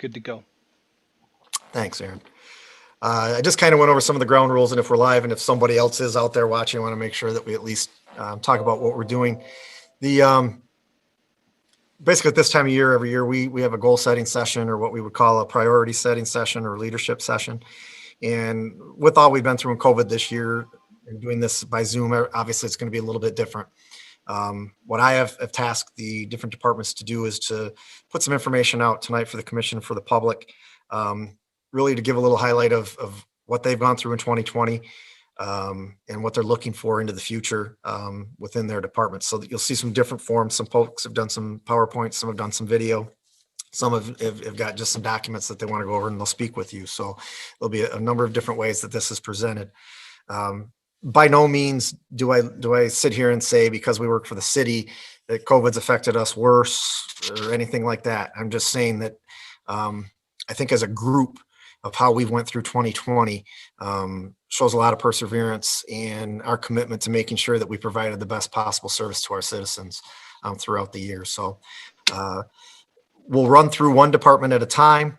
good to go. Thanks, Aaron. I just kind of went over some of the ground rules, and if we're live and if somebody else is out there watching, I want to make sure that we at least talk about what we're doing. The Basically at this time of year, every year, we have a goal setting session, or what we would call a priority setting session or leadership session. And with all we've been through in COVID this year and doing this by Zoom, obviously it's going to be a little bit different. What I have tasked the different departments to do is to put some information out tonight for the commission, for the public, really to give a little highlight of what they've gone through in 2020, and what they're looking for into the future within their departments. So that you'll see some different forms. Some folks have done some PowerPoint, some have done some video. Some have got just some documents that they want to go over, and they'll speak with you. So there'll be a number of different ways that this is presented. By no means do I sit here and say, because we work for the city, that COVID's affected us worse or anything like that. I'm just saying that I think as a group of how we went through 2020 shows a lot of perseverance and our commitment to making sure that we provided the best possible service to our citizens throughout the year. So we'll run through one department at a time.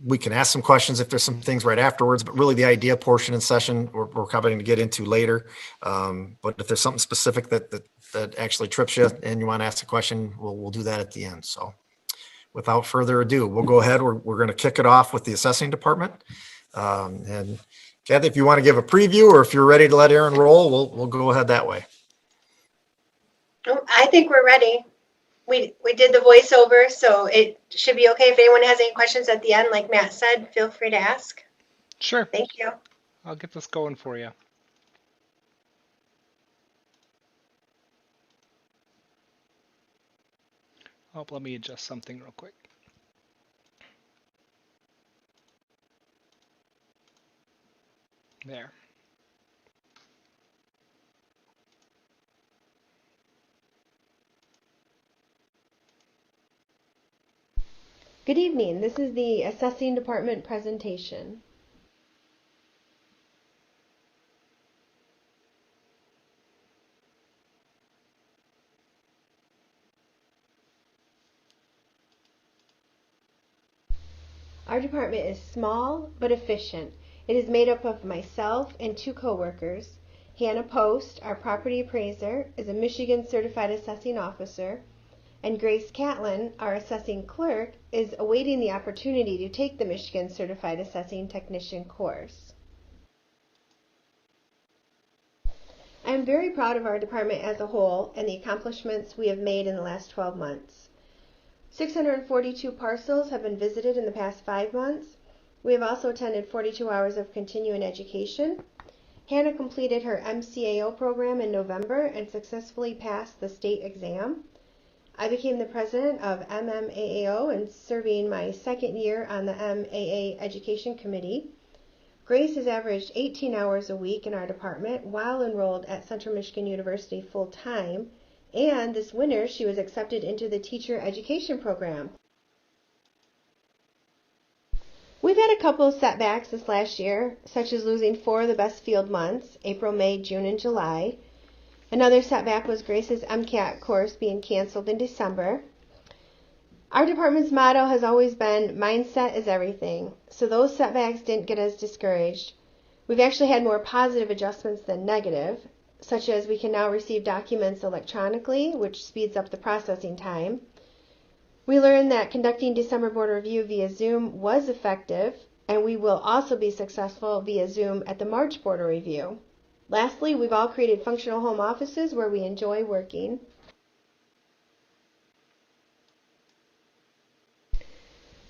We can ask some questions if there's some things right afterwards, but really the idea portion in session, we're probably going to get into later. But if there's something specific that actually trips you and you want to ask a question, we'll do that at the end. So without further ado, we'll go ahead. We're going to kick it off with the assessing department. And Kathy, if you want to give a preview, or if you're ready to let Aaron roll, we'll go ahead that way. I think we're ready. We did the voiceover, so it should be okay. If anyone has any questions at the end, like Matt said, feel free to ask. Sure. Thank you. I'll get this going for you. Oh, let me adjust something real quick. There. Good evening. This is the Assessing Department presentation. Our department is small but efficient. It is made up of myself and two coworkers. Hannah Post, our property appraiser, is a Michigan Certified Assessing Officer, and Grace Catlin, our assessing clerk, is awaiting the opportunity to take the Michigan Certified Assessing Technician course. I am very proud of our department as a whole and the accomplishments we have made in the last 12 months. 642 parcels have been visited in the past 5 months. We have also attended 42 hours of continuing education. Hannah completed her MCAO program in November and successfully passed the state exam. I became the president of MMAAO and serving my second year on the MAA Education Committee. Grace has averaged 18 hours a week in our department while enrolled at Central Michigan University full-time, and this winter she was accepted into the teacher education program. We've had a couple of setbacks this last year, such as losing 4 of the best field months, April, May, June, and July. Another setback was Grace's MCAT course being canceled in December. Our department's motto has always been, mindset is everything, so those setbacks didn't get us discouraged. We've actually had more positive adjustments than negative, such as we can now receive documents electronically, which speeds up the processing time. We learned that conducting December board review via Zoom was effective, and we will also be successful via Zoom at the March board review. Lastly, we've all created functional home offices where we enjoy working.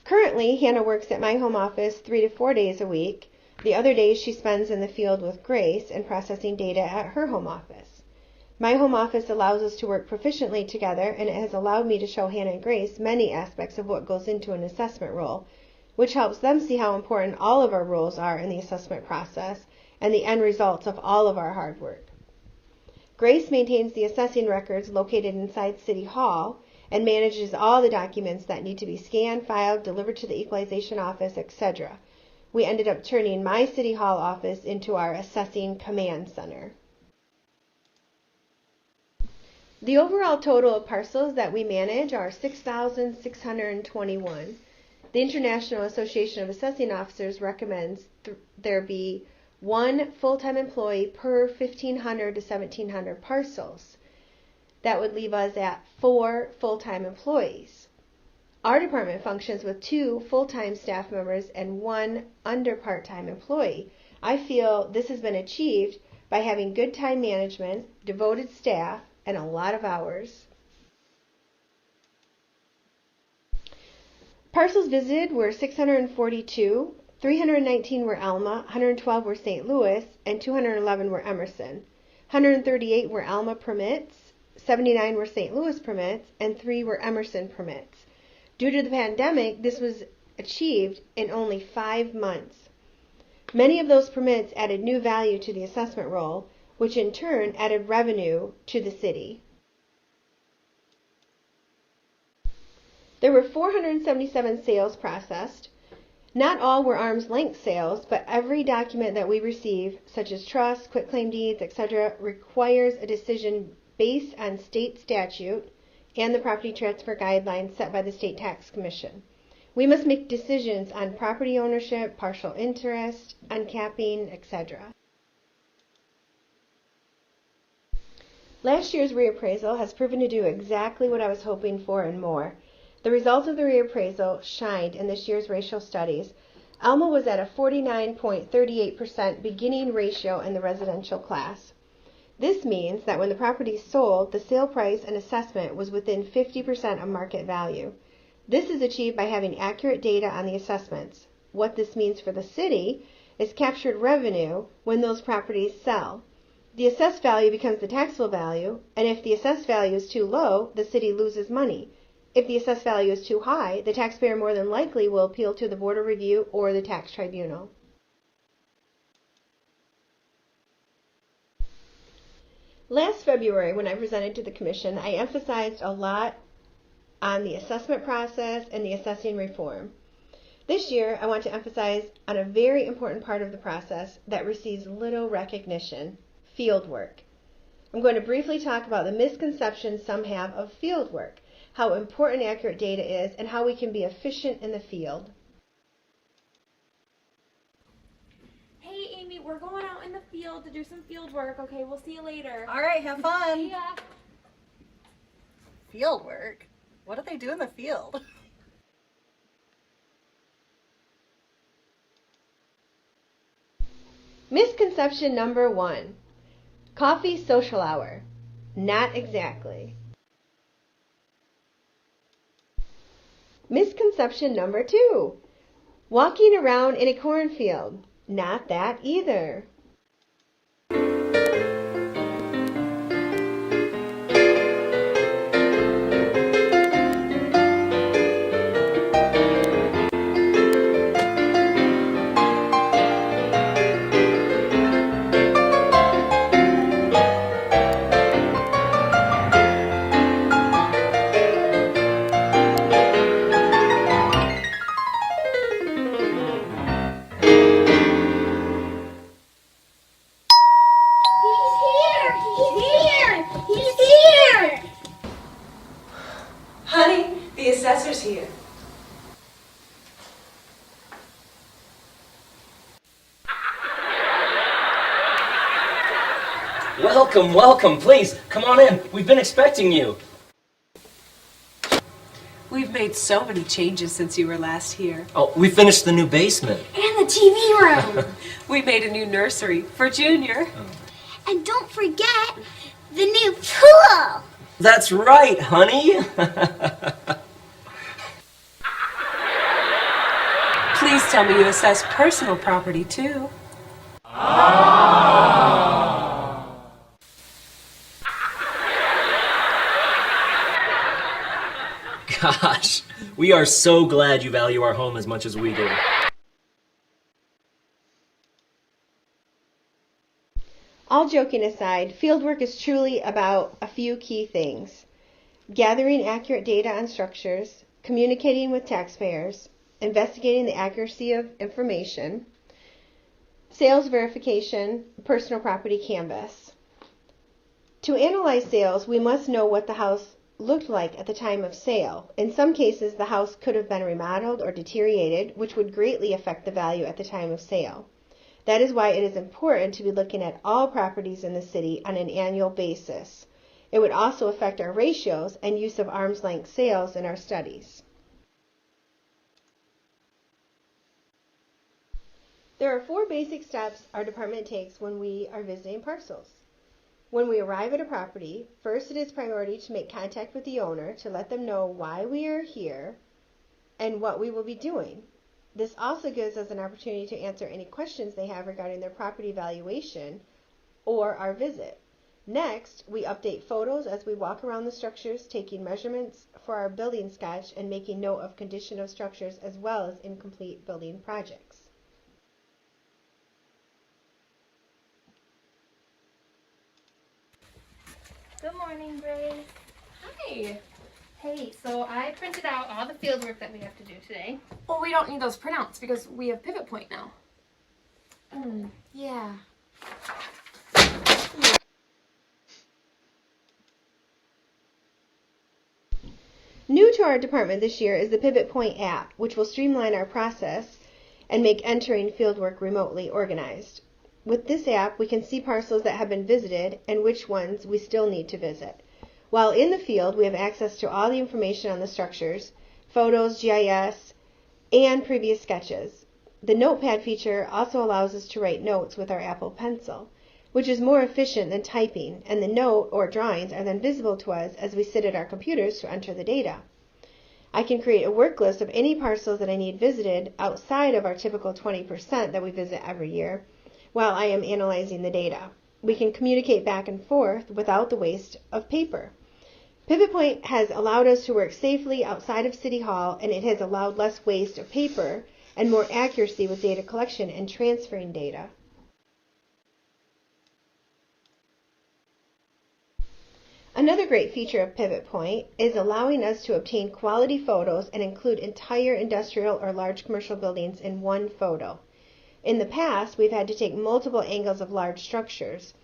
Currently, Hannah works at my home office 3 to 4 days a week. The other days she spends in the field with Grace and processing data at her home office. My home office allows us to work proficiently together, and it has allowed me to show Hannah and Grace many aspects of what goes into an assessment role, which helps them see how important all of our roles are in the assessment process and the end results of all of our hard work. Grace maintains the assessing records located inside City Hall and manages all the documents that need to be scanned, filed, delivered to the equalization office, etc. We ended up turning my City Hall office into our assessing command center. The overall total of parcels that we manage are 6,621. The International Association of Assessing Officers recommends there be one full-time employee per 1,500 to 1,700 parcels. That would leave us at 4 full-time employees. Our department functions with 2 full-time staff members and 1 under part-time employee. I feel this has been achieved by having good time management, devoted staff, and a lot of hours. Parcels visited were 642, 319 were Alma, 112 were St. Louis, and 211 were Emerson. 138 were Alma permits, 79 were St. Louis permits, and 3 were Emerson permits. Due to the pandemic, this was achieved in only 5 months. Many of those permits added new value to the assessment roll, which in turn added revenue to the city. There were 477 sales processed. Not all were arm's length sales, but every document that we receive, such as trusts, quitclaim deeds, etc., requires a decision based on state statute and the property transfer guidelines set by the State Tax Commission. We must make decisions on property ownership, partial interest, uncapping, etc. Last year's reappraisal has proven to do exactly what I was hoping for and more. The results of the reappraisal shined in this year's racial studies. Alma was at a 49.38% beginning ratio in the residential class. This means that when the property sold, the sale price and assessment was within 50% of market value. This is achieved by having accurate data on the assessments. What this means for the city is captured revenue when those properties sell. The assessed value becomes the taxable value, and if the assessed value is too low, the city loses money. If the assessed value is too high, the taxpayer more than likely will appeal to the Board of Review or the tax tribunal. Last February, when I presented to the Commission, I emphasized a lot on the assessment process and the assessing reform. This year, I want to emphasize on a very important part of the process that receives little recognition: field work. I'm going to briefly talk about the misconceptions some have of field work, how important accurate data is, and how we can be efficient in the field. Hey, Amy, we're going out in the field to do some field work. Okay, we'll see you later. All right, have fun. See ya. Field work? What do they do in the field? Misconception number 1. Coffee social hour. Not exactly. Misconception number 2. Walking around in a cornfield. Not that either. Honey, the assessor's here. Welcome, welcome. Please, come on in. We've been expecting you. We've made so many changes since you were last here. Oh, we finished the new basement. And the TV room. We made a new nursery for Junior. And don't forget the new pool. That's right, honey. Please tell me you assess personal property too. Gosh, we are so glad you value our home as much as we do. All joking aside, fieldwork is truly about a few key things: gathering accurate data on structures, communicating with taxpayers, investigating the accuracy of information, sales verification, personal property canvas. To analyze sales, we must know what the house looked like at the time of sale. In some cases, the house could have been remodeled or deteriorated, which would greatly affect the value at the time of sale. That is why it is important to be looking at all properties in the city on an annual basis. It would also affect our ratios and use of arm's length sales in our studies. There are 4 basic steps our department takes when we are visiting parcels. When we arrive at a property, first it is priority to make contact with the owner to let them know why we are here and what we will be doing. This also gives us an opportunity to answer any questions they have regarding their property valuation or our visit. Next, we update photos as we walk around the structures, taking measurements for our building sketch and making note of condition of structures as well as incomplete building projects. Good morning, Grace. Hi. Hey, so I printed out all the field work that we have to do today. Well, we don't need those printouts because we have Pivot Point now. Yeah. New to our department this year is the Pivot Point app, which will streamline our process and make entering fieldwork remotely organized. With this app, we can see parcels that have been visited and which ones we still need to visit. While in the field, we have access to all the information on the structures, photos, GIS, and previous sketches. The notepad feature also allows us to write notes with our Apple Pencil, which is more efficient than typing, and the note or drawings are then visible to us as we sit at our computers to enter the data. I can create a work list of any parcels that I need visited outside of our typical 20% that we visit every year while I am analyzing the data. We can communicate back and forth without the waste of paper. Pivot Point has allowed us to work safely outside of City Hall, and it has allowed less waste of paper and more accuracy with data collection and transferring data. Another great feature of Pivot Point is allowing us to obtain quality photos and include entire industrial or large commercial buildings in one photo. In the past, we've had to take multiple angles of large structures.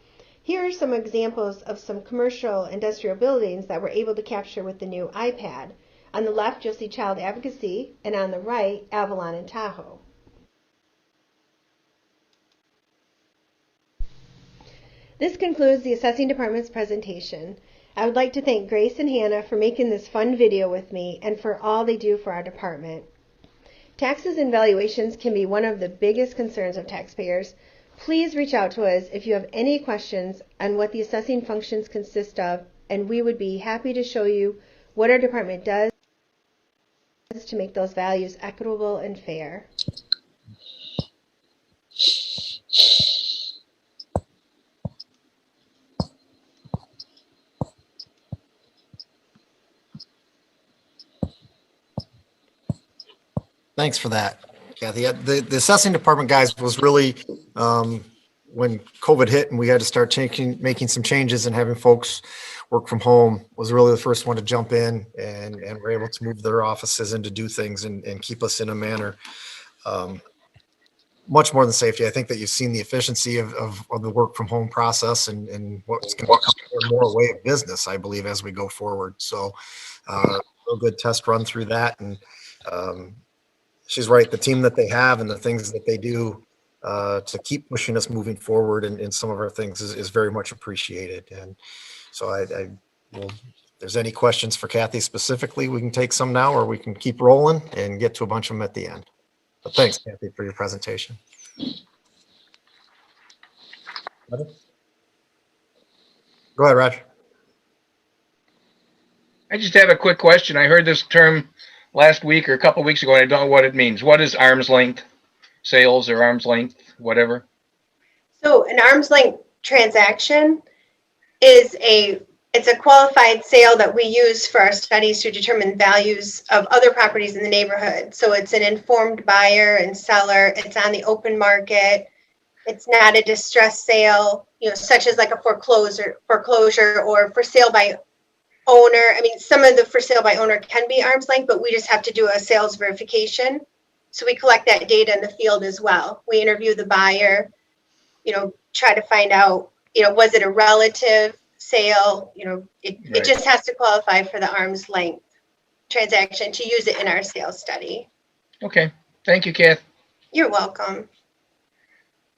Here are some examples of some commercial industrial buildings that we're able to capture with the new iPad. On the left, you'll see Child Advocacy, and on the right, Avalon and Tahoe. This concludes the Assessing Department's presentation. I would like to thank Grace and Hannah for making this fun video with me and for all they do for our department. Taxes and valuations can be one of the biggest concerns of taxpayers. Please reach out to us if you have any questions on what the assessing functions consist of, and we would be happy to show you what our department does to make those values equitable and fair. Thanks for that, Kathy. The assessing department, guys, was really, when COVID hit and we had to start making some changes and having folks work from home, was really the first one to jump in and were able to move their offices and to do things and keep us in a manner. Much more than safety. I think that you've seen the efficiency of the work from home process and what's going to become more a way of business, I believe, as we go forward. So real good test run through that. And she's right. The team that they have and the things that they do to keep pushing us moving forward in some of our things is very much appreciated. And so I will, if there's any questions for Kathy specifically, we can take some now, or we can keep rolling and get to a bunch of them at the end. But thanks, Kathy, for your presentation. Go ahead, Raj. I just have a quick question. I heard this term last week or a couple of weeks ago, and I don't know what it means. What is arm's length sales or arm's length, whatever? So an arm's length transaction is it's a qualified sale that we use for our studies to determine values of other properties in the neighborhood. So it's an informed buyer and seller. It's on the open market. It's not a distressed sale, such as like a foreclosure or for sale by owner. I mean, some of the for sale by owner can be arm's length, but we just have to do a sales verification. So we collect that data in the field as well. We interview the buyer, try to find out, was it a relative sale, you know, it Right. just has to qualify for the arm's length transaction to use it in our sales study. Okay, thank you, Kath. You're welcome.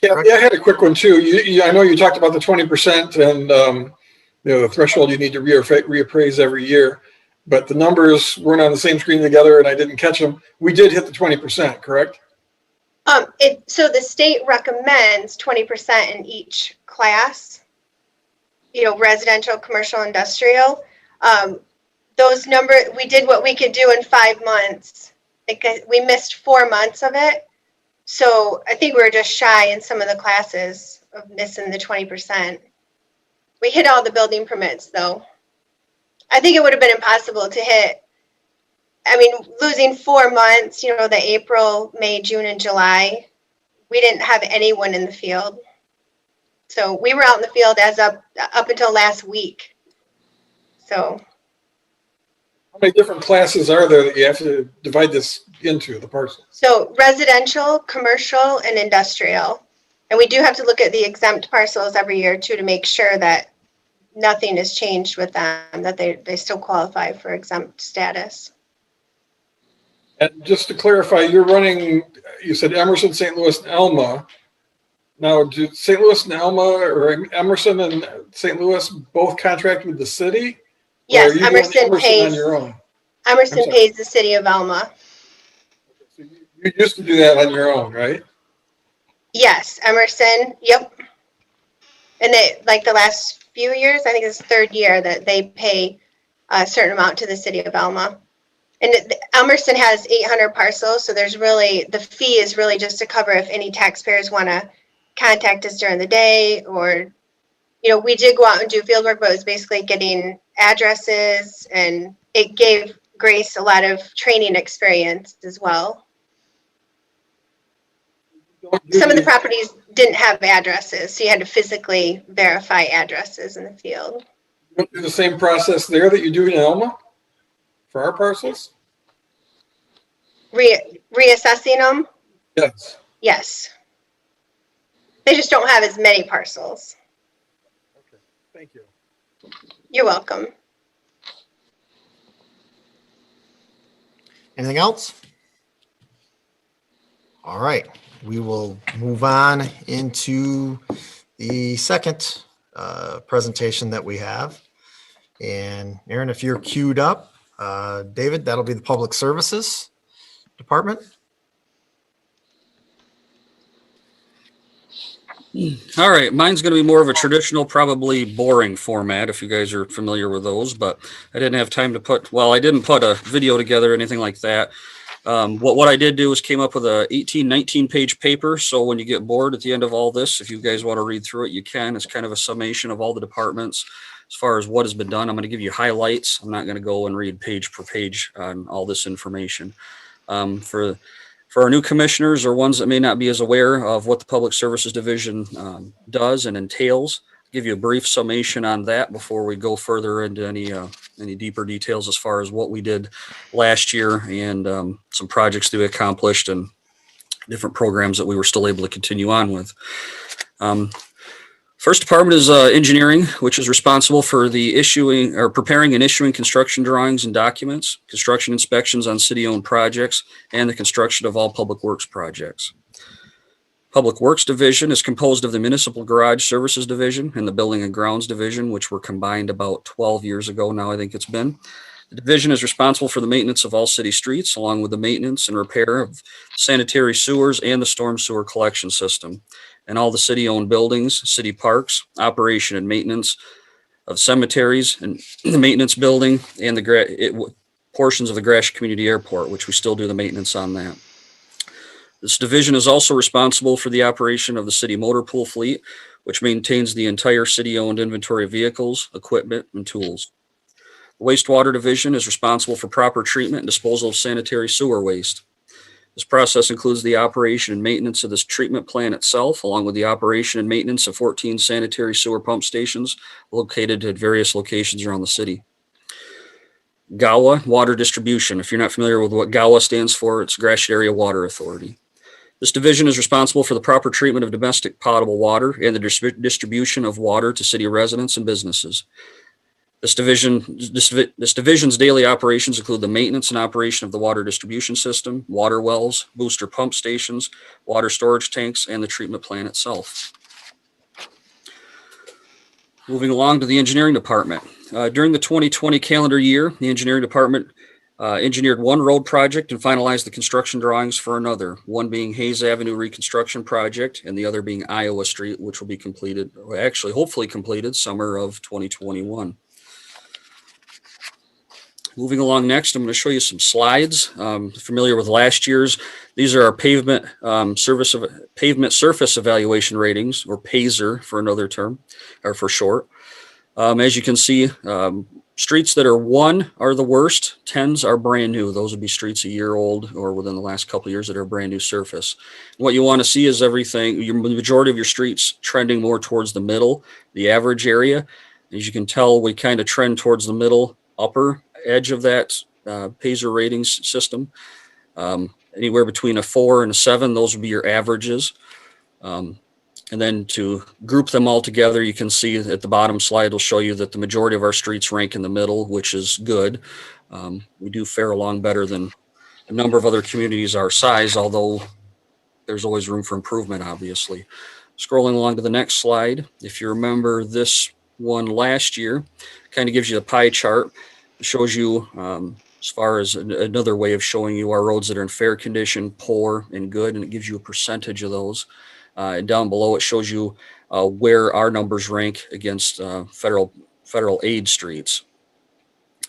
Yeah, I had a quick one too. I know you talked about the 20% and the threshold you need to reappraise every year, but the numbers weren't on the same screen together and I didn't catch them. We did hit the 20%, correct? So the state recommends 20% in each class, you know, residential, commercial, industrial. Those numbers, we did what we could do in 5 months because we missed 4 months of it. So I think we were just shy in some of the classes of missing the 20%. We hit all the building permits though. I think it would have been impossible to hit. I mean, losing 4 months, you know, the April, May, June, and July, we didn't have anyone in the field. So we were out in the field as up until last week. So How many different classes are there that you have to divide this into, the parcels? So residential, commercial, and industrial. And we do have to look at the exempt parcels every year too to make sure that nothing has changed with them, that they still qualify for exempt status. And just to clarify, you're running, you said Emerson, St. Louis, and Alma. Now, do St. Louis and Alma or Emerson and St. Louis both contract with the city? Yes, or are you doing Emerson pays on your own? Emerson pays the city of Alma. So you used to do that on your own, right? Yes, Emerson, yep. And they, like the last few years, I think it's the third year that they pay a certain amount to the city of Alma. And Emerson has 800 parcels, so there's really, the fee is really just to cover if any taxpayers want to contact us during the day, or, you know, we did go out and do field work, but it was basically getting addresses, and it gave Grace a lot of training experience as well. Some of the properties didn't have addresses, so you had to physically verify addresses in the field. You don't do the same process there that you do in Alma for our parcels? Reassessing them? Yes. Yes. They just don't have as many parcels. Okay, thank you. You're welcome. Anything else? All right, we will move on into the second presentation that we have. And Aaron, if you're queued up, David, that'll be the Public Services Department. All right, mine's going to be more of a traditional, probably boring format if you guys are familiar with those, but I didn't have time to put, well, I didn't put a video together or anything like that. What I did do is came up with a 19 page paper. So when you get bored at the end of all this, if you guys want to read through it, you can. It's kind of a summation of all the departments as far as what has been done. I'm going to give you highlights. I'm not going to go and read page per page on all this information. For our new commissioners or ones that may not be as aware of what the Public Services Division does and entails, I'll give you a brief summation on that before we go further into any deeper details as far as what we did last year and some projects that we accomplished and different programs that we were still able to continue on with. First department is engineering, which is responsible for the issuing or preparing and issuing construction drawings and documents, construction inspections on city-owned projects, and the construction of all public works projects. Public Works Division is composed of the Municipal Garage Services Division and the Building and Grounds Division, which were combined about 12 years ago now, I think it's been. The division is responsible for the maintenance of all city streets, along with the maintenance and repair of sanitary sewers and the storm sewer collection system, and all the city-owned buildings, city parks, operation and maintenance of cemeteries, and the maintenance building, and the portions of the Gratiot Community Airport, which we still do the maintenance on that. This division is also responsible for the operation of the city motor pool fleet, which maintains the entire city-owned inventory of vehicles, equipment, and tools. The wastewater division is responsible for proper treatment and disposal of sanitary sewer waste. This process includes the operation and maintenance of this treatment plant itself, along with the operation and maintenance of 14 sanitary sewer pump stations located at various locations around the city. GAWA, Water Distribution. If you're not familiar with what GAWA stands for, it's Gratiot Area Water Authority. This division is responsible for the proper treatment of domestic potable water and the distribution of water to city residents and businesses. This division's daily operations include the maintenance and operation of the water distribution system, water wells, booster pump stations, water storage tanks, and the treatment plant itself. Moving along to the engineering department. During the 2020 calendar year, the engineering department engineered one road project and finalized the construction drawings for another, one being Hayes Avenue reconstruction project and the other being Iowa Street, which will be completed, or actually hopefully completed summer of 2021. Moving along next, I'm going to show you some slides. Familiar with last year's, these are our pavement surface evaluation ratings, or PASER for another term, or for short. As you can see, streets that are 1 are the worst, 10s are brand new. Those would be streets a year old or within the last couple of years that are brand new surface. What you want to see is everything, the majority of your streets trending more towards the middle, the average area. As you can tell, we kind of trend towards the middle upper edge of that PASER ratings system. Anywhere between a 4 and a 7, those would be your averages. And then to group them all together, you can see at the bottom slide will show you that the majority of our streets rank in the middle, which is good. We do fare along better than a number of other communities our size, although there's always room for improvement, obviously. Scrolling along to the next slide, if you remember this one last year, kind of gives you a pie chart. It shows you as far as another way of showing you our roads that are in fair condition, poor, and good, and it gives you a percentage of those. And down below, it shows you where our numbers rank against federal aid streets.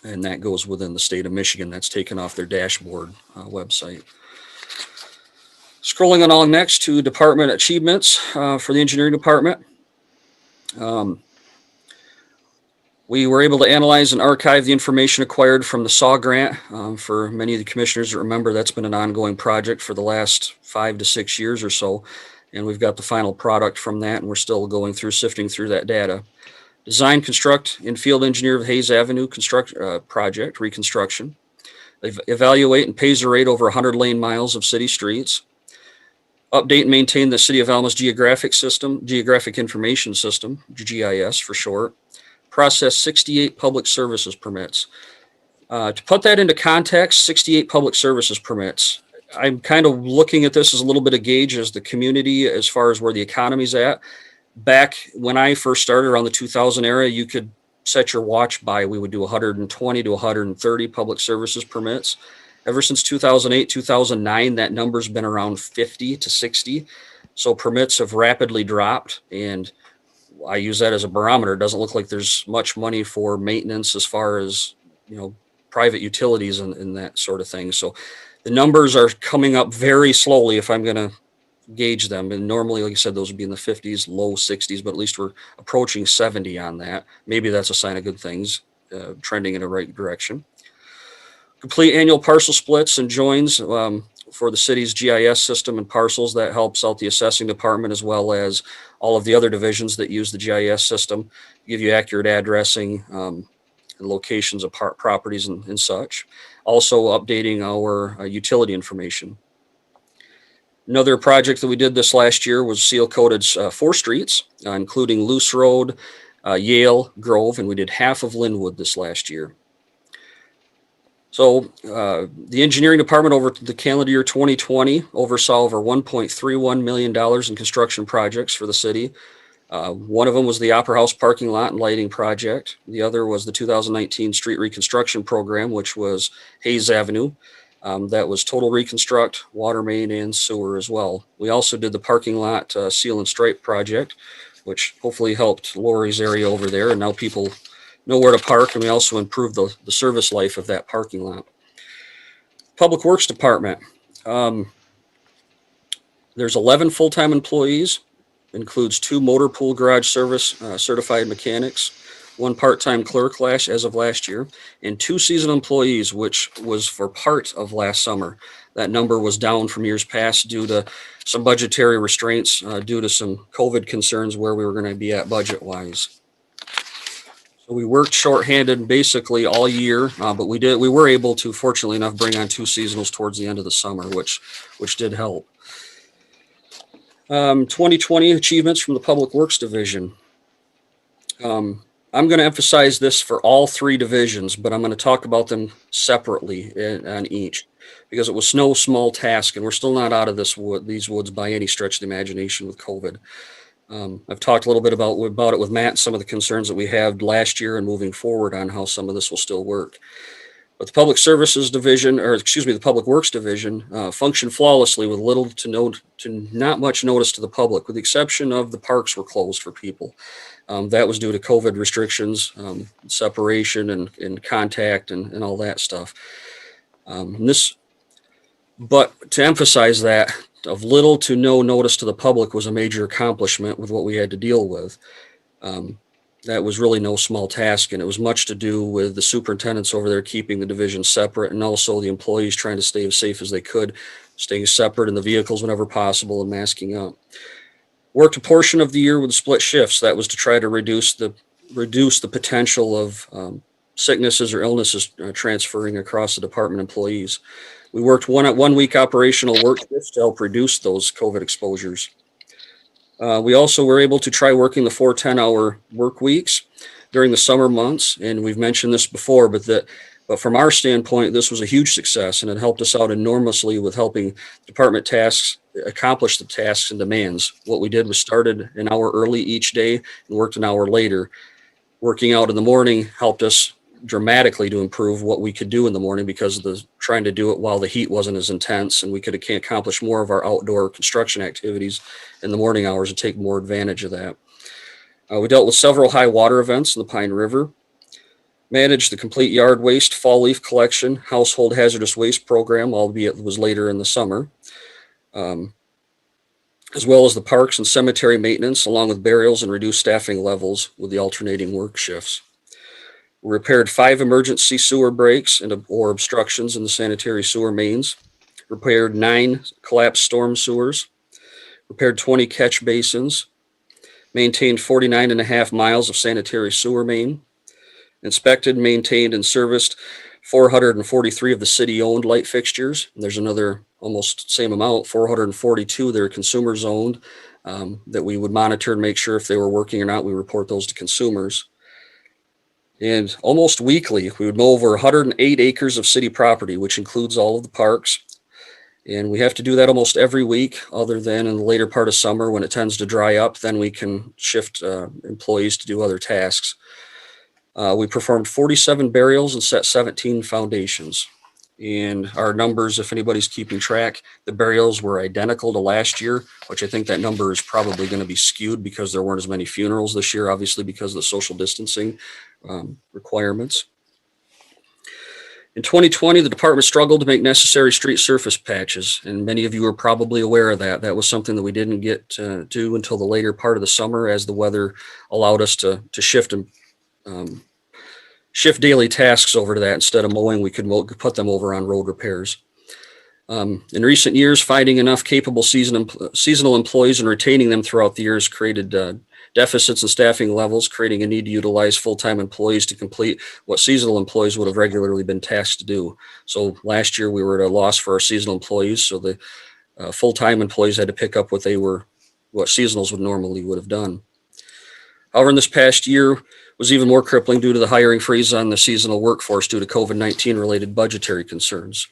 And that goes within the state of Michigan. That's taken off their dashboard website. Scrolling along next to department achievements for the engineering department. We were able to analyze and archive the information acquired from the SAW grant. For many of the commissioners that remember, that's been an ongoing project for the last 5 to 6 years or so. And we've got the final product from that, and we're still going through, sifting through that data. Design, construct, and field engineer of Hayes Avenue project, reconstruction. Evaluate and PASER rate over 100 lane miles of city streets. Update and maintain the City of Alma's geographic information system, GIS for short. Process 68 public services permits. To put that into context, 68 public services permits. I'm kind of looking at this as a little bit of gauge as the community as far as where the economy's at. Back when I first started around the 2000 era, you could set your watch by, we would do 120 to 130 public services permits. Ever since 2008, 2009, that number's been around 50 to 60. So permits have rapidly dropped, and I use that as a barometer. It doesn't look like there's much money for maintenance as far as, private utilities and that sort of thing. So the numbers are coming up very slowly if I'm going to gauge them. And normally, like I said, those would be in the 50s, low 60s, but at least we're approaching 70 on that. Maybe that's a sign of good things, trending in the right direction. Complete annual parcel splits and joins for the city's GIS system and parcels. That helps out the assessing department as well as all of the other divisions that use the GIS system, give you accurate addressing and locations of properties and such. Also updating our utility information. Another project that we did this last year was seal coated 4 streets, including Loose Road, Yale, Grove, and we did half of Linwood this last year. So the engineering department over the calendar year 2020 oversaw over $1.31 million in construction projects for the city. One of them was the Opera House parking lot and lighting project. The other was the 2019 street reconstruction program, which was Hayes Avenue. That was total reconstruct, water main, and sewer as well. We also did the parking lot seal and stripe project, which hopefully helped Lori's area over there, and now people know where to park, and we also improved the service life of that parking lot. Public Works Department. There's 11 full-time employees, includes 2 motor pool garage service certified mechanics, 1 part-time clerk as of last year, and 2 seasonal employees, which was for part of last summer. That number was down from years past due to some budgetary restraints due to some COVID concerns where we were going to be at budget-wise. So we worked shorthanded basically all year, but we were able to, fortunately enough, bring on 2 seasonals towards the end of the summer, which did help. 2020 achievements from the Public Works Division. I'm going to emphasize this for all three divisions, but I'm going to talk about them separately on each because it was no small task, and we're still not out of these woods by any stretch of the imagination with COVID. I've talked a little bit about it with Matt and some of the concerns that we had last year and moving forward on how some of this will still work. But the Public Services Division, the Public Works Division, functioned flawlessly with little to not much notice to the public, with the exception of the parks were closed for people. That was due to COVID restrictions, separation and contact and all that stuff. But to emphasize that, of little to no notice to the public was a major accomplishment with what we had to deal with. That was really no small task, and it was much to do with the superintendents over there keeping the division separate, and also the employees trying to stay as safe as they could, staying separate in the vehicles whenever possible and masking up. Worked a portion of the year with split shifts. That was to try to reduce the potential of sicknesses or illnesses transferring across the department employees. We worked one week operational work shifts to help reduce those COVID exposures. We also were able to try working the 4 10-hour work weeks during the summer months, and we've mentioned this before, but from our standpoint, this was a huge success, and it helped us out enormously with helping department tasks accomplish the tasks and demands. What we did was started an hour early each day and worked an hour later. Working out in the morning helped us dramatically to improve what we could do in the morning because of trying to do it while the heat wasn't as intense, and we could accomplish more of our outdoor construction activities in the morning hours and take more advantage of that. We dealt with several high water events in the Pine River, managed the complete yard waste, fall leaf collection, household hazardous waste program, albeit it was later in the summer, as well as the parks and cemetery maintenance, along with burials and reduced staffing levels with the alternating work shifts. We repaired 5 emergency sewer breaks or obstructions in the sanitary sewer mains, repaired 9 collapsed storm sewers, repaired 20 catch basins, maintained 49.5 miles of sanitary sewer main, inspected, maintained, and serviced 443 of the city-owned light fixtures. And there's another almost same amount, 442 that are consumers owned, that we would monitor and make sure if they were working or not. We report those to consumers. And almost weekly, we would mow over 108 acres of city property, which includes all of the parks. And we have to do that almost every week, other than in the later part of summer when it tends to dry up. Then we can shift employees to do other tasks. We performed 47 burials and set 17 foundations. And our numbers, if anybody's keeping track, the burials were identical to last year, which I think that number is probably going to be skewed because there weren't as many funerals this year, obviously because of the social distancing requirements. In 2020, the department struggled to make necessary street surface patches, and many of you are probably aware of that. That was something that we didn't get to do until the later part of the summer, as the weather allowed us to shift daily tasks over to that. Instead of mowing, we could put them over on road repairs. In recent years, finding enough capable seasonal employees and retaining them throughout the years created deficits in staffing levels, creating a need to utilize full-time employees to complete what seasonal employees would have regularly been tasked to do. So last year we were at a loss for our seasonal employees, so the full-time employees had to pick up what seasonals would have done. However, in this past year was even more crippling due to the hiring freeze on the seasonal workforce due to COVID-19 related budgetary concerns.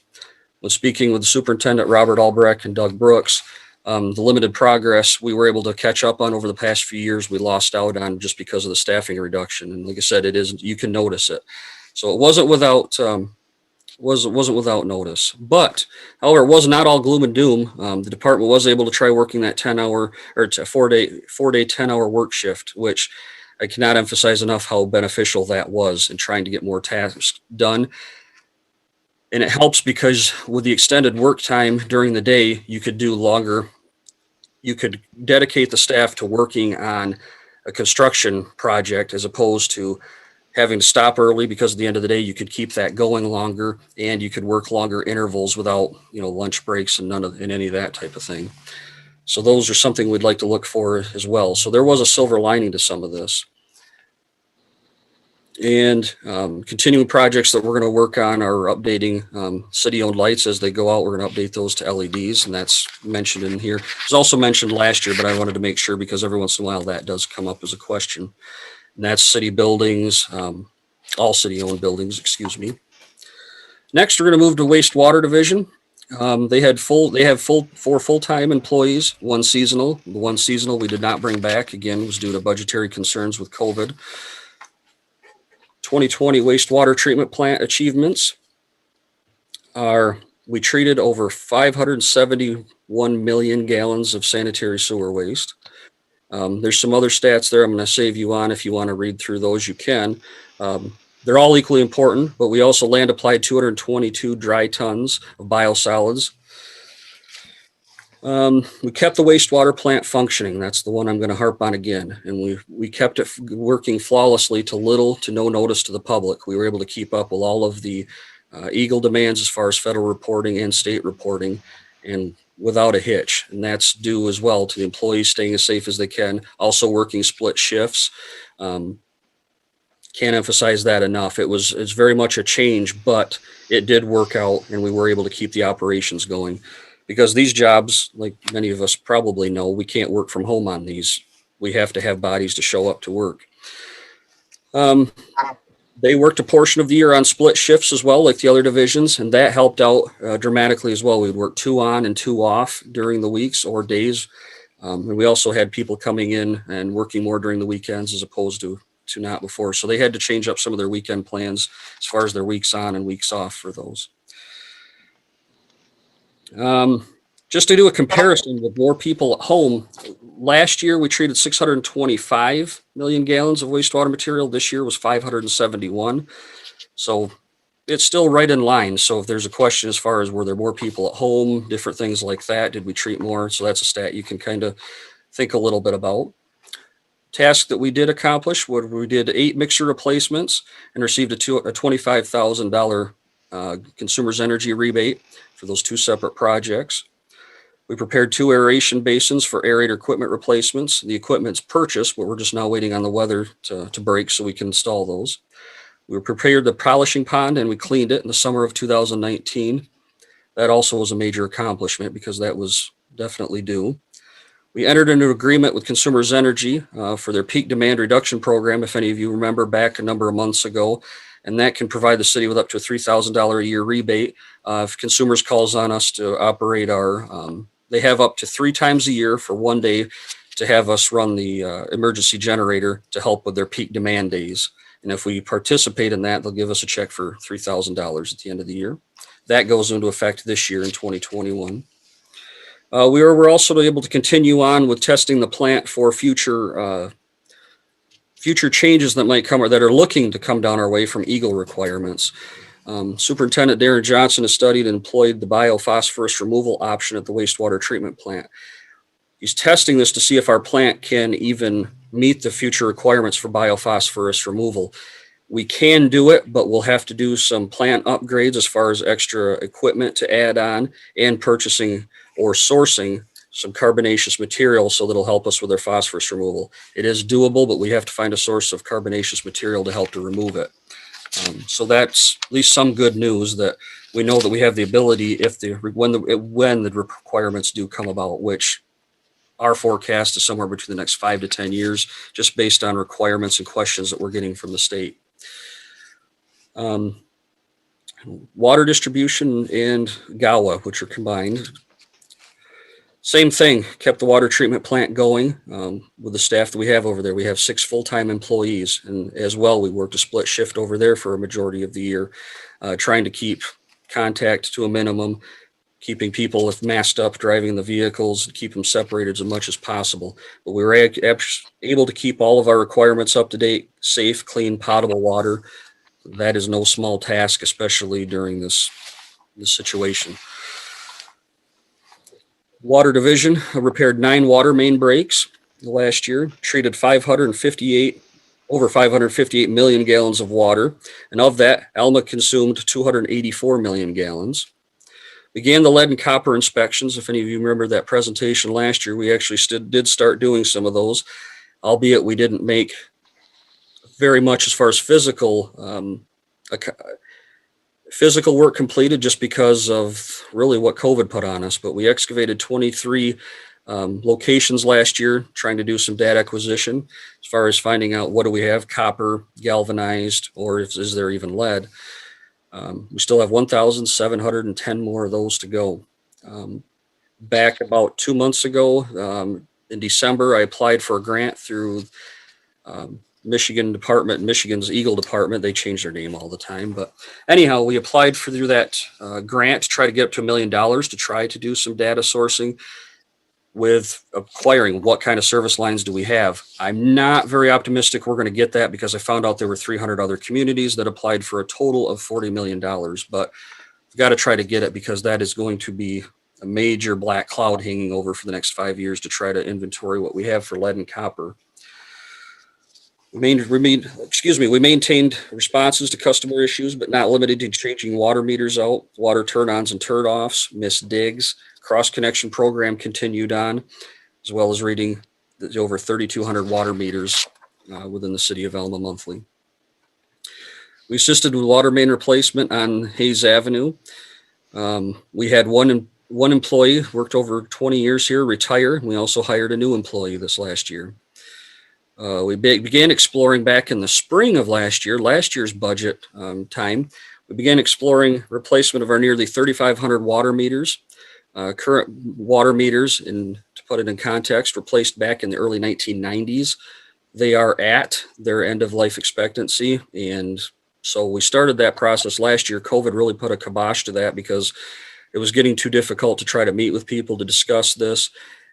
When speaking with the superintendent, Robert Albrecht and Doug Brooks, the limited progress we were able to catch up on over the past few years, we lost out on just because of the staffing reduction. And like I said, you can notice it. So it wasn't without notice. But however, it was not all gloom and doom. The department was able to try working that 10-hour or 4-day 10-hour work shift, which I cannot emphasize enough how beneficial that was in trying to get more tasks done. And it helps because with the extended work time during the day, you could dedicate the staff to working on a construction project as opposed to having to stop early, because at the end of the day, you could keep that going longer and you could work longer intervals without, lunch breaks and any of that type of thing. So those are something we'd like to look for as well. So there was a silver lining to some of this. And continuing projects that we're going to work on are updating city-owned lights as they go out. We're going to update those to LEDs, and that's mentioned in here. It was also mentioned last year, but I wanted to make sure because every once in a while that does come up as a question. And that's city buildings, all city-owned buildings, excuse me. Next, we're going to move to wastewater division. They have four full-time employees, one seasonal. The one seasonal we did not bring back, again, was due to budgetary concerns with COVID. 2020 wastewater treatment plant achievements are we treated over 571 million gallons of sanitary sewer waste. There's some other stats there I'm going to save you on. If you want to read through those, you can. They're all equally important, but we also land applied 222 dry tons of biosolids. We kept the wastewater plant functioning. That's the one I'm going to harp on again. And we kept it working flawlessly to little to no notice to the public. We were able to keep up with all of the EGLE demands as far as federal reporting and state reporting, and without a hitch. And that's due as well to the employees staying as safe as they can, also working split shifts. Can't emphasize that enough. It's very much a change, but it did work out and we were able to keep the operations going. Because these jobs, like many of us probably know, we can't work from home on these. We have to have bodies to show up to work. They worked a portion of the year on split shifts as well, like the other divisions, and that helped out dramatically as well. We'd work 2 on and 2 off during the weeks or days. And we also had people coming in and working more during the weekends as opposed to not before. So they had to change up some of their weekend plans as far as their weeks on and weeks off for those. Just to do a comparison with more people at home, last year we treated 625 million gallons of wastewater material. This year was 571. So it's still right in line. So if there's a question as far as were there more people at home, different things like that, did we treat more? So that's a stat you can kind of think a little bit about. Task that we did accomplish, we did 8 mixer replacements and received a $25,000 consumer's energy rebate for those 2 separate projects. We prepared 2 aeration basins for aerator equipment replacements. The equipment's purchased, but we're just now waiting on the weather to break so we can install those. We prepared the polishing pond and we cleaned it in the summer of 2019. That also was a major accomplishment because that was definitely due. We entered into an agreement with Consumers Energy for their peak demand reduction program, if any of you remember back a number of months ago, and that can provide the city with up to a $3,000 a year rebate. If Consumers calls on us to operate they have up to 3 times a year for 1 day to have us run the emergency generator to help with their peak demand days. And if we participate in that, they'll give us a check for $3,000 at the end of the year. That goes into effect this year in 2021. We were also able to continue on with testing the plant for future changes that might come or that are looking to come down our way from EGLE requirements. Superintendent Darren Johnson has studied and employed the biophosphorus removal option at the wastewater treatment plant. He's testing this to see if our plant can even meet the future requirements for biophosphorus removal. We can do it, but we'll have to do some plant upgrades as far as extra equipment to add on and purchasing or sourcing some carbonaceous material so that'll help us with our phosphorus removal. It is doable, but we have to find a source of carbonaceous material to help to remove it. So that's at least some good news that we know that we have the ability when the requirements do come about, which our forecast is somewhere between the next 5 to 10 years, just based on requirements and questions that we're getting from the state. Water distribution and GAWA, which are combined. Same thing, kept the water treatment plant going with the staff that we have over there. We have 6 full-time employees, and as well, we worked a split shift over there for a majority of the year, trying to keep contact to a minimum, keeping people masked up, driving the vehicles, and keep them separated as much as possible. But we were able to keep all of our requirements up to date, safe, clean, potable water. That is no small task, especially during this situation. Water division repaired 9 water main breaks last year, treated over 558 million gallons of water, and of that, Alma consumed 284 million gallons. Began the lead and copper inspections. If any of you remember that presentation last year, we actually did start doing some of those, albeit we didn't make very much as far as physical work completed just because of really what COVID put on us. But we excavated 23 locations last year, trying to do some data acquisition as far as finding out what do we have, copper, galvanized, or is there even lead. We still have 1,710 more of those to go. Back about 2 months ago, in December, I applied for a grant through Michigan's Eagle Department. They change their name all the time. But anyhow, we applied through that grant to try to get up to $1 million to try to do some data sourcing with acquiring what kind of service lines do we have. I'm not very optimistic we're going to get that because I found out there were 300 other communities that applied for a total of $40 million. But we've got to try to get it because that is going to be a major black cloud hanging over for the next 5 years to try to inventory what we have for lead and copper. We maintained responses to customer issues, but not limited to changing water meters out, water turn-ons and turn-offs, missed digs. Cross-connection program continued on, as well as reading the over 3,200 water meters within the city of Alma monthly. We assisted with water main replacement on Hayes Avenue. We had one employee, worked over 20 years here, retire. We also hired a new employee this last year. We began exploring back in the spring of last year's budget time. We began exploring replacement of our nearly 3,500 water meters. Current water meters, to put it in context, replaced back in the early 1990s. They are at their end of life expectancy. And so we started that process last year. COVID really put a kibosh to that because it was getting too difficult to try to meet with people to discuss this.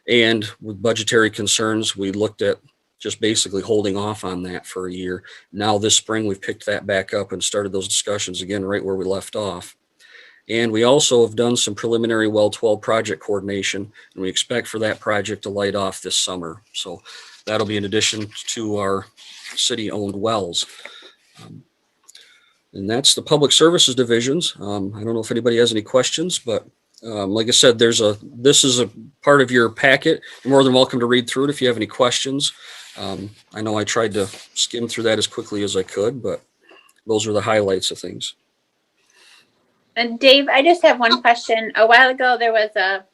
And with budgetary concerns, we looked at just basically holding off on that for a year. Now this spring, we've picked that back up and started those discussions again right where we left off. And we also have done some preliminary well 12 project coordination, and we expect for that project to light off this summer. So that'll be in addition to our city-owned wells. And that's the public services divisions. I don't know if anybody has any questions, but like I said, this is a part of your packet. You're more than welcome to read through it if you have any questions. I know I tried to skim through that as quickly as I could, but those are the highlights of things. And Dave, I just have one question. A while ago, there was a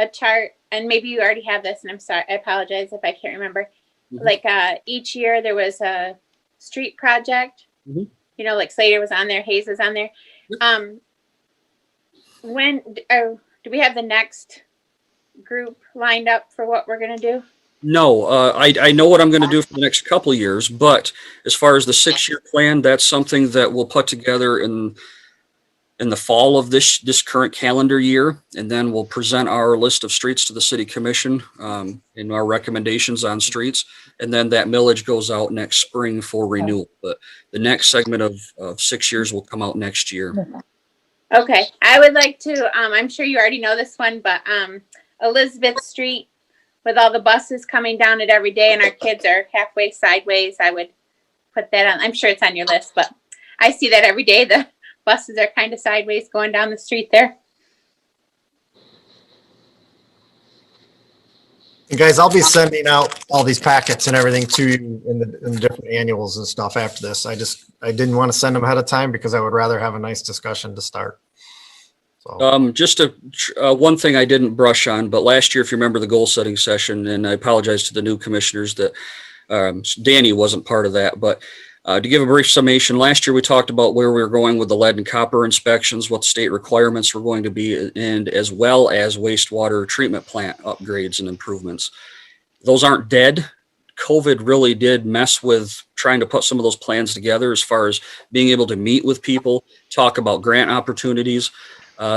chart, and maybe you already have this, and I'm sorry, I apologize if I can't remember. Mm-hmm. Like each year there was a street project, mm-hmm. You know, like Slater was on there, Hayes was on there. Mm-hmm. When do we have the next group lined up for what we're going to do? No, I know what I'm going to do for the next couple of years, but as far as the 6-year plan, that's something that we'll put together in the fall of this current calendar year, and then we'll present our list of streets to the city commission and our recommendations on streets, and then that millage goes out next spring for renewal. But the next segment of 6 years will come out next year. Okay, I would like to, I'm sure you already know this one, but Elizabeth Street with all the buses coming down it every day and our kids are halfway sideways, I would put that on. I'm sure it's on your list, but I see that every day. The buses are kind of sideways going down the street there. And guys, I'll be sending out all these packets and everything to you in the different annuals and stuff after this. I didn't want to send them ahead of time because I would rather have a nice discussion to start. So. Just one thing I didn't brush on, but last year, if you remember the goal setting session, and I apologize to the new commissioners that Danny wasn't part of that, but to give a brief summation, last year we talked about where we were going with the lead and copper inspections, what state requirements were going to be, and as well as wastewater treatment plant upgrades and improvements. Those aren't dead. COVID really did mess with trying to put some of those plans together as far as being able to meet with people, talk about grant opportunities.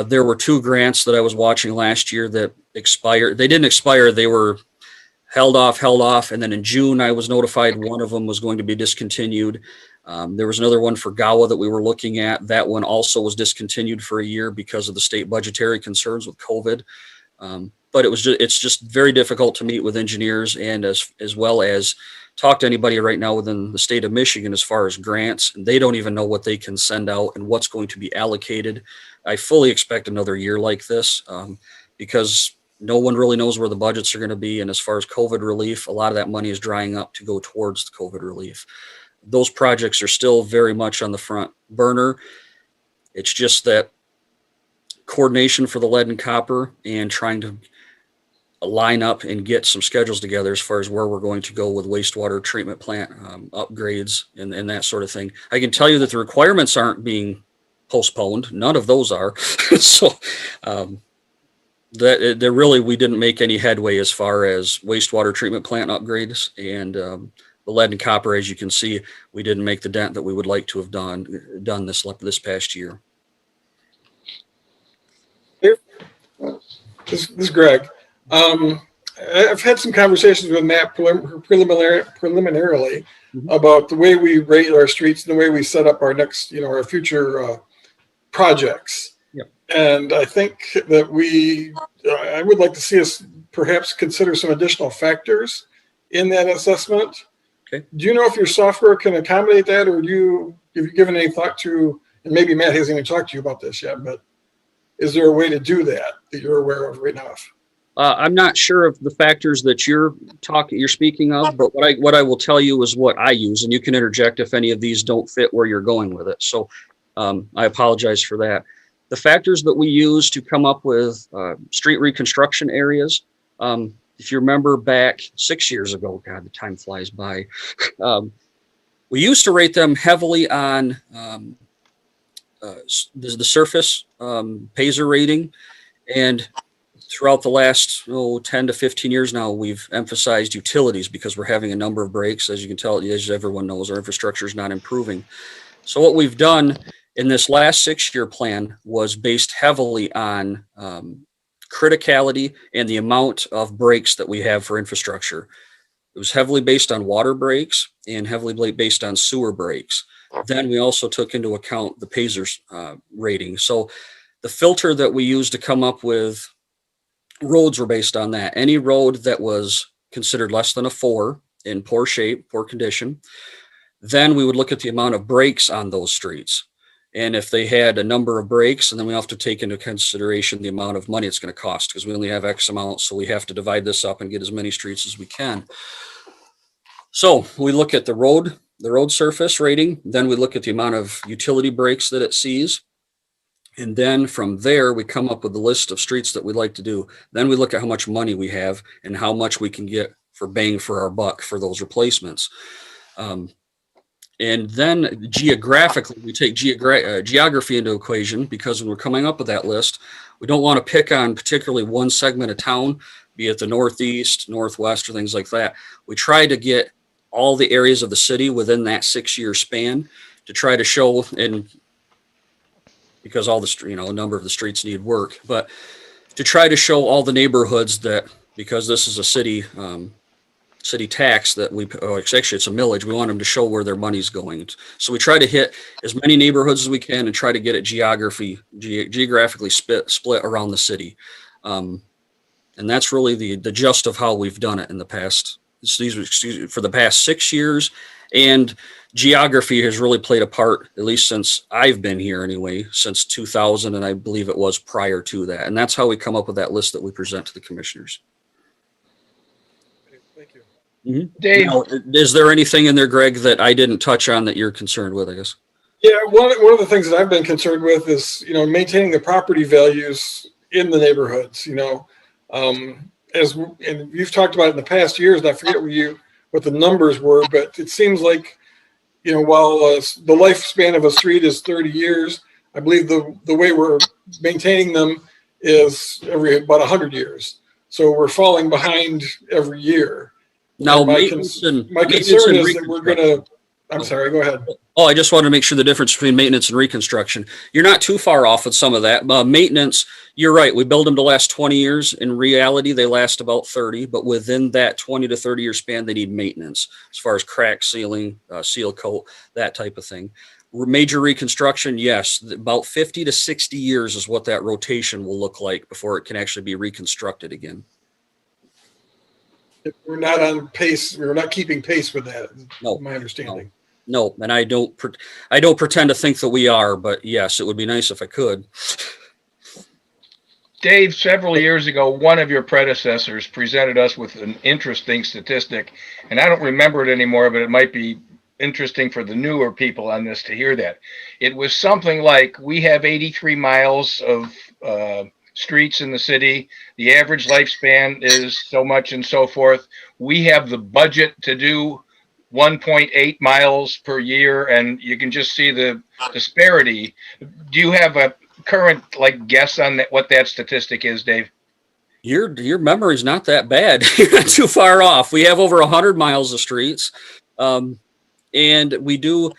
There were 2 grants that I was watching last year that expired. They didn't expire. They were held off. And then in June, I was notified one of them was going to be discontinued. There was another one for GAWA that we were looking at. That one also was discontinued for a year because of the state budgetary concerns with COVID. But it's just very difficult to meet with engineers and as well as talk to anybody right now within the state of Michigan as far as grants. And they don't even know what they can send out and what's going to be allocated. I fully expect another year like this because no one really knows where the budgets are going to be. And as far as COVID relief, a lot of that money is drying up to go towards the COVID relief. those projects are still very much on the front burner. It's just that coordination for the lead and copper and trying to line up and get some schedules together as far as where we're going to go with wastewater treatment plant upgrades and that sort of thing. I can tell you that the requirements aren't being postponed. None of those are. So that there really, we didn't make any headway as far as wastewater treatment plant upgrades, and the lead and copper, as you can see, we didn't make the dent that we would like to have done this past year. This is Greg. I've had some conversations with Matt preliminarily about the way we rate our streets and the way we set up our next, our future projects. Yep. And I think that I would like to see us perhaps consider some additional factors in that assessment. Okay. Do you know if your software can accommodate that, or have you given any thought to, and maybe Matt hasn't even talked to you about this yet, but is there a way to do that you're aware of right now? I'm not sure of the factors that you're speaking of, but what I will tell you is what I use, and you can interject if any of these don't fit where you're going with it. So I apologize for that. The factors that we use to come up with street reconstruction areas, if you remember back 6 years ago, God, the time flies by, we used to rate them heavily on the surface Paiser rating, and throughout the last 10 to 15 years now, we've emphasized utilities because we're having a number of breaks. As you can tell, as everyone knows, our infrastructure is not improving. So what we've done in this last 6-year plan was based heavily on criticality and the amount of breaks that we have for infrastructure. It was heavily based on water breaks and heavily based on sewer breaks. Then we also took into account the Paiser's rating. So the filter that we used to come up with roads were based on that. Any road that was considered less than a 4 in poor shape, poor condition, then we would look at the amount of breaks on those streets. And if they had a number of breaks, and then we have to take into consideration the amount of money it's going to cost, because we only have X amount. So we have to divide this up and get as many streets as we can. So we look at the road surface rating, then we look at the amount of utility breaks that it sees. And then from there, we come up with a list of streets that we'd like to do. Then we look at how much money we have and how much we can get for bang for our buck for those replacements. And then geographically, we take geography into equation, because when we're coming up with that list, we don't want to pick on particularly one segment of town, be it the Northeast, Northwest, or things like that. We try to get all the areas of the city within that 6-year span to try to show, and because all the, a number of the streets need work, but to try to show all the neighborhoods that, because this is a city tax that actually it's a millage, we want them to show where their money's going. So we try to hit as many neighborhoods as we can and try to get it geographically split around the city. And that's really the gist of how we've done it in the past, for the past 6 years. And geography has really played a part, at least since I've been here anyway, since 2000, and I believe it was prior to that. And that's how we come up with that list that we present to the commissioners. Thank you. Mm-hmm. Dave, now, is there anything in there, Greg, that I didn't touch on that you're concerned with, I guess? Yeah, one of the things that I've been concerned with is, maintaining the property values in the neighborhoods, and you've talked about it in the past years, and I forget what the numbers were, but it seems like, while the lifespan of a street is 30 years, I believe the way we're maintaining them is every about 100 years. So we're falling behind every year. Now, my concern is that we're going to, I'm sorry, go ahead. Oh, I just wanted to make sure the difference between maintenance and reconstruction. You're not too far off with some of that. Maintenance, you're right. We build them to last 20 years. In reality, they last about 30, but within that 20 to 30 year span, they need maintenance as far as crack sealing, seal coat, that type of thing. Major reconstruction, yes, about 50 to 60 years is what that rotation will look like before it can actually be reconstructed again. We're not on pace. We're not keeping pace with that. No, my understanding. No, and I don't pretend to think that we are, but yes, it would be nice if I could. Dave, several years ago, one of your predecessors presented us with an interesting statistic, and I don't remember it anymore, but it interesting for the newer people on this to hear that. It was something like we have 83 miles of streets in the city. The average lifespan is so much and so forth. We have the budget to do 1.8 miles per year, and you can just see the disparity. Do you have a current like guess on that, what that statistic is, Dave? Your memory's not that bad. You're not too far off. We have over 100 miles of streets, and we do.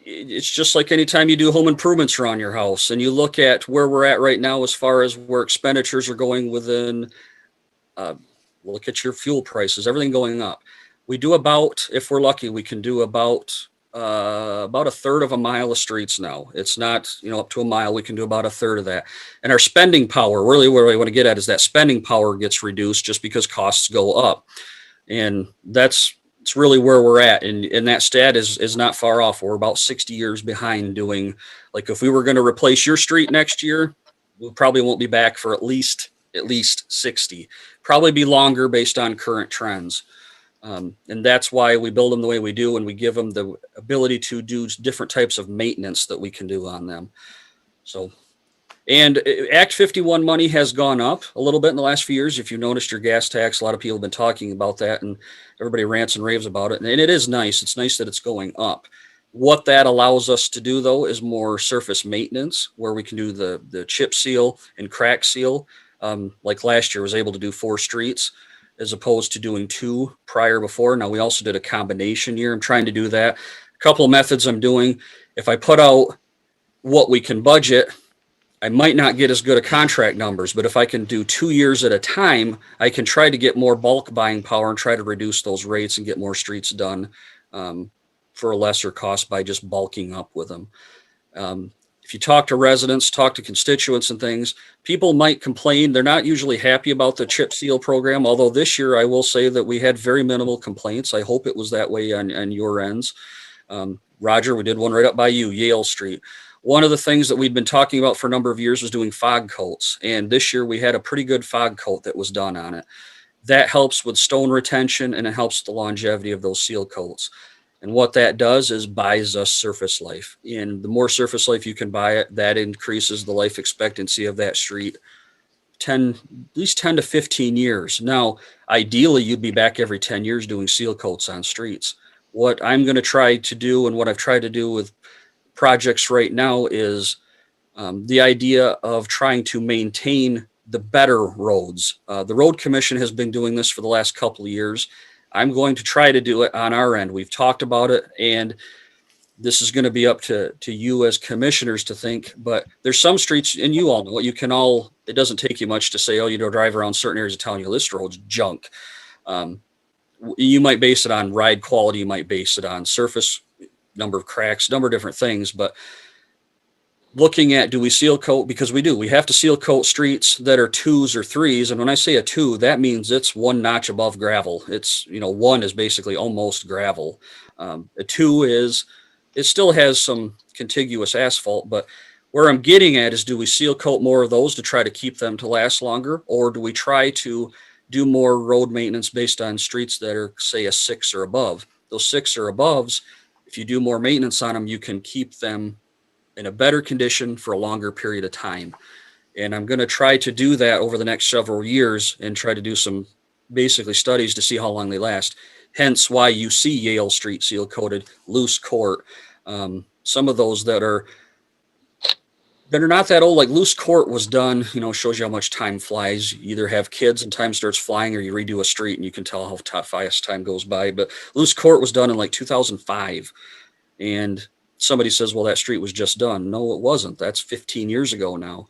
It's just like anytime you do home improvements around your house, and you look at where we're at right now as far as where expenditures are going within. Look at your fuel prices, everything going up. We do about, if we're lucky, we can do about a third of a mile of streets now. It's not, up to a mile. We can do about a third of that. And our spending power, really where we want to get at is that spending power gets reduced just because costs go up. And it's really where we're at. And that stat is not far off. We're about 60 years behind doing, like if we were going to replace your street next year, we probably won't be back for at least 60, probably be longer based on current trends. And that's why we build them the way we do, and we give them the ability to do different types of maintenance that we can do on them. So, and Act 51 money has gone up a little bit in the last few years. If you noticed your gas tax, a lot of people have been talking about that, and everybody rants and raves about it. And it is nice. It's nice that it's going up. What that allows us to do, though, is more surface maintenance, where we can do the chip seal and crack seal. Like last year, I was able to do 4 streets as opposed to doing 2 prior before. Now, we also did a combination year. I'm trying to do that. A couple of methods I'm doing. If I put out what we can budget, I might not get as good of contract numbers, but if I can do 2 years at a time, I can try to get more bulk buying power and try to reduce those rates and get more streets done for a lesser cost by just bulking up with them. If you talk to residents, talk to constituents and things, people might complain. They're not usually happy about the chip seal program, although this year I will say that we had very minimal complaints. I hope it was that way on your ends. Roger, we did one right up by you, Yale Street. One of the things that we'd been talking about for a number of years was doing fog coats. And this year we had a pretty good fog coat that was done on it. That helps with stone retention, and it helps the longevity of those seal coats. And what that does is buys us surface life. And the more surface life you can buy it, that increases the life expectancy of that street at least 10 to 15 years. Now, ideally, you'd be back every 10 years doing seal coats on streets. What I'm going to try to do, and what I've tried to do with projects right now, is the idea of trying to maintain the better roads. The Road Commission has been doing this for the last couple of years. I'm going to try to do it on our end. We've talked about it, and this is going to be up to you as commissioners to think, but there's some streets, and you all know it, it doesn't take you much to say, drive around certain areas of town, this road's junk. You might base it on ride quality, you might base it on surface, number of cracks, number of different things, but looking at, do we seal coat? Because we have to seal coat streets that are 2s or 3s. And when I say a 2, that means it's 1 notch above gravel. It's, 1 is basically almost gravel. A 2 it still has some contiguous asphalt, but where I'm getting at is, do we seal coat more of those to try to keep them to last longer? Or do we try to do more road maintenance based on streets that are, say, a 6 or above? Those 6 or aboves, if you do more maintenance on them, you can keep them in a better condition for a longer period of time. And I'm going to try to do that over the next several years and try to do some basically studies to see how long they last. Hence why you see Yale Street seal coated, loose court. Some of those that are not that old, like loose court was done, shows you how much time flies. You either have kids and time starts flying, or you redo a street and you can tell how fast time goes by. But loose court was done in like 2005. And somebody says, well, that street was just done. No, it wasn't. That's 15 years ago now.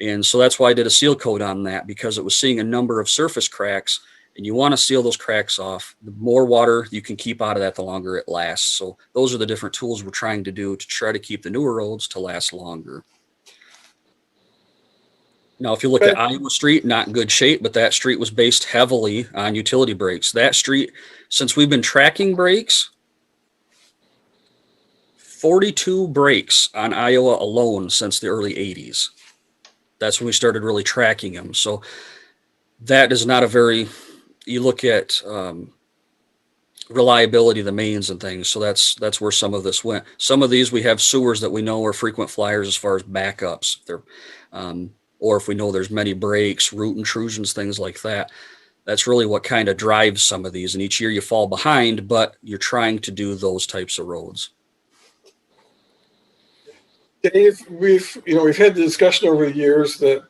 And so that's why I did a seal coat on that, because it was seeing a number of surface cracks, and you want to seal those cracks off. The more water you can keep out of that, the longer it lasts. So those are the different tools we're trying to do to try to keep the newer roads to last longer. Now, if you look at Iowa Street, not in good shape, but that street was based heavily on utility brakes. That street, since we've been tracking brakes, 42 breaks on Iowa alone since the early 80s. That's when we started really tracking them. So that is not you look at reliability of the mains and things. So that's where some of this went. Some of these we have sewers that we know are frequent flyers as far as backups. Or if we know there's many breaks, root intrusions, things like that. That's really what kind of drives some of these. And each year you fall behind, but you're trying to do those types of roads. Dave, we've had the discussion over the years that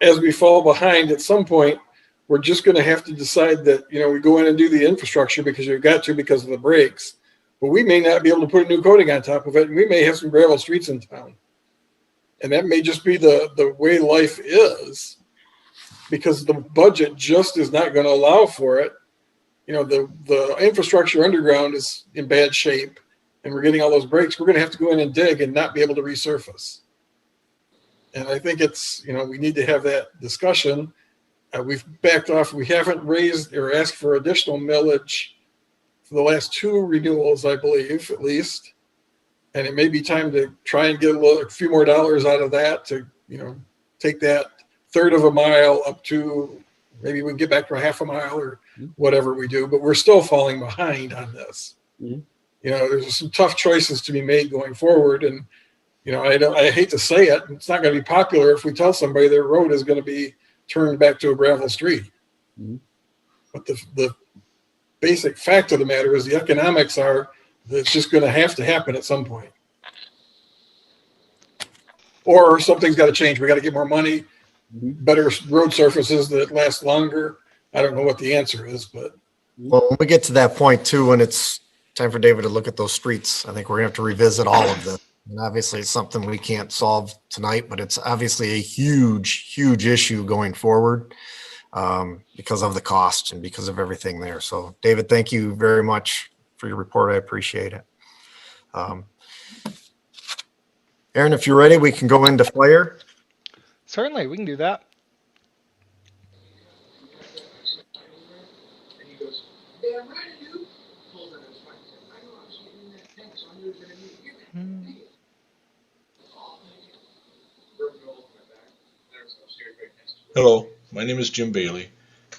as we fall behind at some point, we're just going to have to decide that, we go in and do the infrastructure because you've got to because of the breaks, but we may not be able to put a new coating on top of it. And we may have some gravel streets in town. And that may just be the way life is because the budget just is not going to allow for it. The infrastructure underground is in bad shape and we're getting all those breaks. We're going to have to go in and dig and not be able to resurface. And I think it's, we need to have that discussion. We've backed off. We haven't raised or asked for additional millage for the last 2 renewals, I believe, at least. And it may be time to try and get a few more dollars out of that to, take that 1/3 of a mile up to maybe we can get back to a 1/2 a mile or whatever we do. But we're still falling behind on this. Mm-hmm. There's some tough choices to be made going forward. And, I hate to say it, it's not going to be popular if we tell somebody their road is going to be turned back to a gravel street. Mm-hmm. But the basic fact of the matter is the economics are that it's just going to have to happen at some point. Or something's got to change. We got to get more money, better road surfaces that last longer. I don't know what the answer is, but. Well, when we get to that point too, when it's time for David to look at those streets, I think we're gonna have to revisit all of this. And obviously it's something we can't solve tonight, but it's obviously a huge, huge issue going forward because of the cost and because of everything there. So David, thank you very much for your report. I appreciate it. Aaron, if you're ready, we can go into fire. Certainly, we can do that. Hello, my name is Jim Bailey.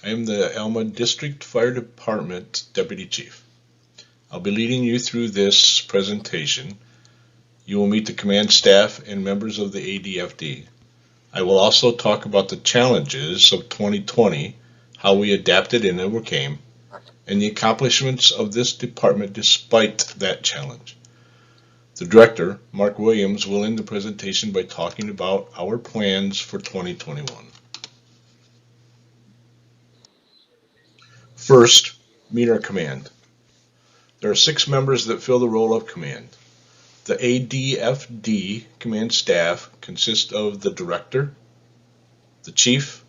I am the Alma District Fire Department Deputy Chief. I'll be leading you through this presentation. You will meet the command staff and members of the ADFD. I will also talk about the challenges of 2020, how we adapted and overcame, and the accomplishments of this department despite that challenge. The director, Mark Williams, will end the presentation by talking about our plans for 2021. First, meet our command. There are 6 members that fill the role of command. The ADFD command staff consists of the director, the chief,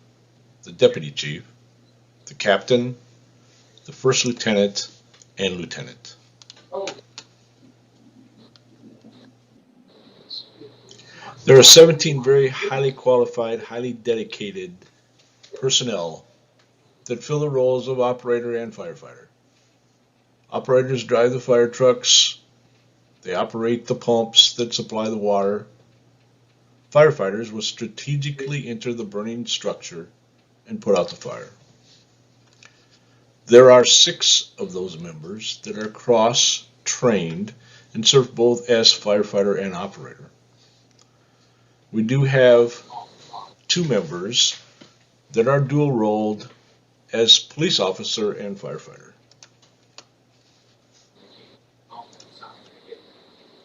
the deputy chief, the captain, the first lieutenant, and lieutenant. There are 17 very highly qualified, highly dedicated personnel that fill the roles of operator and firefighter. Operators drive the fire trucks. They operate the pumps that supply the water. Firefighters will strategically enter the burning structure and put out the fire. There are 6 of those members that are cross-trained and serve both as firefighter and operator. We do have 2 members that are dual-rolled as police officer and firefighter.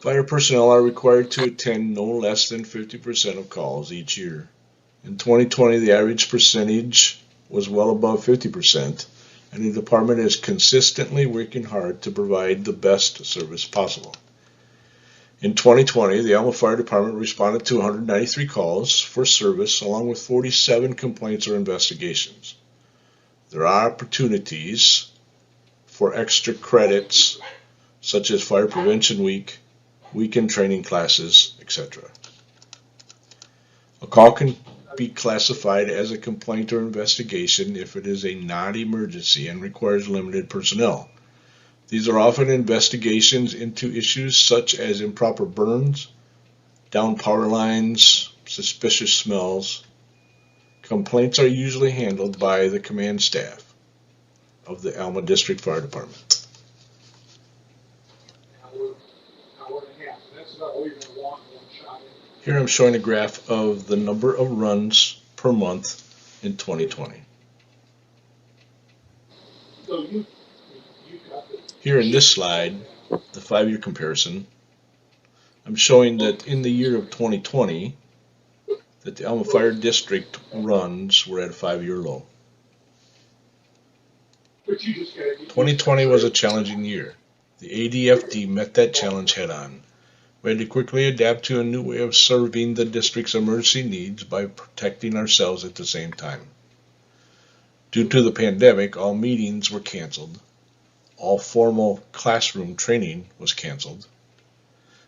Fire personnel are required to attend no less than 50% of calls each year. In 2020, the average percentage was well above 50%, and the department is consistently working hard to provide the best service possible. In 2020, the Alma Fire Department responded to 193 calls for service, along with 47 complaints or investigations. There are opportunities for extra credits, such as Fire Prevention Week, weekend training classes, etc. A call can be classified as a complaint or investigation if it is a non-emergency and requires limited personnel. These are often investigations into issues such as improper burns, down power lines, suspicious smells. Complaints are usually handled by the command staff of the Alma District Fire Department. Here I'm showing a graph of the number of runs per month in 2020. Here in this slide, the 5-year comparison, I'm showing that in the year of 2020, that the Alma Fire District runs were at a 5-year low. 2020 was a challenging year. The ADFD met that challenge head on. We had to quickly adapt to a new way of serving the district's emergency needs by protecting ourselves at the same time. Due to the pandemic, all meetings were canceled. All formal classroom training was canceled.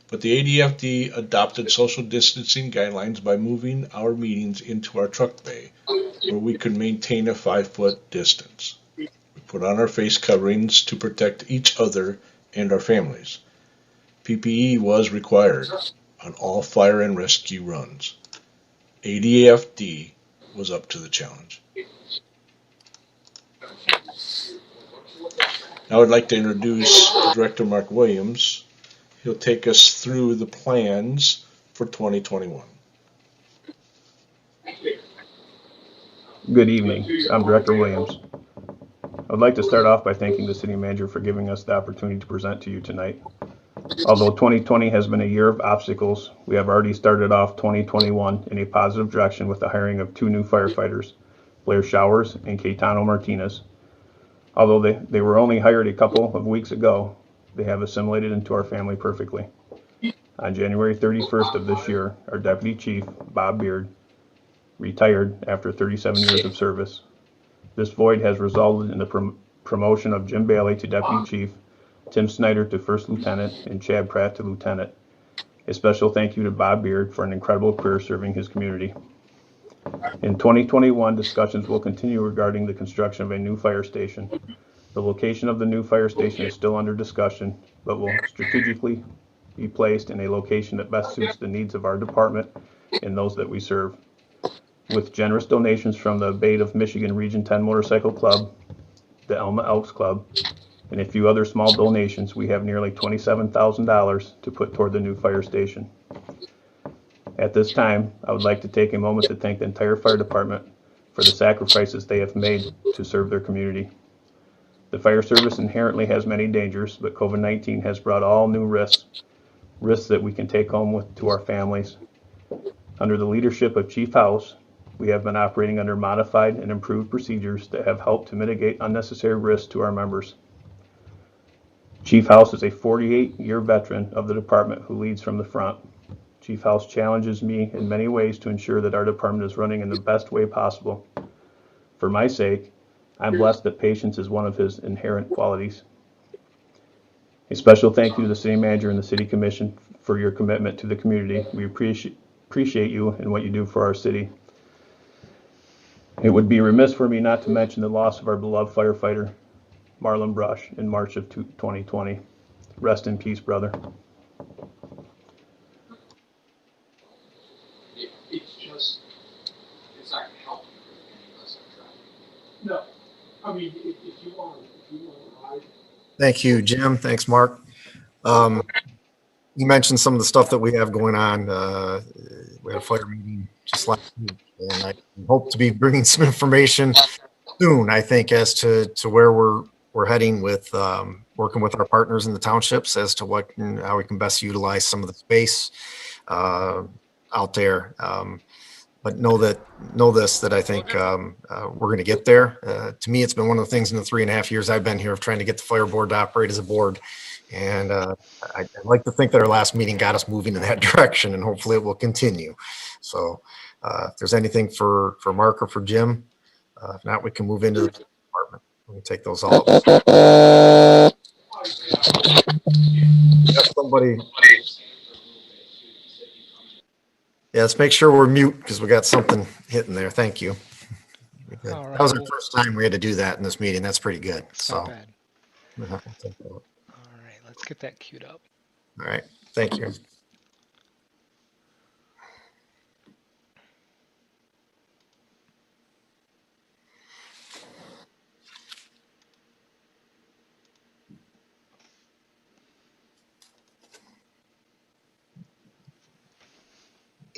But the ADFD adopted social distancing guidelines by moving our meetings into our truck bay, where we could maintain a 5-foot distance. We put on our face coverings to protect each other and our families. PPE was required on all fire and rescue runs. ADFD was up to the challenge. Now I'd like to introduce Director Mark Williams. He'll take us through the plans for 2021. Good evening. I'm Director Williams. I'd like to start off by thanking the City Manager for giving us the opportunity to present to you tonight. Although 2020 has been a year of obstacles, we have already started off 2021 in a positive direction with the hiring of 2 new firefighters, Blair Showers and Caetano Martinez. Although they were only hired a couple of weeks ago, they have assimilated into our family perfectly. On January 31st of this year, our Deputy Chief, Bob Beard, retired after 37 years of service. This void has resulted in the promotion of Jim Bailey to Deputy Chief, Tim Snyder to First Lieutenant, and Chad Pratt to Lieutenant. A special thank you to Bob Beard for an incredible career serving his community. In 2021, discussions will continue regarding the construction of a new fire station. The location of the new fire station is still under discussion, but will strategically be placed in a location that best suits the needs of our department and those that we serve. With generous donations from the Bay of Michigan Region 10 Motorcycle Club, the Alma Elks Club, and a few other small donations, we have nearly $27,000 to put toward the new fire station. At this time, I would like to take a moment to thank the entire fire department for the sacrifices they have made to serve their community. The fire service inherently has many dangers, but COVID-19 has brought all new risks that we can take home to our families. Under the leadership of Chief House, we have been operating under modified and improved procedures that have helped to mitigate unnecessary risks to our members. Chief House is a 48-year veteran of the department who leads from the front. Chief House challenges me in many ways to ensure that our department is running in the best way possible. For my sake, I'm blessed that patience is one of his inherent qualities. A special thank you to the City Manager and the City Commission for your commitment to the community. We appreciate you and what you do for our city. It would be remiss for me not to mention the loss of our beloved firefighter, Marlon Brush, in March of 2020. Rest in peace, brother. It's not going to help you unless I try. No, I mean, if you want to ride. Thank you, Jim. Thanks, Mark. You mentioned some of the stuff that we have going on. We had a fire meeting just last week, and I hope to be bringing some information soon, I think, as to where we're heading with working with our partners in the townships as to what and how we can best utilize some of the space out there. But know this, that I think we're going to get there. To me, it's been one of the things in the 3.5 years I've been here of trying to get the fire board to operate as a board. And I'd like to think that our last meeting got us moving in that direction, and hopefully it will continue. So if there's anything for Mark or for Jim, if not, we can move into the department. We can take those all up. Somebody. Yeah, let's make sure we're mute because we got something hitting there. Thank you. All right, that was our first time we had to do that in this meeting. That's pretty good. It's not bad. All right, let's get that queued up. All right, thank you.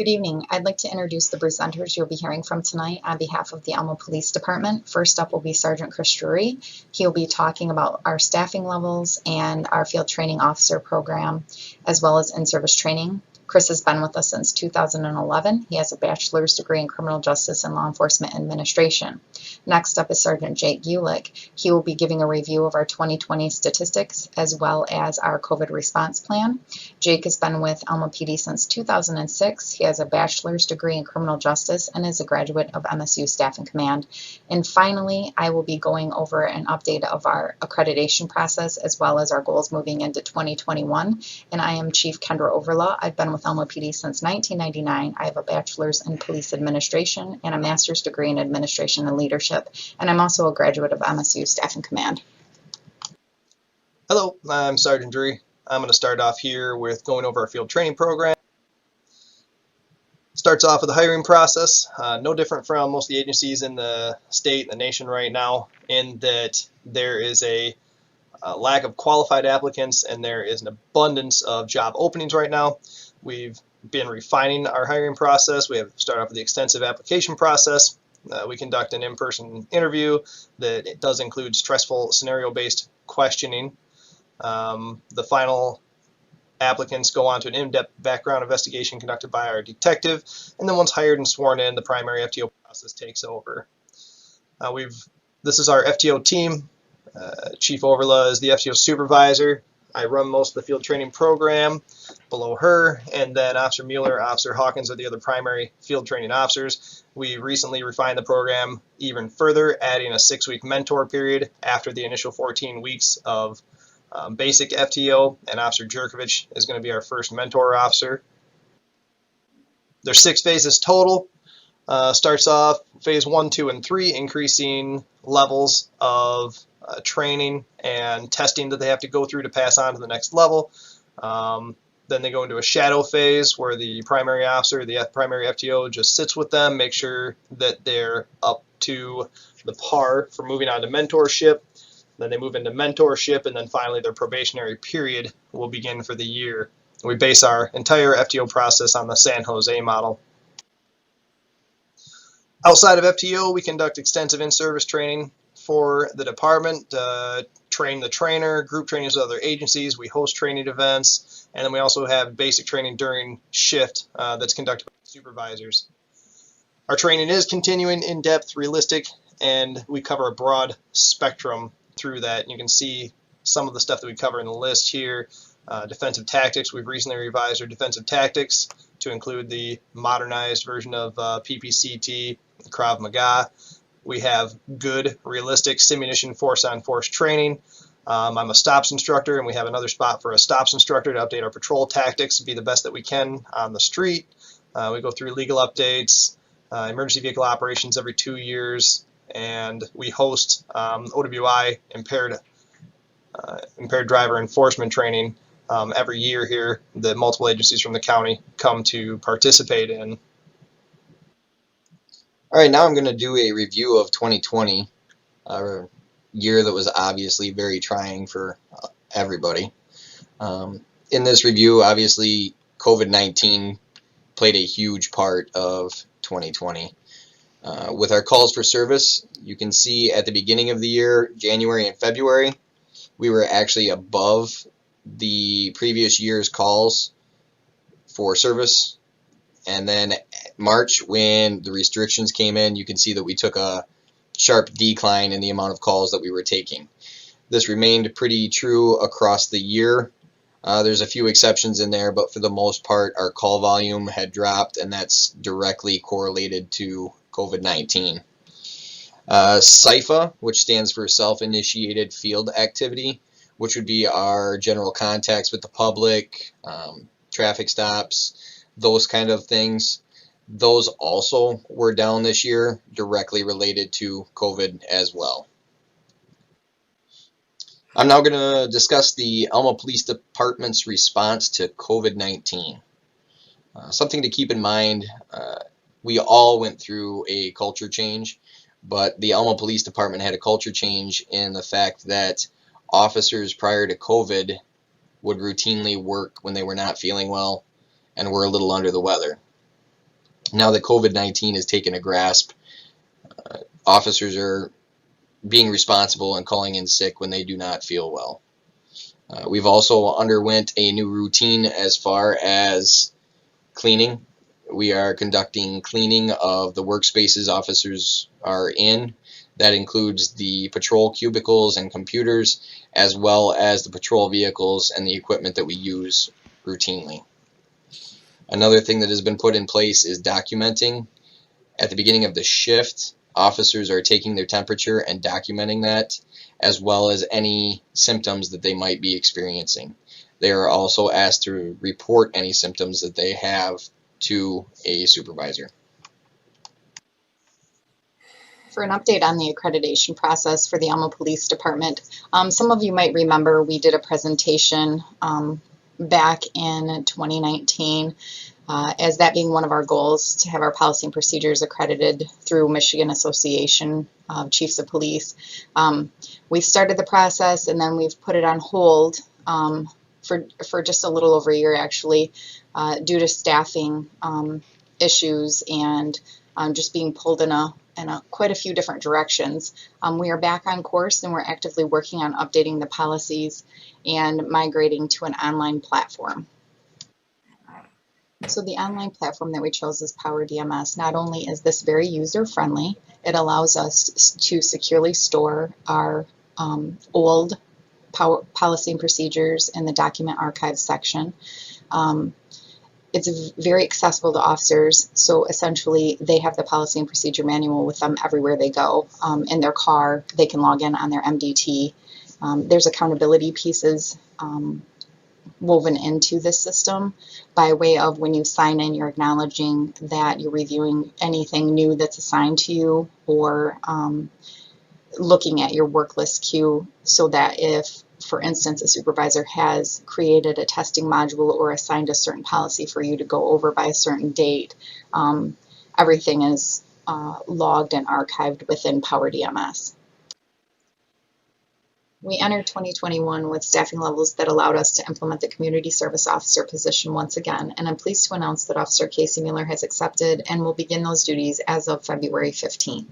Good evening. I'd like to introduce the presenters you'll be hearing from tonight on behalf of the Alma Police Department. First up will be Sergeant Chris Drury. He'll be talking about our staffing levels and our field training officer program, as well as in-service training. Chris has been with us since 2011. He has a bachelor's degree in criminal justice and law enforcement administration. Next up is Sergeant Jake Gulick. He will be giving a review of our 2020 statistics as well as our COVID response plan. Jake has been with Alma PD since 2006. He has a bachelor's degree in criminal justice and is a graduate of MSU Staff and Command. And finally, I will be going over an update of our accreditation process as well as our goals moving into 2021. And I am Chief Kendra Overlaw. I've been with Alma PD since 1999. I have a bachelor's in police administration and a master's degree in administration and leadership. And I'm also a graduate of MSU Staff and Command. Hello, I'm Sergeant Drury. I'm going to start off here with going over our field training program. Starts off with the hiring process. No different from most of the agencies in the state and the nation right now, in that there is a lack of qualified applicants and there is an abundance of job openings right now. We've been refining our hiring process. We have started off with the extensive application process. We conduct an in-person interview that it does include stressful scenario-based questioning. The final applicants go on to an in-depth background investigation conducted by our detective, and then once hired and sworn in, the primary FTO process takes over. This is our FTO team. Chief Overla is the FTO supervisor. I run most of the field training program below her, and then Officer Mueller, Officer Hawkins are the other primary field training officers. We recently refined the program even further, adding a 6-week mentor period after the initial 14 weeks of basic FTO, and Officer Jerkovich is going to be our first mentor officer. There's 6 phases total. Starts off phase 1, 2, and 3, increasing levels of training and testing that they have to go through to pass on to the next level. Then they go into a shadow phase where the primary officer, the primary FTO, just sits with them, make sure that they're up to the par for moving on to mentorship. Then they move into mentorship, and then finally their probationary period will begin for the year. We base our entire FTO process on the San Jose model. Outside of FTO, we conduct extensive in-service training for the department, train the trainer, group trainings with other agencies. We host training events, and then we also have basic training during shift that's conducted by supervisors. Our training is continuing, in-depth, realistic, and we cover a broad spectrum through that. You can see some of the stuff that we cover in the list here. Defensive tactics, we've recently revised our defensive tactics to include the modernized version of PPCT, Krav Maga. We have good, realistic simunition force-on-force training. I'm a stops instructor, and we have another spot for a stops instructor to update our patrol tactics, be the best that we can on the street. We go through legal updates, emergency vehicle operations every 2 years, and we host OWI impaired driver enforcement training every year here that multiple agencies from the county come to participate in. All right, now I'm going to do a review of 2020, a year that was obviously very trying for everybody. In this review, obviously, COVID-19 played a huge part of 2020. With our calls for service, you can see at the beginning of the year, January and February, we were actually above the previous year's calls for service. And then March, when the restrictions came in, you can see that we took a sharp decline in the amount of calls that we were taking. This remained pretty true across the year. There's a few exceptions in there, but for the most part, our call volume had dropped, and that's directly correlated to COVID-19. SIFA, which stands for Self-Initiated Field Activity, which would be our general contacts with the public, traffic stops, those kind of things. Those also were down this year, directly related to COVID as well. I'm now going to discuss the Alma Police Department's response to COVID-19. Something to keep in mind, we all went through a culture change, but the Alma Police Department had a culture change in the fact that officers prior to COVID would routinely work when they were not feeling well and were a little under the weather. Now that COVID-19 has taken a grasp, officers are being responsible and calling in sick when they do not feel well. We've also underwent a new routine as far as cleaning. We are conducting cleaning of the workspaces officers are in. That includes the patrol cubicles and computers, as well as the patrol vehicles and the equipment that we use routinely. Another thing that has been put in place is documenting. At the beginning of the shift, officers are taking their temperature and documenting that, as well as any symptoms that they might be experiencing. They are also asked to report any symptoms that they have to a supervisor. For an update on the accreditation process for the Alma Police Department, some of you might remember we did a presentation back in 2019 as that being one of our goals, to have our policy and procedures accredited through Michigan Association of Chiefs of Police. We've started the process, and then we've put it on hold for just a little over a year, actually, due to staffing issues and just being pulled in quite a few different directions. We are back on course, and we're actively working on updating the policies and migrating to an online platform. So the online platform that we chose is Power DMS. Not only is this very user-friendly, it allows us to securely store our old policy and procedures in the document archive section. It's very accessible to officers, so essentially they have the policy and procedure manual with them everywhere they go. In their car, they can log in on their MDT. There's accountability pieces woven into this system by way of when you sign in, you're acknowledging that you're reviewing anything new that's assigned to you, or looking at your work list queue, so that if, for instance, a supervisor has created a testing module or assigned a certain policy for you to go over by a certain date, everything is logged and archived within Power DMS. We entered 2021 with staffing levels that allowed us to implement the community service officer position once again, and I'm pleased to announce that Officer Casey Mueller has accepted and will begin those duties as of February 15th.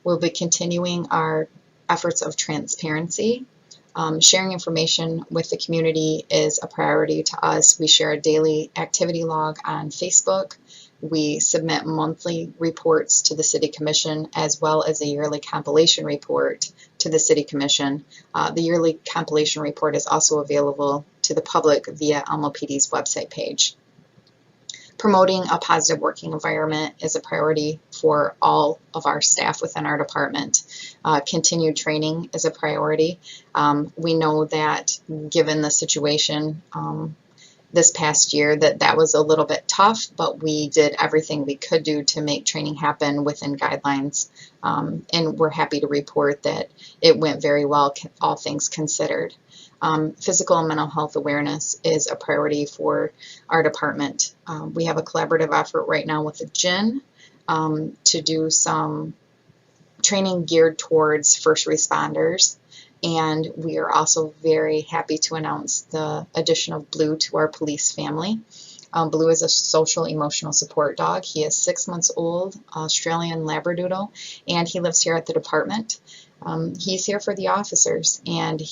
We'll be continuing our efforts of transparency. Sharing information with the community is a priority to us. We share a daily activity log on Facebook. We submit monthly reports to the City Commission, as well as a yearly compilation report to the City Commission. The yearly compilation report is also available to the public via Alma PD's website page. Promoting a positive working environment is a priority for all of our staff within our department. Continued training is a priority. We know that given the situation this past year, that was a little bit tough, but we did everything we could do to make training happen within guidelines. And we're happy to report that it went very well, all things considered. Physical and mental health awareness is a priority for our department. We have a collaborative effort right now with the GIN to do some training geared towards first responders. And we are also very happy to announce the addition of Blue to our police family. Blue is a social emotional support dog. He is 6 months old, Australian Labradoodle, and he lives here at the department. He's here for the officers, and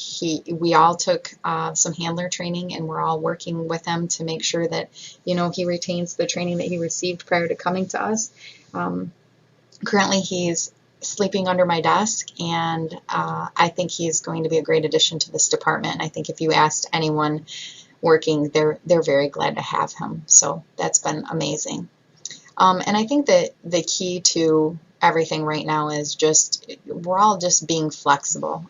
we all took some handler training, and we're all working with him to make sure that, he retains the training that he received prior to coming to us. Currently, he's sleeping under my desk, and I think he's going to be a great addition to this department. I think if you asked anyone working, they're very glad to have him. So that's been amazing. And I think that the key to everything right now is we're all just being flexible.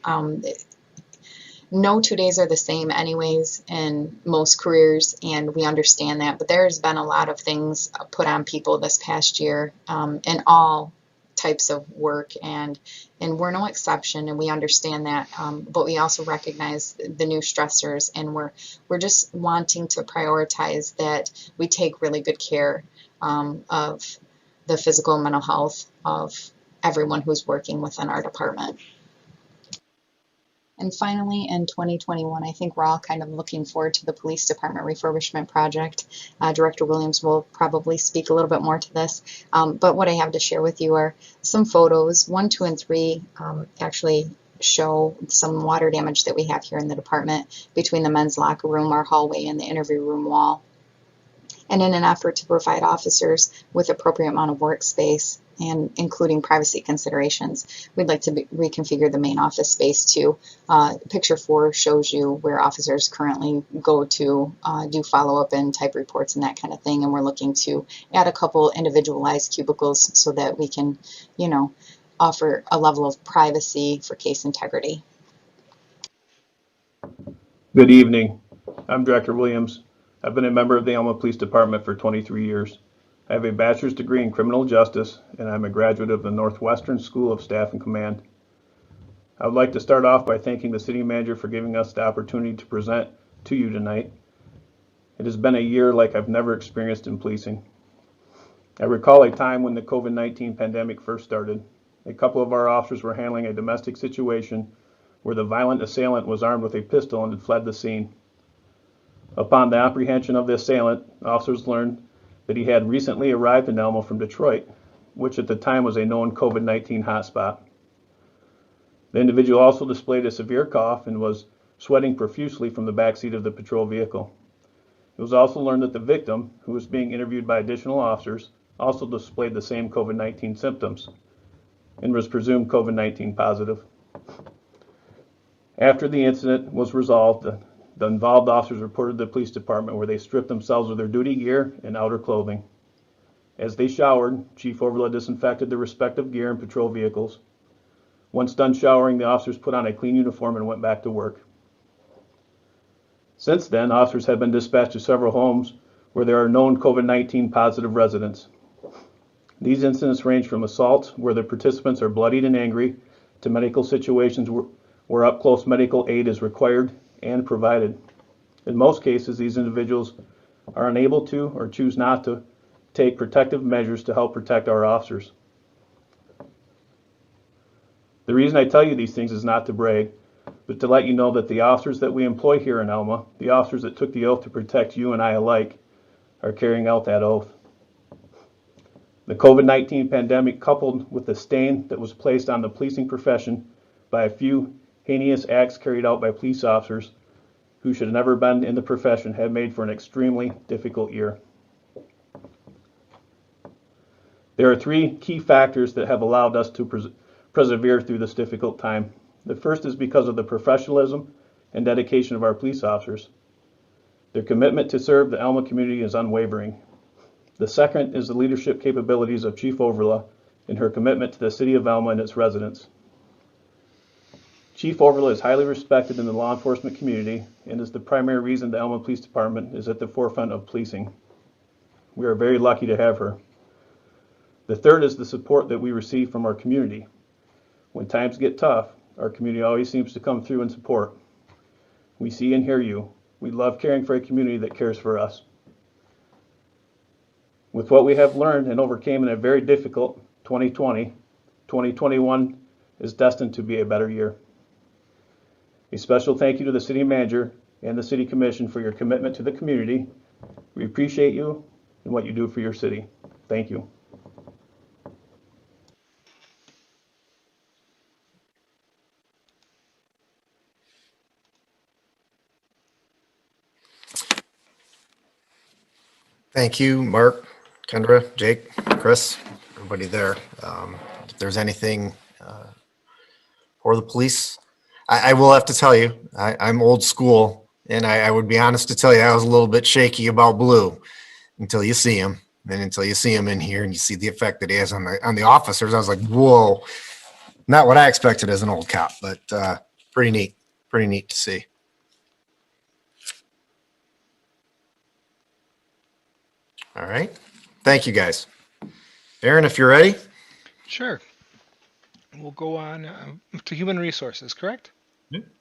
No 2 days are the same anyways in most careers, and we understand that, but there's been a lot of things put on people this past year in all types of work, and we're no exception, and we understand that, but we also recognize the new stressors, and we're just wanting to prioritize that we take really good care of the physical and mental health of everyone who's working within our department. And finally, in 2021, I think we're all kind of looking forward to the police department refurbishment project. Director Williams will probably speak a little bit more to this, but what I have to share with you are some photos. 1, 2, and 3 actually show some water damage that we have here in the department between the men's locker room, our hallway, and the interview room wall. And in an effort to provide officers with appropriate amount of workspace and including privacy considerations, we'd like to reconfigure the main office space too. Picture 4 shows you where officers currently go to do follow-up and type reports and that kind of thing. And we're looking to add a couple individualized cubicles so that we can, you know, offer a level of privacy for case integrity. Good evening. I'm Director Williams. I've been a member of the Alma Police Department for 23 years. I have a bachelor's degree in criminal justice, and I'm a graduate of the Northwestern School of Staff and Command. I would like to start off by thanking the City Manager for giving us the opportunity to present to you tonight. It has been a year like I've never experienced in policing. I recall a time when the COVID-19 pandemic first started. A couple of our officers were handling a domestic situation where the violent assailant was armed with a pistol and had fled the scene. Upon the apprehension of the assailant, officers learned that he had recently arrived in Alma from Detroit, which at the time was a known COVID-19 hotspot. The individual also displayed a severe cough and was sweating profusely from the backseat of the patrol vehicle. It was also learned that the victim, who was being interviewed by additional officers, also displayed the same COVID-19 symptoms and was presumed COVID-19 positive. After the incident was resolved, the involved officers reported to the police department where they stripped themselves of their duty gear and outer clothing. As they showered, Chief Overla disinfected their respective gear and patrol vehicles. Once done showering, the officers put on a clean uniform and went back to work. Since then, officers have been dispatched to several homes where there are known COVID-19 positive residents. These incidents range from assaults where the participants are bloodied and angry to medical situations where up-close medical aid is required and provided. In most cases, these individuals are unable to or choose not to take protective measures to help protect our officers. The reason I tell you these things is not to brag, but to let you know that the officers that we employ here in Alma, the officers that took the oath to protect you and I alike, are carrying out that oath. The COVID-19 pandemic, coupled with the stain that was placed on the policing profession by a few heinous acts carried out by police officers who should have never been in the profession, have made for an extremely difficult year. There are 3 key factors that have allowed us to persevere through this difficult time. The first is because of the professionalism and dedication of our police officers. Their commitment to serve the Alma community is unwavering. The second is the leadership capabilities of Chief Overla and her commitment to the city of Alma and its residents. Chief Overla is highly respected in the law enforcement community and is the primary reason the Alma Police Department is at the forefront of policing. We are very lucky to have her. The third is the support that we receive from our community. When times get tough, our community always seems to come through and support. We see and hear you. We love caring for a community that cares for us. With what we have learned and overcame in a very difficult 2020, 2021 is destined to be a better year. A special thank you to the City Manager and the City Commission for your commitment to the community. We appreciate you and what you do for your city. Thank you. Thank you, Mark, Kendra, Jake, Chris, everybody there. If there's anything for the police, I will have to tell you, I'm old school, and I would be honest to tell you I was a little bit shaky about Blue until you see him. Then until you see him in here and you see the effect that he has on the officers, I was like, whoa, not what I expected as an old cop, but pretty neat to see. All right. Thank you, guys. Aaron, if you're ready. Sure. We'll go on to human resources, correct?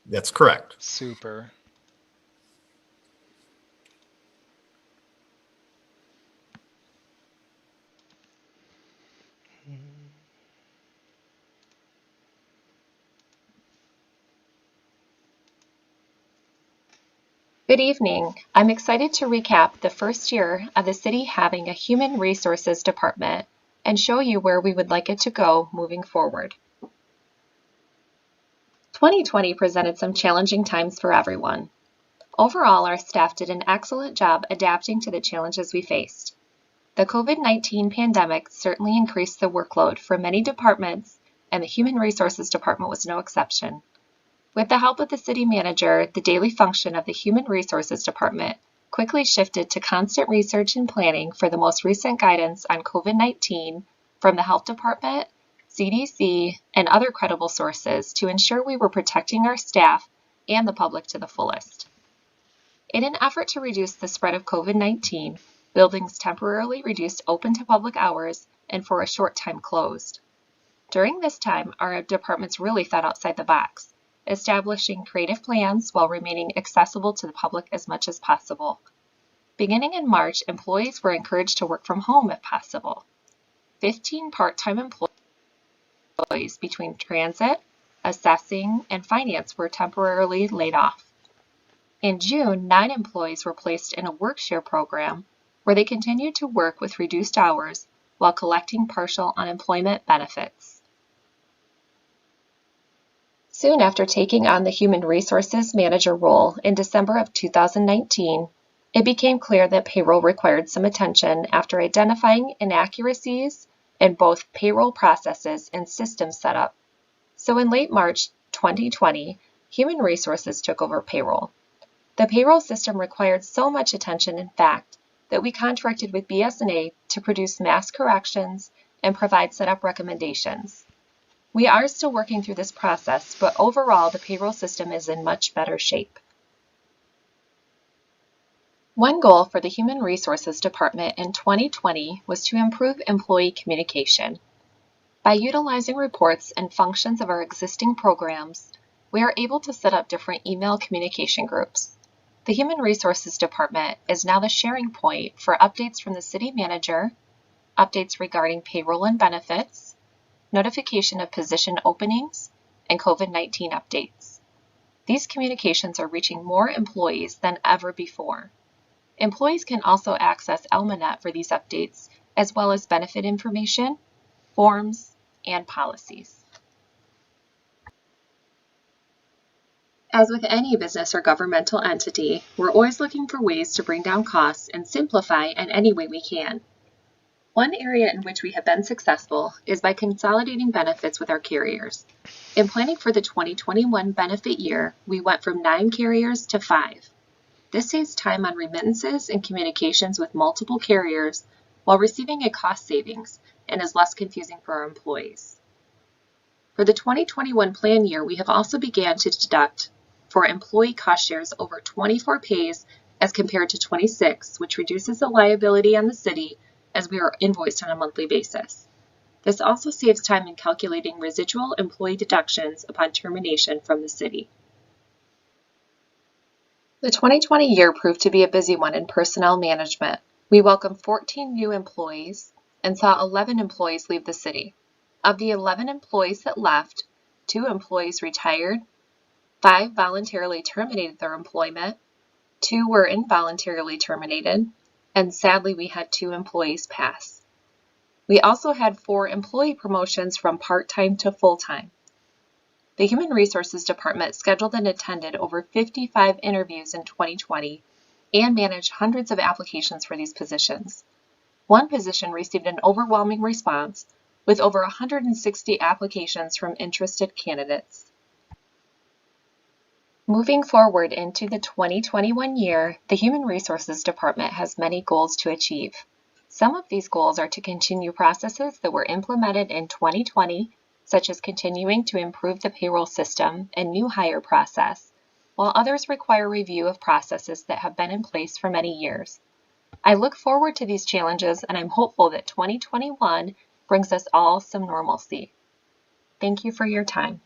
That's correct. Super. Good evening. I'm excited to recap the first year of the city having a human resources department and show you where we would like it to go moving forward. 2020 presented some challenging times for everyone. Overall, our staff did an excellent job adapting to the challenges we faced. The COVID-19 pandemic certainly increased the workload for many departments, and the Human Resources Department was no exception. With the help of the city manager, the daily function of the Human Resources Department quickly shifted to constant research and planning for the most recent guidance on COVID-19 from the Health Department, CDC, and other credible sources to ensure we were protecting our staff and the public to the fullest. In an effort to reduce the spread of COVID-19, buildings temporarily reduced open to public hours and for a short time closed. During this time, our departments really thought outside the box, establishing creative plans while remaining accessible to the public as much as possible. Beginning in March, employees were encouraged to work from home if possible. 15 part-time employees between transit, assessing, and finance were temporarily laid off. In June, 9 employees were placed in a work-share program where they continued to work with reduced hours while collecting partial unemployment benefits. Soon after taking on the Human Resources Manager role in December of 2019, it became clear that payroll required some attention after identifying inaccuracies in both payroll processes and system setup. So in late March 2020, Human Resources took over payroll. The payroll system required so much attention, in fact, that we contracted with BS&A to produce mass corrections and provide setup recommendations. We are still working through this process, but overall the payroll system is in much better shape. One goal for the Human Resources Department in 2020 was to improve employee communication. By utilizing reports and functions of our existing programs, we are able to set up different email communication groups. The Human Resources Department is now the sharing point for updates from the city manager, updates regarding payroll and benefits, notification of position openings, and COVID-19 updates. These communications are reaching more employees than ever before. Employees can also access Alma for these updates, as well as benefit information, forms, and policies. As with any business or governmental entity, we're always looking for ways to bring down costs and simplify in any way we can. One area in which we have been successful is by consolidating benefits with our carriers. In planning for the 2021 benefit year, we went from 9 carriers to 5. This saves time on remittances and communications with multiple carriers while receiving a cost savings and is less confusing for our employees. For the 2021 plan year, we have also began to deduct for employee cost shares over 24 pays as compared to 26, which reduces the liability on the city as we are invoiced on a monthly basis. This also saves time in calculating residual employee deductions upon termination from the city. The 2020 year proved to be a busy one in personnel management. We welcomed 14 new employees and saw 11 employees leave the city. Of the 11 employees that left, 2 employees retired, 5 voluntarily terminated their employment, 2 were involuntarily terminated, and sadly we had 2 employees pass. We also had 4 employee promotions from part-time to full-time. The Human Resources Department scheduled and attended over 55 interviews in 2020 and managed hundreds of applications for these positions. One position received an overwhelming response with over 160 applications from interested candidates. Moving forward into the 2021 year, the Human Resources Department has many goals to achieve. Some of these goals are to continue processes that were implemented in 2020, such as continuing to improve the payroll system and new hire process, while others require review of processes that have been in place for many years. I look forward to these challenges, and I'm hopeful that 2021 brings us all some normalcy. Thank you for your time.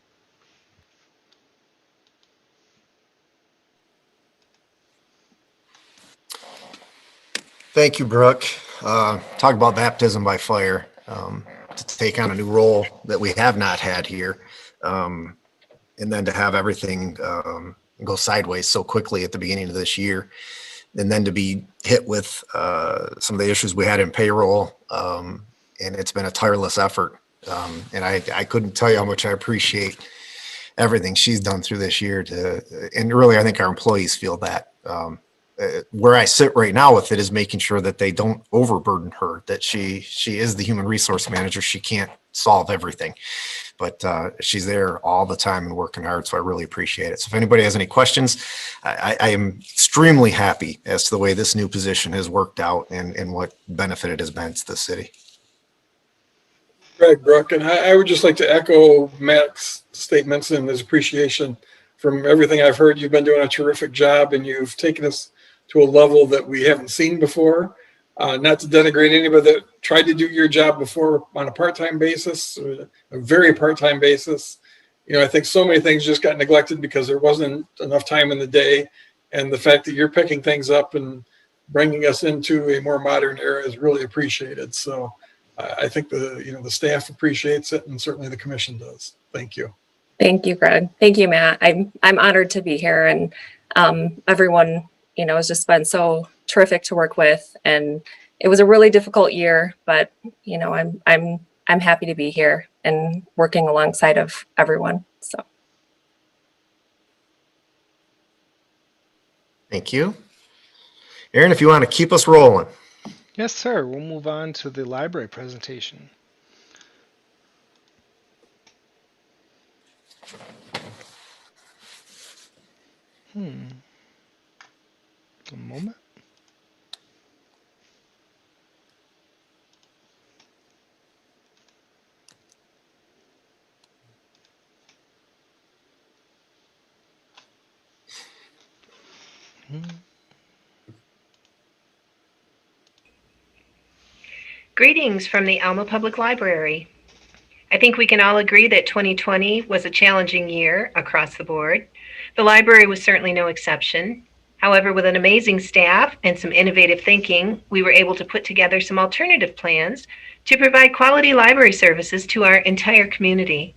Thank you, Brooke. Talk about baptism by fire, to take on a new role that we have not had here. And then to have everything go sideways so quickly at the beginning of this year. And then to be hit with some of the issues we had in payroll. And it's been a tireless effort. And I couldn't tell you how much I appreciate everything she's done through this year and really, I think our employees feel that. Where I sit right now with it is making sure that they don't overburden her, that she is the human resource manager. She can't solve everything, but she's there all the time and working hard. So I really appreciate it. So if anybody has any questions, I am extremely happy as to the way this new position has worked out and what benefit it has been to the city. Greg, Brooke, and I would just like to echo Matt's statements and his appreciation. From everything I've heard, you've been doing a terrific job, and you've taken us to a level that we haven't seen before. Not to denigrate anybody that tried to do your job before on a part-time basis, a very part-time basis. You know, I think so many things just got neglected because there wasn't enough time in the day. And the fact that you're picking things up and bringing us into a more modern era is really appreciated. So I think the staff appreciates it, and certainly the commission does. Thank you. Thank you, Greg. Thank you, Matt. I'm honored to be here, and everyone, has just been so terrific to work with. And it was a really difficult year, but I'm happy to be here and working alongside of everyone. So Thank you. Aaron, if you want to keep us rolling. Yes, sir. We'll move on to the library presentation. A moment. Greetings from the Alma Public Library. I think we can all agree that 2020 was a challenging year across the board. The library was certainly no exception. However, with an amazing staff and some innovative thinking, we were able to put together some alternative plans to provide quality library services to our entire community.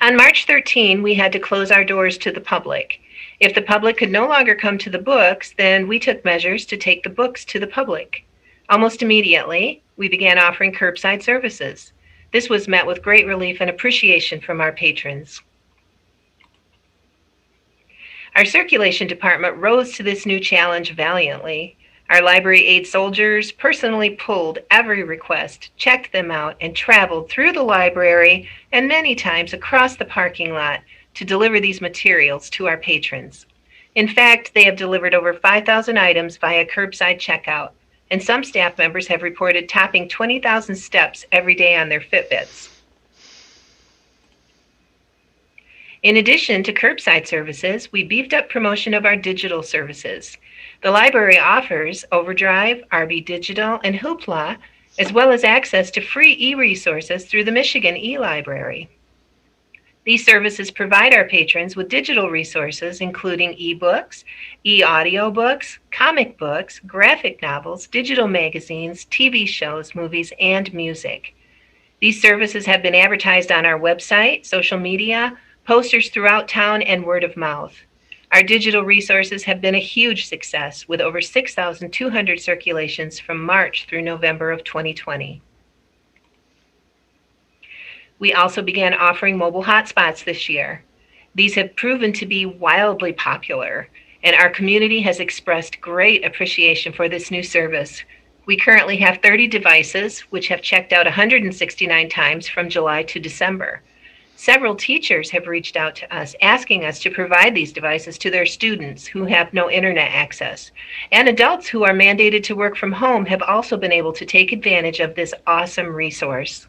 On March 13, we had to close our doors to the public. If the public could no longer come to the books, then we took measures to take the books to the public. Almost immediately, we began offering curbside services. This was met with great relief and appreciation from our patrons. Our circulation department rose to this new challenge valiantly. Our library aid soldiers personally pulled every request, checked them out, and traveled through the library and many times across the parking lot to deliver these materials to our patrons. In fact, they have delivered over 5,000 items via curbside checkout, and some staff members have reported topping 20,000 steps every day on their Fitbits. In addition to curbside services, we beefed up promotion of our digital services. The library offers Overdrive, RB Digital, and Hoopla, as well as access to free e-resources through the Michigan e-Library. These services provide our patrons with digital resources, including ebooks, e-audiobooks, comic books, graphic novels, digital magazines, TV shows, movies, and music. These services have been advertised on our website, social media, posters throughout town, and word of mouth. Our digital resources have been a huge success, with over 6,200 circulations from March through November of 2020. We also began offering mobile hotspots this year. These have proven to be wildly popular, and our community has expressed great appreciation for this new service. We currently have 30 devices, which have checked out 169 times from July to December. Several teachers have reached out to us asking us to provide these devices to their students who have no internet access. And adults who are mandated to work from home have also been able to take advantage of this awesome resource.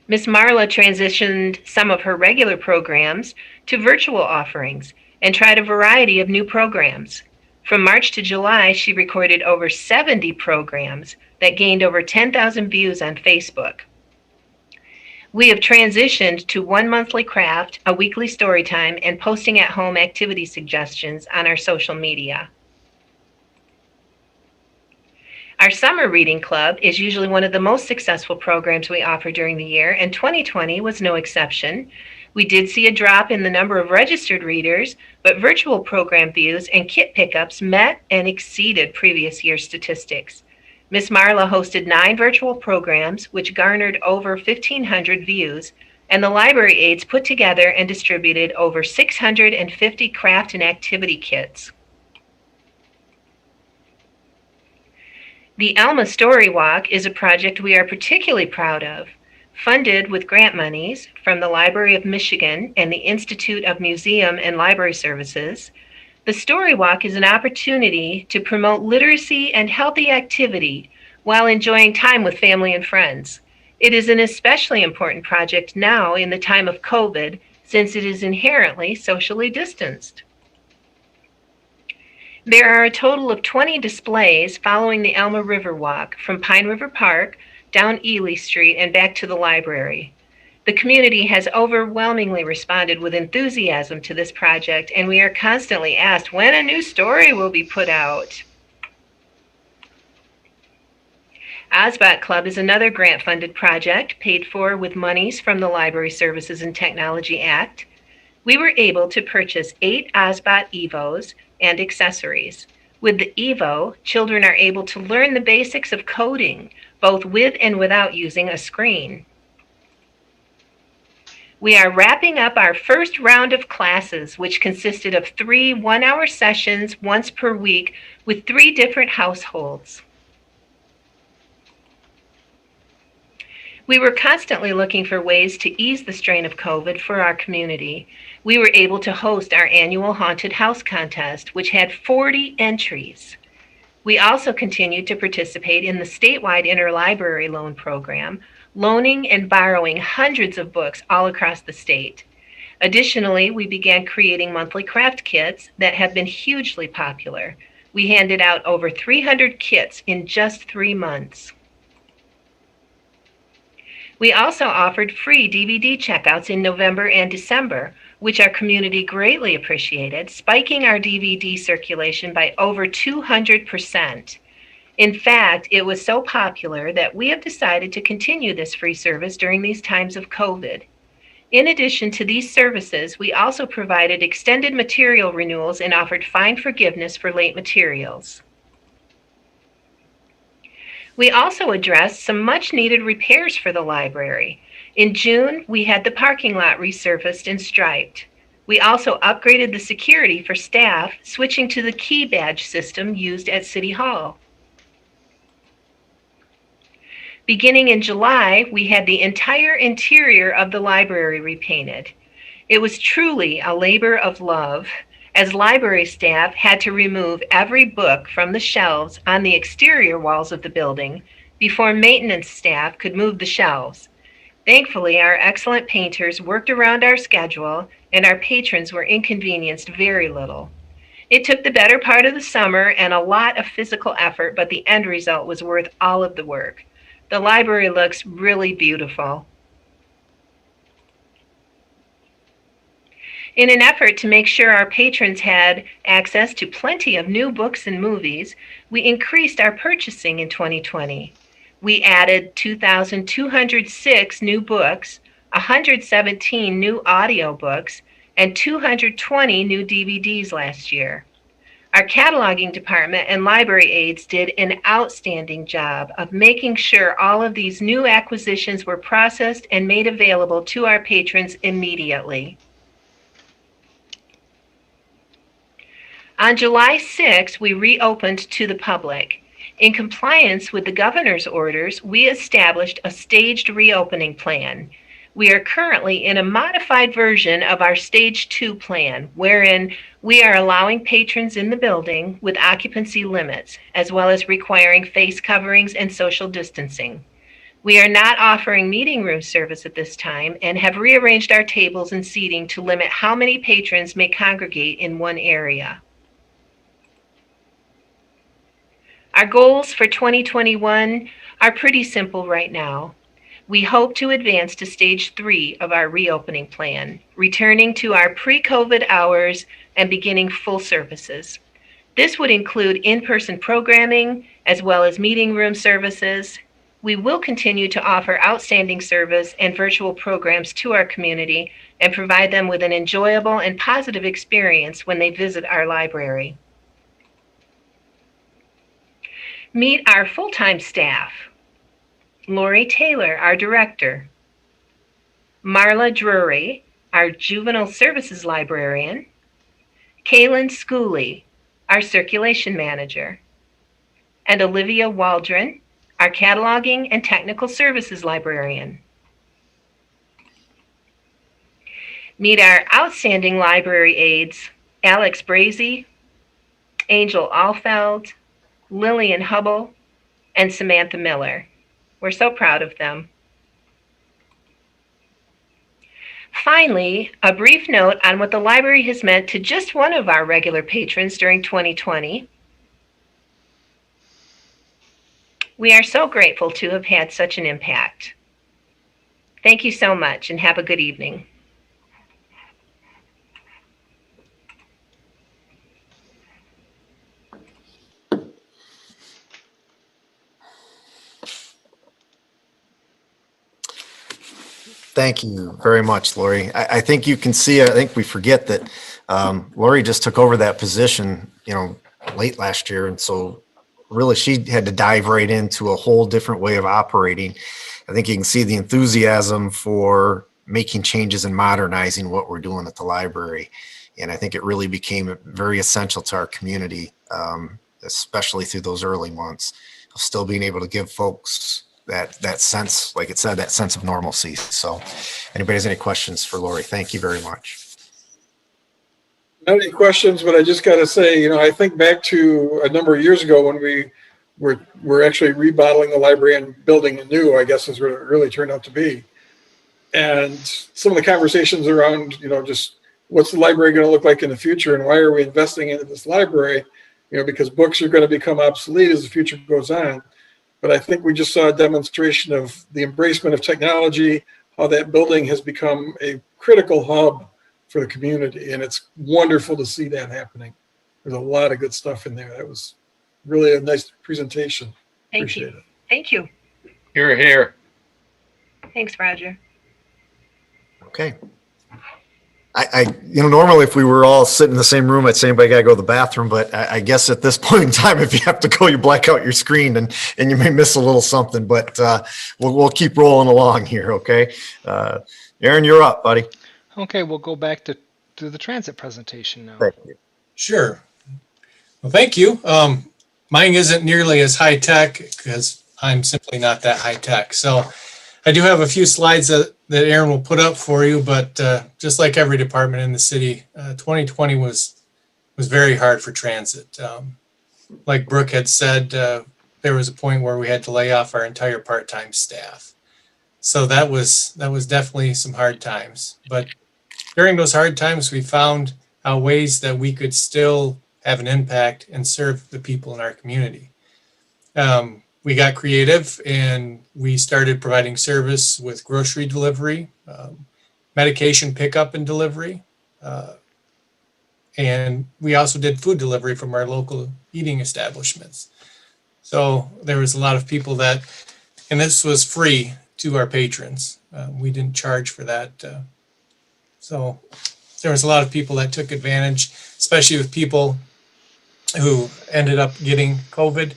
Ms. Marla transitioned some of her regular programs to virtual offerings and tried a variety of new programs. From March to July, she recorded over 70 programs that gained over 10,000 views on Facebook. We have transitioned to one monthly craft, a weekly story time, and posting at home activity suggestions on our social media. Our summer reading club is usually one of the most successful programs we offer during the year, and 2020 was no exception. We did see a drop in the number of registered readers, but virtual program views and kit pickups met and exceeded previous year statistics. Ms. Marla hosted 9 virtual programs, which garnered over 1,500 views, and the library aides put together and distributed over 650 craft and activity kits. The Alma Story Walk is a project we are particularly proud of. Funded with grant monies from the Library of Michigan and the Institute of Museum and Library Services, the Story Walk is an opportunity to promote literacy and healthy activity while enjoying time with family and friends. It is an especially important project now in the time of COVID, since it is inherently socially distanced. There are a total of 20 displays following the Alma River Walk from Pine River Park down Ely Street and back to the library. The community has overwhelmingly responded with enthusiasm to this project, and we are constantly asked when a new story will be put out. OSBOT Club is another grant-funded project paid for with monies from the Library Services and Technology Act. We were able to purchase 8 OSBOT Evos and accessories. With the Evo, children are able to learn the basics of coding, both with and without using a screen. We are wrapping up our first round of classes, which consisted of 3 one-hour sessions once per week with 3 different households. We were constantly looking for ways to ease the strain of COVID for our community. We were able to host our annual Haunted House Contest, which had 40 entries. We also continued to participate in the statewide interlibrary loan program, loaning and borrowing hundreds of books all across the state. Additionally, we began creating monthly craft kits that have been hugely popular. We handed out over 300 kits in just 3 months. We also offered free DVD checkouts in November and December, which our community greatly appreciated, spiking our DVD circulation by over 200%. In fact, it was so popular that we have decided to continue this free service during these times of COVID. In addition to these services, we also provided extended material renewals and offered fine forgiveness for late materials. We also addressed some much-needed repairs for the library. In June, we had the parking lot resurfaced and striped. We also upgraded the security for staff, switching to the key badge system used at City Hall. Beginning in July, we had the entire interior of the library repainted. It was truly a labor of love, as library staff had to remove every book from the shelves on the exterior walls of the building before maintenance staff could move the shelves. Thankfully, our excellent painters worked around our schedule, and our patrons were inconvenienced very little. It took the better part of the summer and a lot of physical effort, but the end result was worth all of the work. The library looks really beautiful. In an effort to make sure our patrons had access to plenty of new books and movies, we increased our purchasing in 2020. We added 2,206 new books, 117 new audiobooks, and 220 new DVDs last year. Our cataloging department and library aides did an outstanding job of making sure all of these new acquisitions were processed and made available to our patrons immediately. On July 6, we reopened to the public. In compliance with the governor's orders, we established a staged reopening plan. We are currently in a modified version of our Stage 2 plan, wherein we are allowing patrons in the building with occupancy limits, as well as requiring face coverings and social distancing. We are not offering meeting room service at this time and have rearranged our tables and seating to limit how many patrons may congregate in one area. Our goals for 2021 are pretty simple right now. We hope to advance to Stage 3 of our reopening plan, returning to our pre-COVID hours and beginning full services. This would include in-person programming as well as meeting room services. We will continue to offer outstanding service and virtual programs to our community and provide them with an enjoyable and positive experience when they visit our library. Meet our full-time staff. Lori Taylor, our director. Marla Drury, our juvenile services librarian. Kaylin Schooley, our circulation manager. And Olivia Waldron, our cataloging and technical services librarian. Meet our outstanding library aides, Alex Brazy, Angel Alfeld, Lillian Hubble, and Samantha Miller. We're so proud of them. Finally, a brief note on what the library has meant to just one of our regular patrons during 2020. We are so grateful to have had such an impact. Thank you so much and have a good evening. Thank you very much, Lori. I think you can see, I think we forget that Lori just took over that position, late last year. And so really she had to dive right into a whole different way of operating. I think you can see the enthusiasm for making changes and modernizing what we're doing at the library. And I think it really became very essential to our community, especially through those early months, still being able to give folks that sense, like it said, that sense of normalcy. So anybody has any questions for Lori? Thank you very much. Not any questions, but I just got to say, I think back to a number of years ago when we were actually remodeling the library and building it new, I guess is what it really turned out to be. And some of the conversations around, just what's the library going to look like in the future and why are we investing into this library? Because books are going to become obsolete as the future goes on. But I think we just saw a demonstration of the embracement of technology, how that building has become a critical hub for the community. And it's wonderful to see that happening. There's a lot of good stuff in there. That was really a nice presentation. Appreciate it. Thank you. Here, here. Thanks, Roger. Okay. Normally if we were all sitting in the same room, I'd say anybody got to go to the bathroom, but I guess at this point in time, if you have to go, you black out your screen and you may miss a little something, but we'll keep rolling along here. Okay. Aaron, you're up, buddy. Okay. We'll go back to the transit presentation now. Thank you. Sure. Well, thank you. Mine isn't nearly as high tech because I'm simply not that high tech. So I do have a few slides that Aaron will put up for you, but just like every department in the city, 2020 was very hard for transit. Like Brooke had said, there was a point where we had to lay off our entire part-time staff. So that was definitely some hard times. But during those hard times, we found ways that we could still have an impact and serve the people in our community. We got creative and we started providing service with grocery delivery, medication pickup and delivery. And we also did food delivery from our local eating establishments. So there was a lot of people that, and this was free to our patrons. We didn't charge for that. So there was a lot of people that took advantage, especially with people who ended up getting COVID.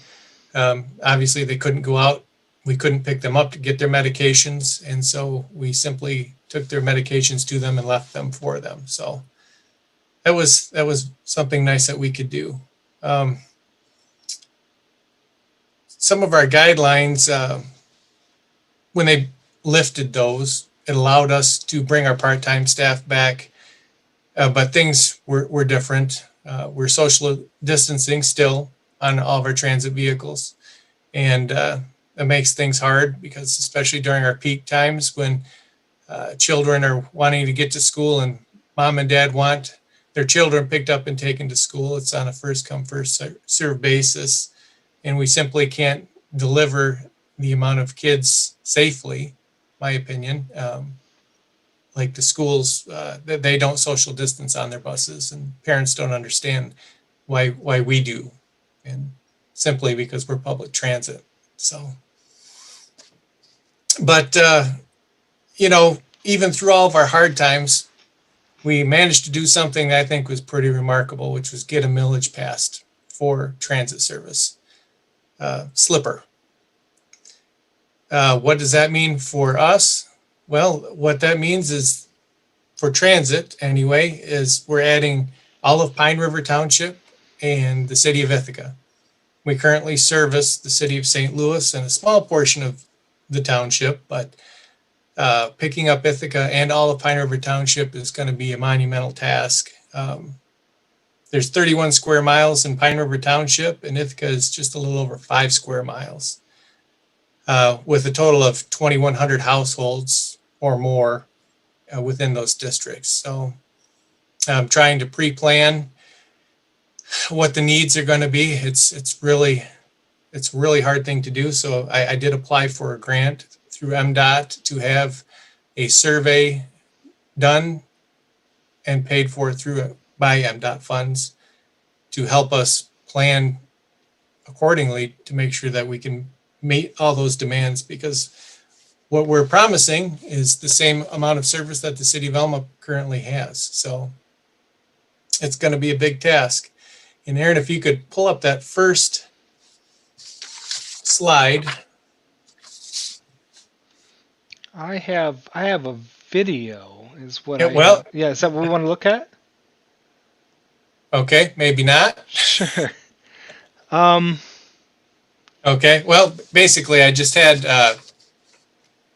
Obviously, they couldn't go out. We couldn't pick them up to get their medications. And so we simply took their medications to them and left them for them. So that was something nice that we could do. Some of our guidelines, when they lifted those, it allowed us to bring our part-time staff back. But things were different. We're social distancing still on all of our transit vehicles. And it makes things hard because especially during our peak times when children are wanting to get to school and mom and dad want their children picked up and taken to school, it's on a first come, first serve basis. And we simply can't deliver the amount of kids safely, my opinion. Like the schools, they don't social distance on their buses and parents don't understand why we do, and simply because we're public transit. So, but you know, even through all of our hard times, we managed to do something that I think was pretty remarkable, which was get a millage passed for transit service. Slipper. What does that mean for us? Well, what that means is, for transit anyway, is we're adding all of Pine River Township and the city of Ithaca. We currently service the city of St. Louis and a small portion of the township, but picking up Ithaca and all of Pine River Township is going to be a monumental task. There's 31 square miles in Pine River Township, and Ithaca is just a little over 5 square miles, with a total of 2,100 households or more within those districts. So I'm trying to pre-plan what the needs are going to be. It's really a really hard thing to do. So I did apply for a grant through MDOT to have a survey done and paid for through by MDOT funds to help us plan accordingly to make sure that we can meet all those demands, because what we're promising is the same amount of service that the city of Alma currently has. So it's going to be a big task. And Aaron, if you could pull up that first slide. I have a video is what Yeah, I well, have. Yeah, is that what we want to look at? Okay, maybe not. Sure. Okay, well, basically I just had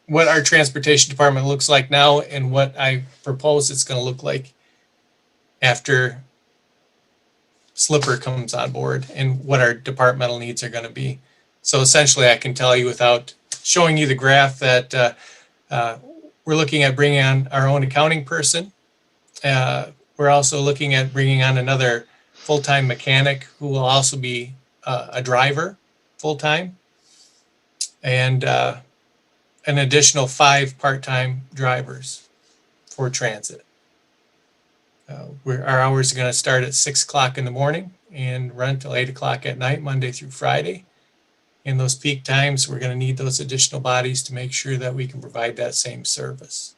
what our transportation department looks like now and what I propose it's going to look like after Slipper comes on board, and what our departmental needs are going to be. So essentially I can tell you without showing you the graph that we're looking at bringing on our own accounting person. We're also looking at bringing on another full-time mechanic who will also be a driver full-time, and an additional 5 part-time drivers for transit. Our hours are going to start at 6 o'clock in the morning and run till 8 o'clock at night, Monday through Friday. In those peak times, we're going to need those additional bodies to make sure that we can provide that same service.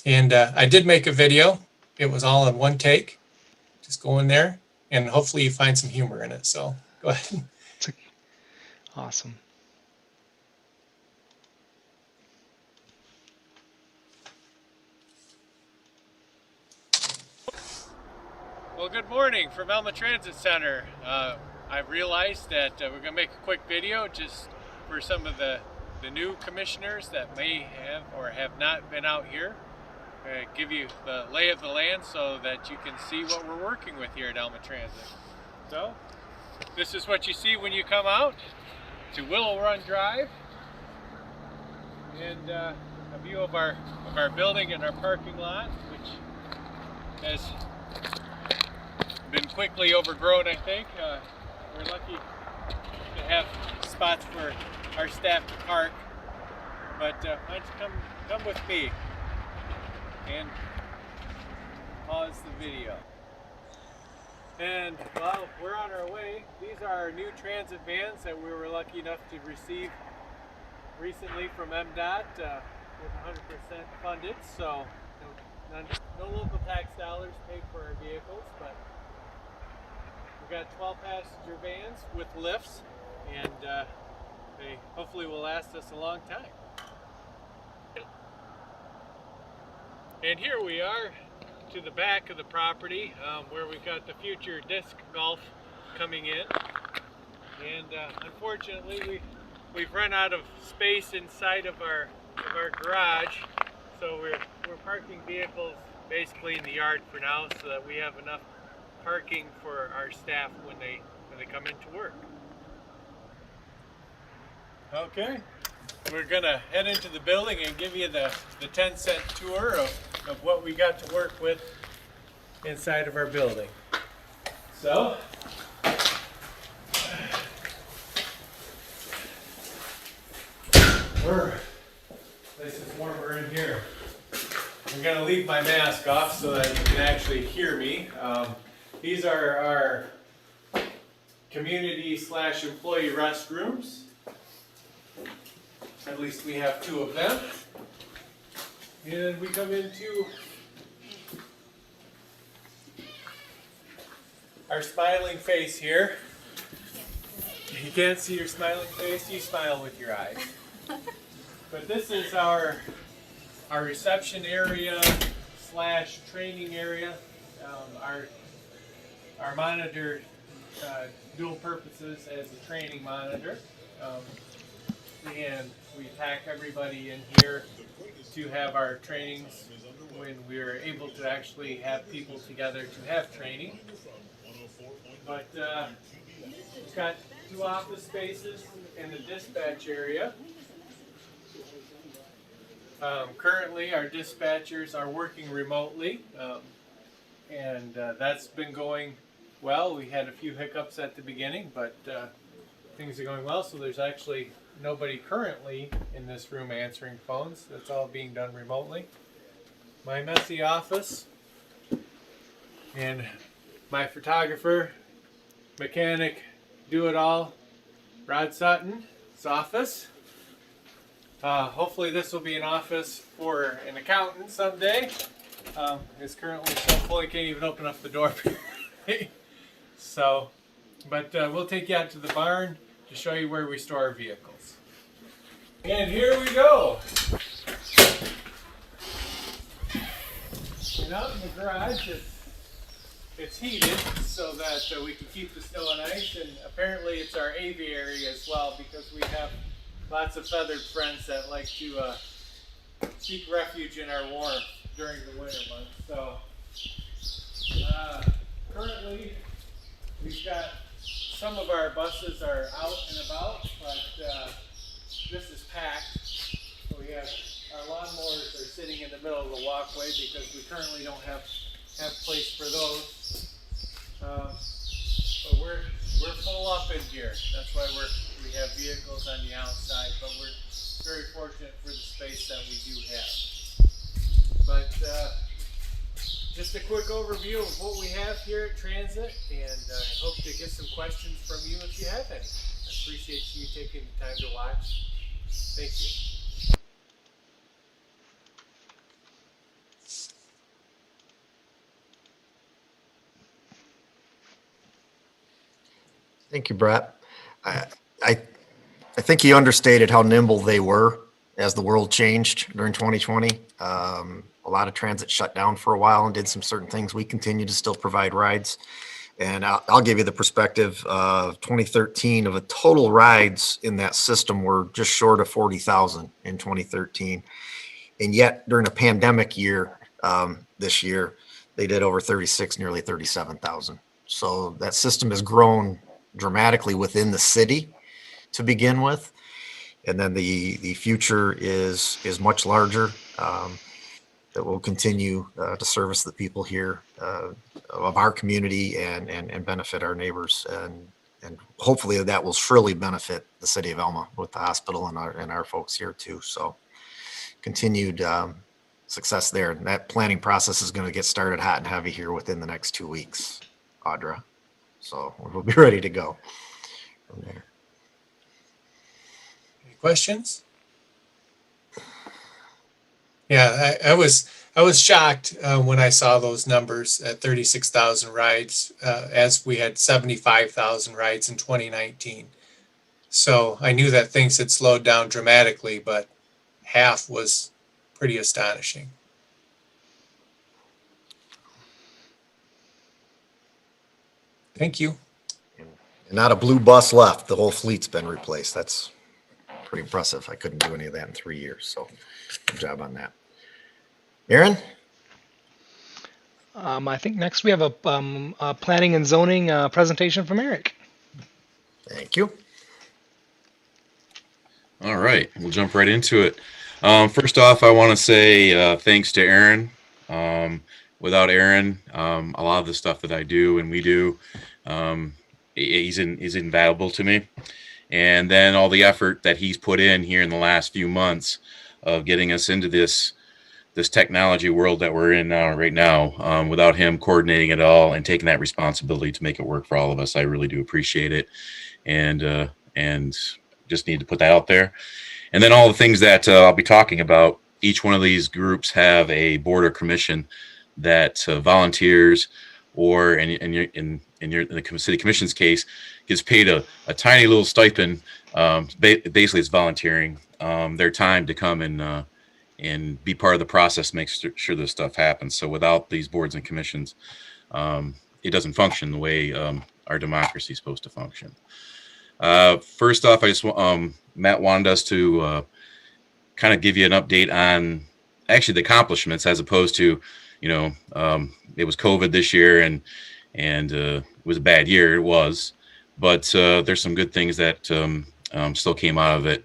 And I did make a video. It was all in one take. Just go in there, and hopefully you find some humor in it. So go ahead. Awesome. Well, good morning from Alma Transit Center. I've realized that we're going to make a quick video just for some of the new commissioners that may have or have not been out here. Give you the lay of the land so that you can see what we're working with here at Alma Transit. So, this is what you see when you come out to Willow Run Drive, and a view of our building and our parking lot, which has been quickly overgrown, I think. We're lucky to have spots for our staff to park, but why don't you come with me and pause the video. And while we're on our way, these are our new transit vans that we were lucky enough to receive recently from MDOT with 100% funded, so no local tax dollars paid for our vehicles, but we've got 12 passenger vans with lifts, and they hopefully will last us a long time. And here we are to the back of the property where we've got the future disc golf coming in, and unfortunately we've run out of space inside of our garage, so we're parking vehicles basically in the yard for now so that we have enough parking for our staff when they come into work. Okay, we're gonna head into the building and give you the 10-cent tour of what we got to work with inside of our building. So, this is warmer in here. I'm gonna leave my mask off so that you can actually hear me. These are our community/employee restrooms. At least we have 2 of them. And we come into our smiling face here. You can't see your smiling face, you smile with your eyes. But this is our reception area / training area. Our monitor dual purposes as a training monitor. And we pack everybody in here to have our trainings when we're able to actually have people together to have training. But we've got 2 office spaces in the dispatch area. Currently, our dispatchers are working remotely, and that's been going well. We had a few hiccups at the beginning, but things are going well, so there's actually nobody currently in this room answering phones. That's all being done remotely. My messy office and my photographer, mechanic, do-it-all, Rod Sutton's office. Hopefully this will be an office for an accountant someday. It's currently so full he can't even open up the door. So, but we'll take you out to the barn to show you where we store our vehicles. And here we go. And out in the garage, it's heated so that we can keep the snow and ice, and apparently it's our aviary as well, because we have lots of feathered friends that like to seek refuge in our warmth during the winter months. So currently we've got some of our buses are out and about, but this is packed. So we have our lawnmowers are sitting in the middle of the walkway because we currently don't have place for those. But we're full up in here. That's why we have vehicles on the outside, but we're very fortunate for the space that we do have. But just a quick overview of what we have here at Transit, and I hope to get some questions from you if you have any. I appreciate you taking the time to watch. Thank you. Thank you, Brett. I think you understated how nimble they were as the world changed during 2020. A lot of transit shut down for a while and did some certain things. We continue to still provide rides. And I'll give you the perspective of 2013 of the total rides in that system were just short of 40,000 in 2013. And yet during a pandemic year, this year, they did over 36, nearly 37,000. So that system has grown dramatically within the city to begin with. And then the future is much larger. That will continue to service the people here of our community and benefit our neighbors, and hopefully that will surely benefit the city of Alma with the hospital and our folks here too. So continued success there. And that planning process is going to get started hot and heavy here within the next 2 weeks, Audra. So we'll be ready to go from there. Any questions? Yeah, I was shocked when I saw those numbers at 36,000 rides, as we had 75,000 rides in 2019. So I knew that things had slowed down dramatically, but half was pretty astonishing. Thank you. And not a blue bus left. The whole fleet's been replaced. That's pretty impressive. I couldn't do any of that in 3 years. So good job on that. Aaron? I think next we have a planning and zoning presentation from Eric. Thank you. All right, we'll jump right into it. First off, I want to say thanks to Aaron. Without Aaron, a lot of the stuff that I do and we do, he's invaluable to me. And then all the effort that he's put in here in the last few months of getting us into this this technology world that we're in right now. Without him coordinating it all and taking that responsibility to make it work for all of us, I really do appreciate it, and just need to put that out there. And then all the things that I'll be talking about. Each one of these groups have a board or commission that volunteers, or in the city commission's case, gets paid a tiny little stipend. Basically, it's volunteering their time to come and be part of the process, make sure this stuff happens. So without these boards and commissions, it doesn't function the way our democracy is supposed to function. First off, I just Matt wanted us to kind of give you an update on actually the accomplishments, as opposed to, it was COVID this year and it was a bad year. It was, but there's some good things that still came out of it.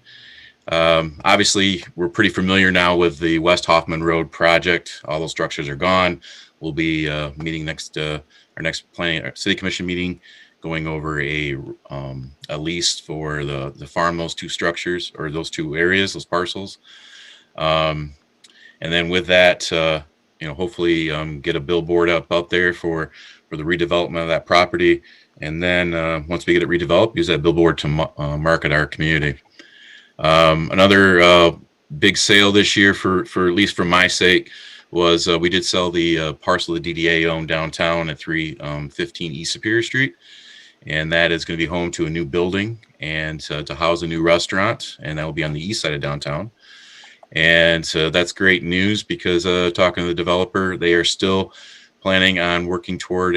Obviously, we're pretty familiar now with the West Hoffman Road project. All those structures are gone. We'll be meeting our next planning city commission meeting, going over a lease for the farm, those two structures, or those two areas, those parcels. And then with that, hopefully get a billboard up out there for the redevelopment of that property. And then once we get it redeveloped, use that billboard to market our community. Another big sale this year, for at least for my sake, was we did sell the parcel the DDA owned downtown at 315 East Superior Street. And that is going to be home to a new building and to house a new restaurant. And that will be on the east side of downtown. And that's great news, because talking to the developer, they are still planning on working toward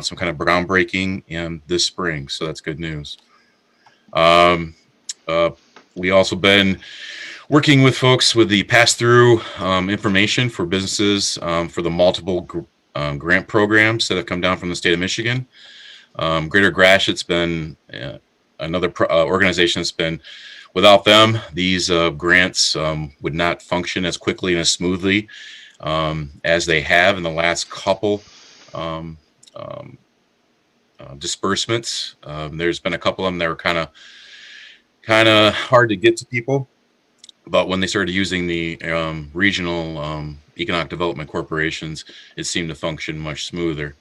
some kind of groundbreaking this spring. So that's good news. We also been working with folks with the pass-through information for businesses for the multiple grant programs that have come down from the state of Michigan. Greater Gratiot's been another organization that's been, without them, these grants would not function as quickly and as smoothly as they have in the last couple disbursements. There's been a couple of them that were kind of hard to get to people, but when they started using the regional economic development corporations, it seemed to function much smoother.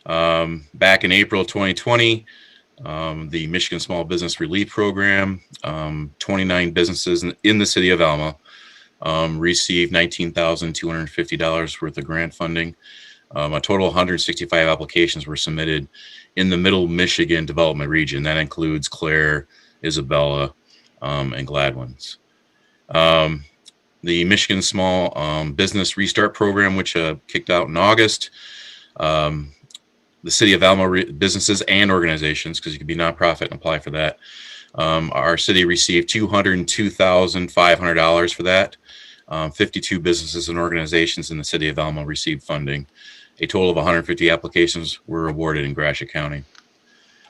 Back in April 2020, the Michigan Small Business Relief Program, 29 businesses in the city of Alma received $19,250 worth of grant funding. A total of 165 applications were submitted in the Middle Michigan Development Region. That includes Clare, Isabella, and Gladwins. The Michigan Small Business Restart Program, which kicked out in August, the city of Alma businesses and organizations, because you could be nonprofit and apply for that. Our city received $202,500 for that. 52 businesses and organizations in the city of Alma received funding. A total of 150 applications were awarded in Gratiot County.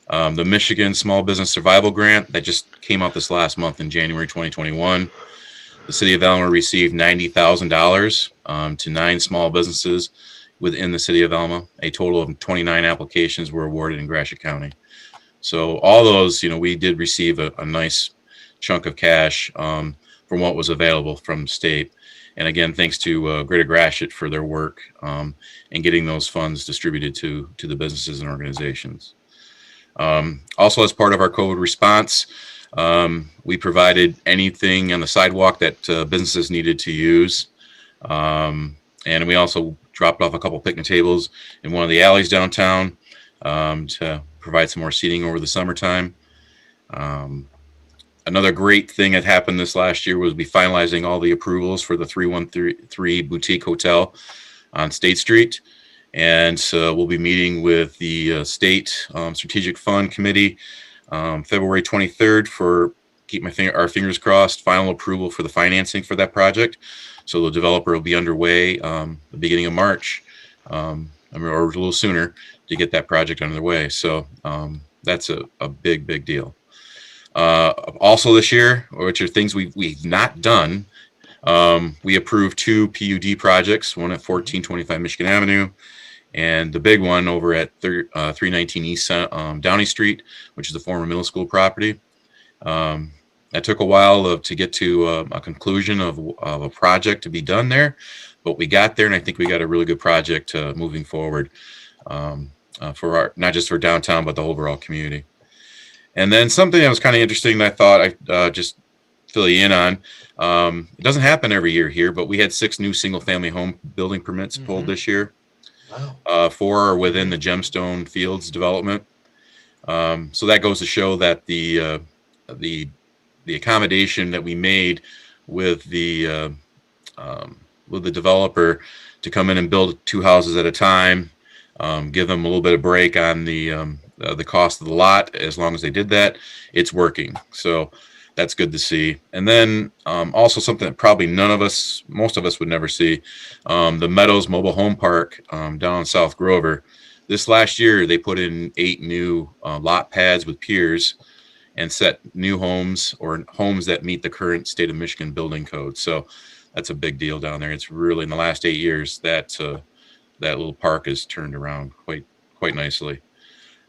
The Michigan Small Business Survival Grant that just came out this last month in January 2021. The city of Alma received $90,000 to 9 small businesses within the city of Alma. A total of 29 applications were awarded in Gratiot County. So all those, we did receive a nice chunk of cash from what was available from the state. And again, thanks to Greater Gratiot for their work in getting those funds distributed to the businesses and organizations. Also, as part of our COVID response, we provided anything on the sidewalk that businesses needed to use. And we also dropped off a couple picnic tables in one of the alleys downtown to provide some more seating over the summertime. Another great thing that happened this last year was we finalizing all the approvals for the 313 Boutique Hotel on State Street. And so we'll be meeting with the State Strategic Fund Committee February 23rd for, keep our fingers crossed, final approval for the financing for that project. So the developer will be underway the beginning of March, or a little sooner, to get that project underway. So that's a big deal. Also this year, which are things we've not done, we approved 2 PUD projects, one at 1425 Michigan Avenue, and the big one over at 319 East Downey Street, which is the former middle school property. That took a while to get to a conclusion of a project to be done there, but we got there, and I think we got a really good project moving forward for our, not just for downtown, but the overall community. And then something that was kind of interesting that I thought I just fill you in on. It doesn't happen every year here, but we had 6 new single-family home building permits pulled this year. Wow. 4 are within the Gemstone Fields development. So that goes to show that the accommodation that we made with the developer to come in and build 2 houses at a time, give them a little bit of break on the cost of the lot. As long as they did that, it's working. So that's good to see. And then also something that probably most of us would never see, the Meadows Mobile Home Park down in South Grover. This last year, they put in 8 new lot pads with piers and set new homes or homes that meet the current state of Michigan building code. So that's a big deal down there. It's really, in the last 8 years, that little park has turned around quite nicely.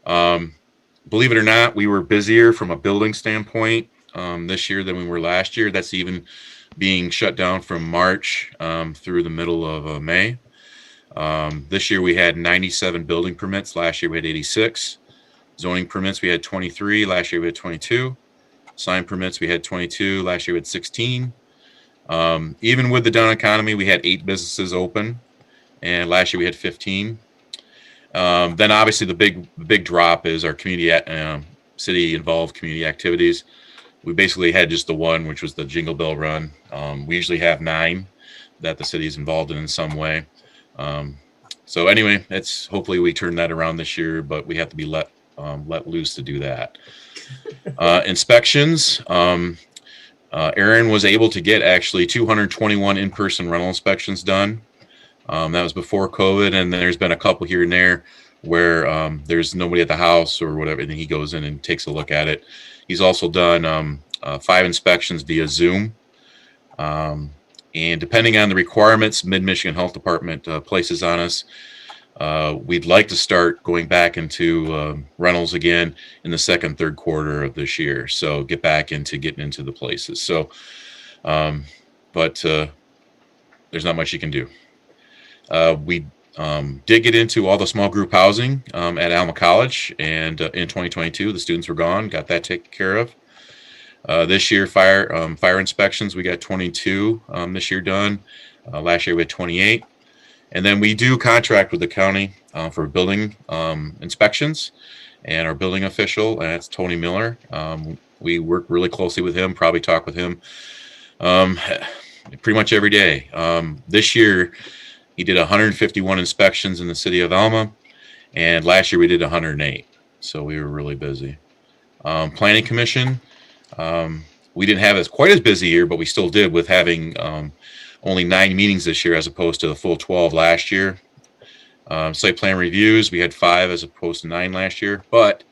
Believe it or not, we were busier from a building standpoint this year than we were last year. That's even being shut down from March through the middle of May. This year we had 97 building permits. Last year we had 86. Zoning permits we had 23. Last year we had 22. Sign permits we had 22. Last year we had 16. Even with the down economy, we had 8 businesses open, and last year we had 15. Then obviously the big drop is our community city involved community activities. We basically had just the one, which was the Jingle Bell Run. We usually have 9 that the city is involved in some way. So anyway, hopefully we turn that around this year, but we have to be let loose to do that. Inspections. Aaron was able to get actually 221 in-person rental inspections done. That was before COVID, and there's been a couple here and there where there's nobody at the house or whatever, and then he goes in and takes a look at it. He's also done 5 inspections via Zoom. And depending on the requirements Mid-Michigan Health Department places on us, we'd like to start going back into rentals again in the second, third quarter of this year. So get back into getting into the places. So, but there's not much you can do. We did get into all the small group housing at Alma College, and in 2022, the students were gone, got that taken care of. This year, fire inspections, we got 22 this year done. Last year we had 28. And then we do contract with the county for building inspections, and our building official, and that's Tony Miller. We work really closely with him, probably talk with him pretty much every day. This year, he did 151 inspections in the city of Alma, and last year we did 108. So we were really busy. Planning Commission, we didn't have quite as busy year, but we still did, with having only 9 meetings this year as opposed to the full 12 last year. Site plan reviews, we had 5 as opposed to 9 last year, but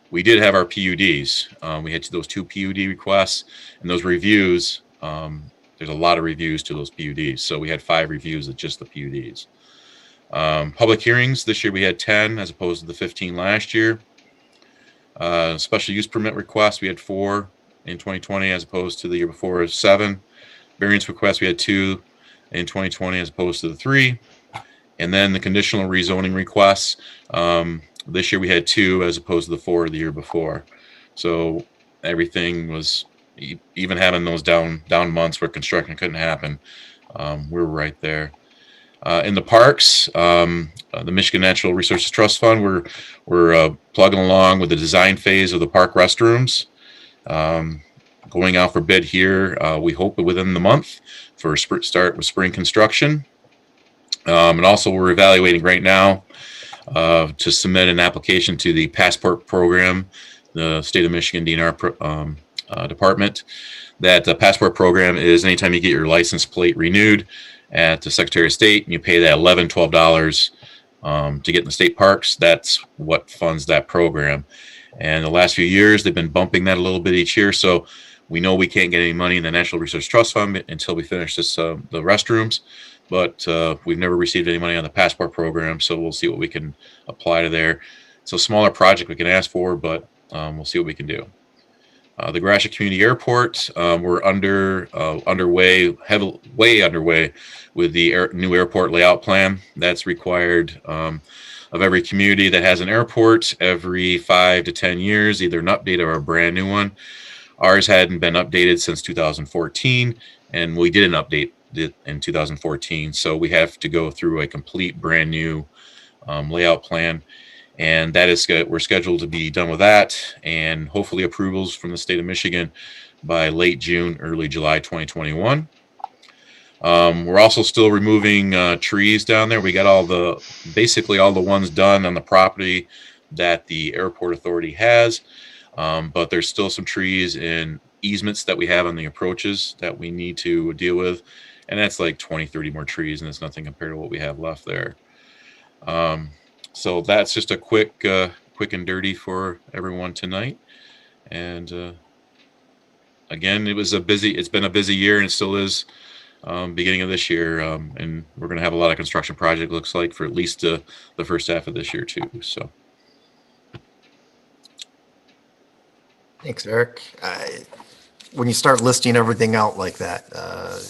we did have our PUDs. We had those 2 PUD requests, and those reviews, there's a lot of reviews to those PUDs. So we had 5 reviews of just the PUDs. Public hearings, this year we had 10 as opposed to the 15 last year. Special use permit requests, we had 4 in 2020 as opposed to the year before, 7. Variance requests, we had 2 in 2020 as opposed to the 3. And then the conditional rezoning requests, this year we had 2 as opposed to the 4 the year before. So everything was, even having those down months where construction couldn't happen, we were right there. In the parks, the Michigan Natural Resources Trust Fund, we're plugging along with the design phase of the park restrooms. Going out for bid here, we hope within the month for start with spring construction. And also we're evaluating right now to submit an application to the Passport Program, the state of Michigan DNR department. That Passport Program is anytime you get your license plate renewed at the Secretary of State, and you pay that $11, $12 to get in the state parks, that's what funds that program. And the last few years, they've been bumping that a little bit each year. So we know we can't get any money in the National Resource Trust Fund until we finish this, the restrooms. But we've never received any money on the Passport Program, so we'll see what we can apply to there. It's a smaller project we can ask for, but we'll see what we can do. The Gratiot Community Airport, we're underway, way underway with the new airport layout plan. That's required of every community that has an airport every 5 to 10 years, either an update or a brand new one. Ours hadn't been updated since 2014, and we did an update in 2014. So we have to go through a complete brand new layout plan. And that is, we're scheduled to be done with that, and hopefully approvals from the state of Michigan by late June, early July 2021. We're also still removing trees down there. We got basically all the ones done on the property that the airport authority has. But there's still some trees and easements that we have on the approaches that we need to deal with. And that's like 20, 30 more trees, and it's nothing compared to what we have left there. So that's just a quick and dirty for everyone tonight. And again, it's been a busy year, and it still is beginning of this year. And we're going to have a lot of construction project, looks like, for at least the first half of this year too. So. Thanks, Eric. When you start listing everything out like that,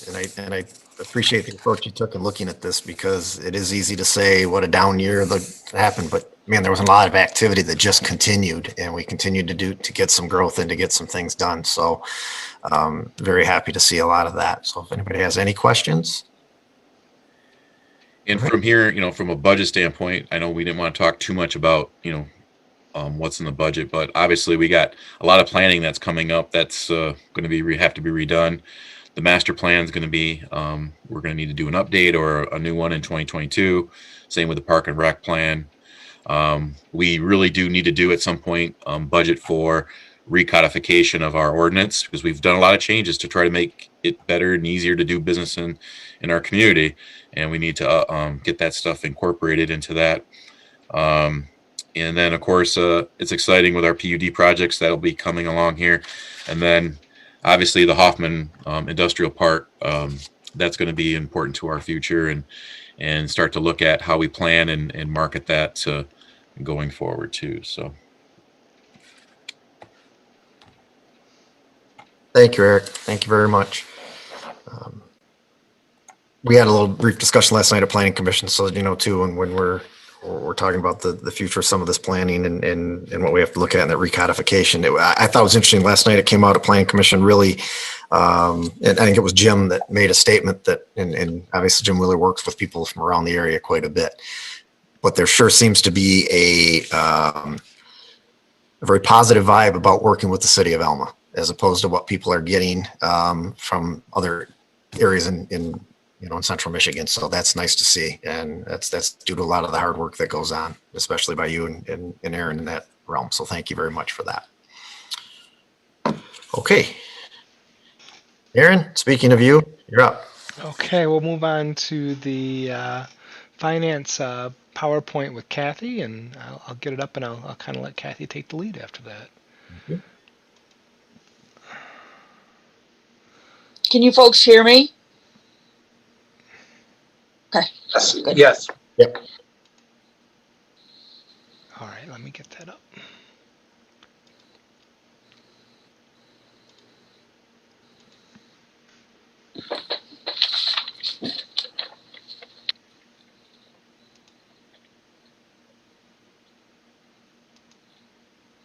and I appreciate the approach you took in looking at this, because it is easy to say what a down year that happened, but man, there was a lot of activity that just continued, and we continued to get some growth and to get some things done. So very happy to see a lot of that. So if anybody has any questions. And from here, from a budget standpoint, I know we didn't want to talk too much about, what's in the budget, but obviously we got a lot of planning that's coming up that's going to be have to be redone. The master plan is going to be we're going to need to do an update or a new one in 2022. Same with the park and rec plan. We really do need to do at some point budget for recodification of our ordinance, because we've done a lot of changes to try to make it better and easier to do business in our community, and we need to get that stuff incorporated into that. And then, of course, it's exciting with our PUD projects that'll be coming along here. And then, obviously, the Hoffman Industrial Park, that's going to be important to our future, and start to look at how we plan and market that going forward, too. So. Thank you, Eric. Thank you very much. We had a little brief discussion last night at Planning Commission, so too, and when we're talking about the future of some of this planning and what we have to look at in that recodification. I thought it was interesting last night. It came out at Planning Commission really, and I think it was Jim that made a statement that, and obviously Jim Wheeler works with people from around the area quite a bit, but there sure seems to be a very positive vibe about working with the city of Alma, as opposed to what people are getting from other areas in Central Michigan. So that's nice to see. And that's due to a lot of the hard work that goes on, especially by you and Aaron in that realm. So thank you very much for that. Okay. Aaron, speaking of you, you're up. Okay, we'll move on to the finance PowerPoint with Kathy, and I'll get it up, and I'll kind of let Kathy take the lead after that. Okay. Can you folks hear me? Okay. Good. Yes. Yep. All right, let me get that up.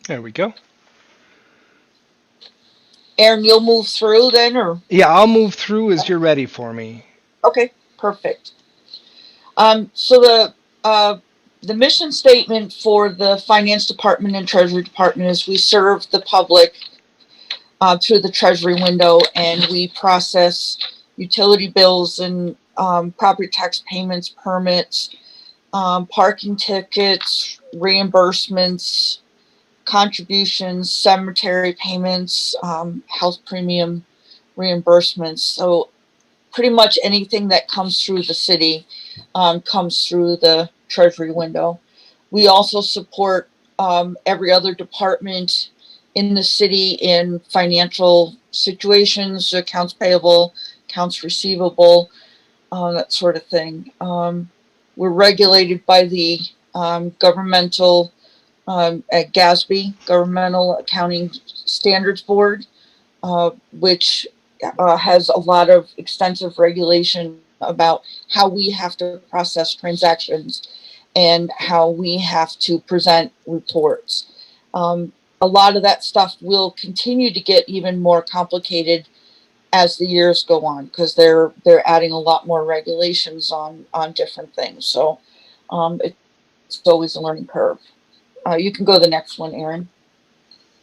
There we go. Aaron, you'll move through then, or? Yeah, I'll move through as you're ready for me. Okay, perfect. So the mission statement for the Finance Department and Treasury Department is we serve the public through the Treasury window, and we process utility bills and property tax payments, permits, parking tickets, reimbursements, contributions, cemetery payments, health premium reimbursements. So pretty much anything that comes through the city comes through the Treasury window. We also support every other department in the city in financial situations, accounts payable, accounts receivable, that sort of thing. We're regulated by the governmental at GASB, Governmental Accounting Standards Board, which has a lot of extensive regulation about how we have to process transactions and how we have to present reports. A lot of that stuff will continue to get even more complicated as the years go on, because they're adding a lot more regulations on different things. So it's always a learning curve. You can go to the next one, Erin.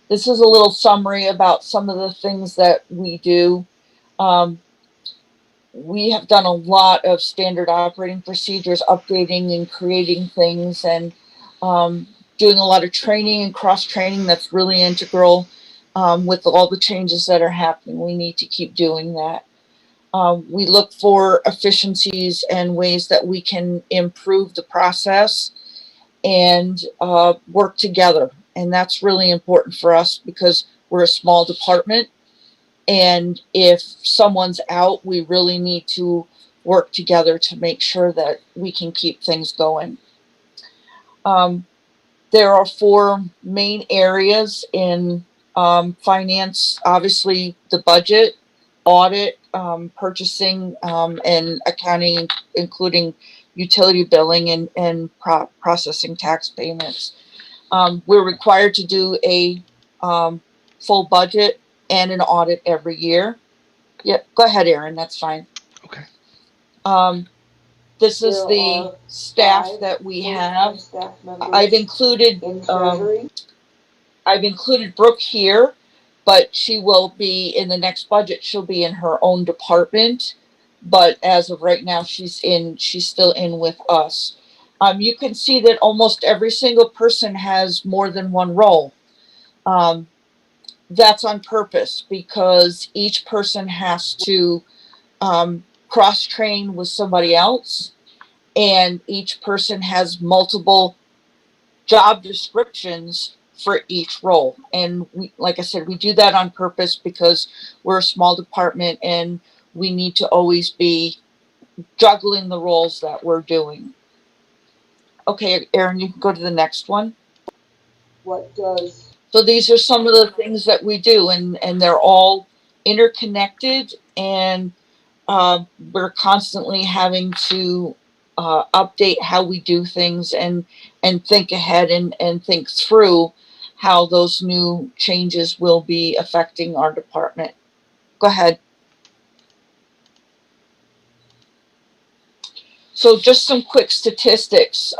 This is a little summary about some of the things that we do. We have done a lot of standard operating procedures, updating and creating things, and doing a lot of training and cross training. That's really integral with all the changes that are happening. We need to keep doing that. We look for efficiencies and ways that we can improve the process and work together. And that's really important for us because we're a small department. And if someone's out, we really need to work together to make sure that we can keep things going. There are 4 main areas in finance, obviously the budget, audit, purchasing, and accounting, including utility billing and processing tax payments. We're required to do a full budget and an audit every year. Yeah, go ahead, Erin, that's fine. Okay. This is the staff that we have. I've included Brooke here, but she will be in the next budget. She'll be in her own department, but as of right now, she's still in with us. You can see that almost every single person has more than one role. That's on purpose because each person has to cross train with somebody else, and each person has multiple job descriptions for each role. And we, like I said, we do that on purpose because we're a small department and we need to always be juggling the roles that we're doing. Okay, Erin, you can go to the next one. So these are some of the things that we do, and they're all interconnected, and we're constantly having to update how we do things and think ahead and think through how those new changes will be affecting our department. Go ahead. So just some quick statistics.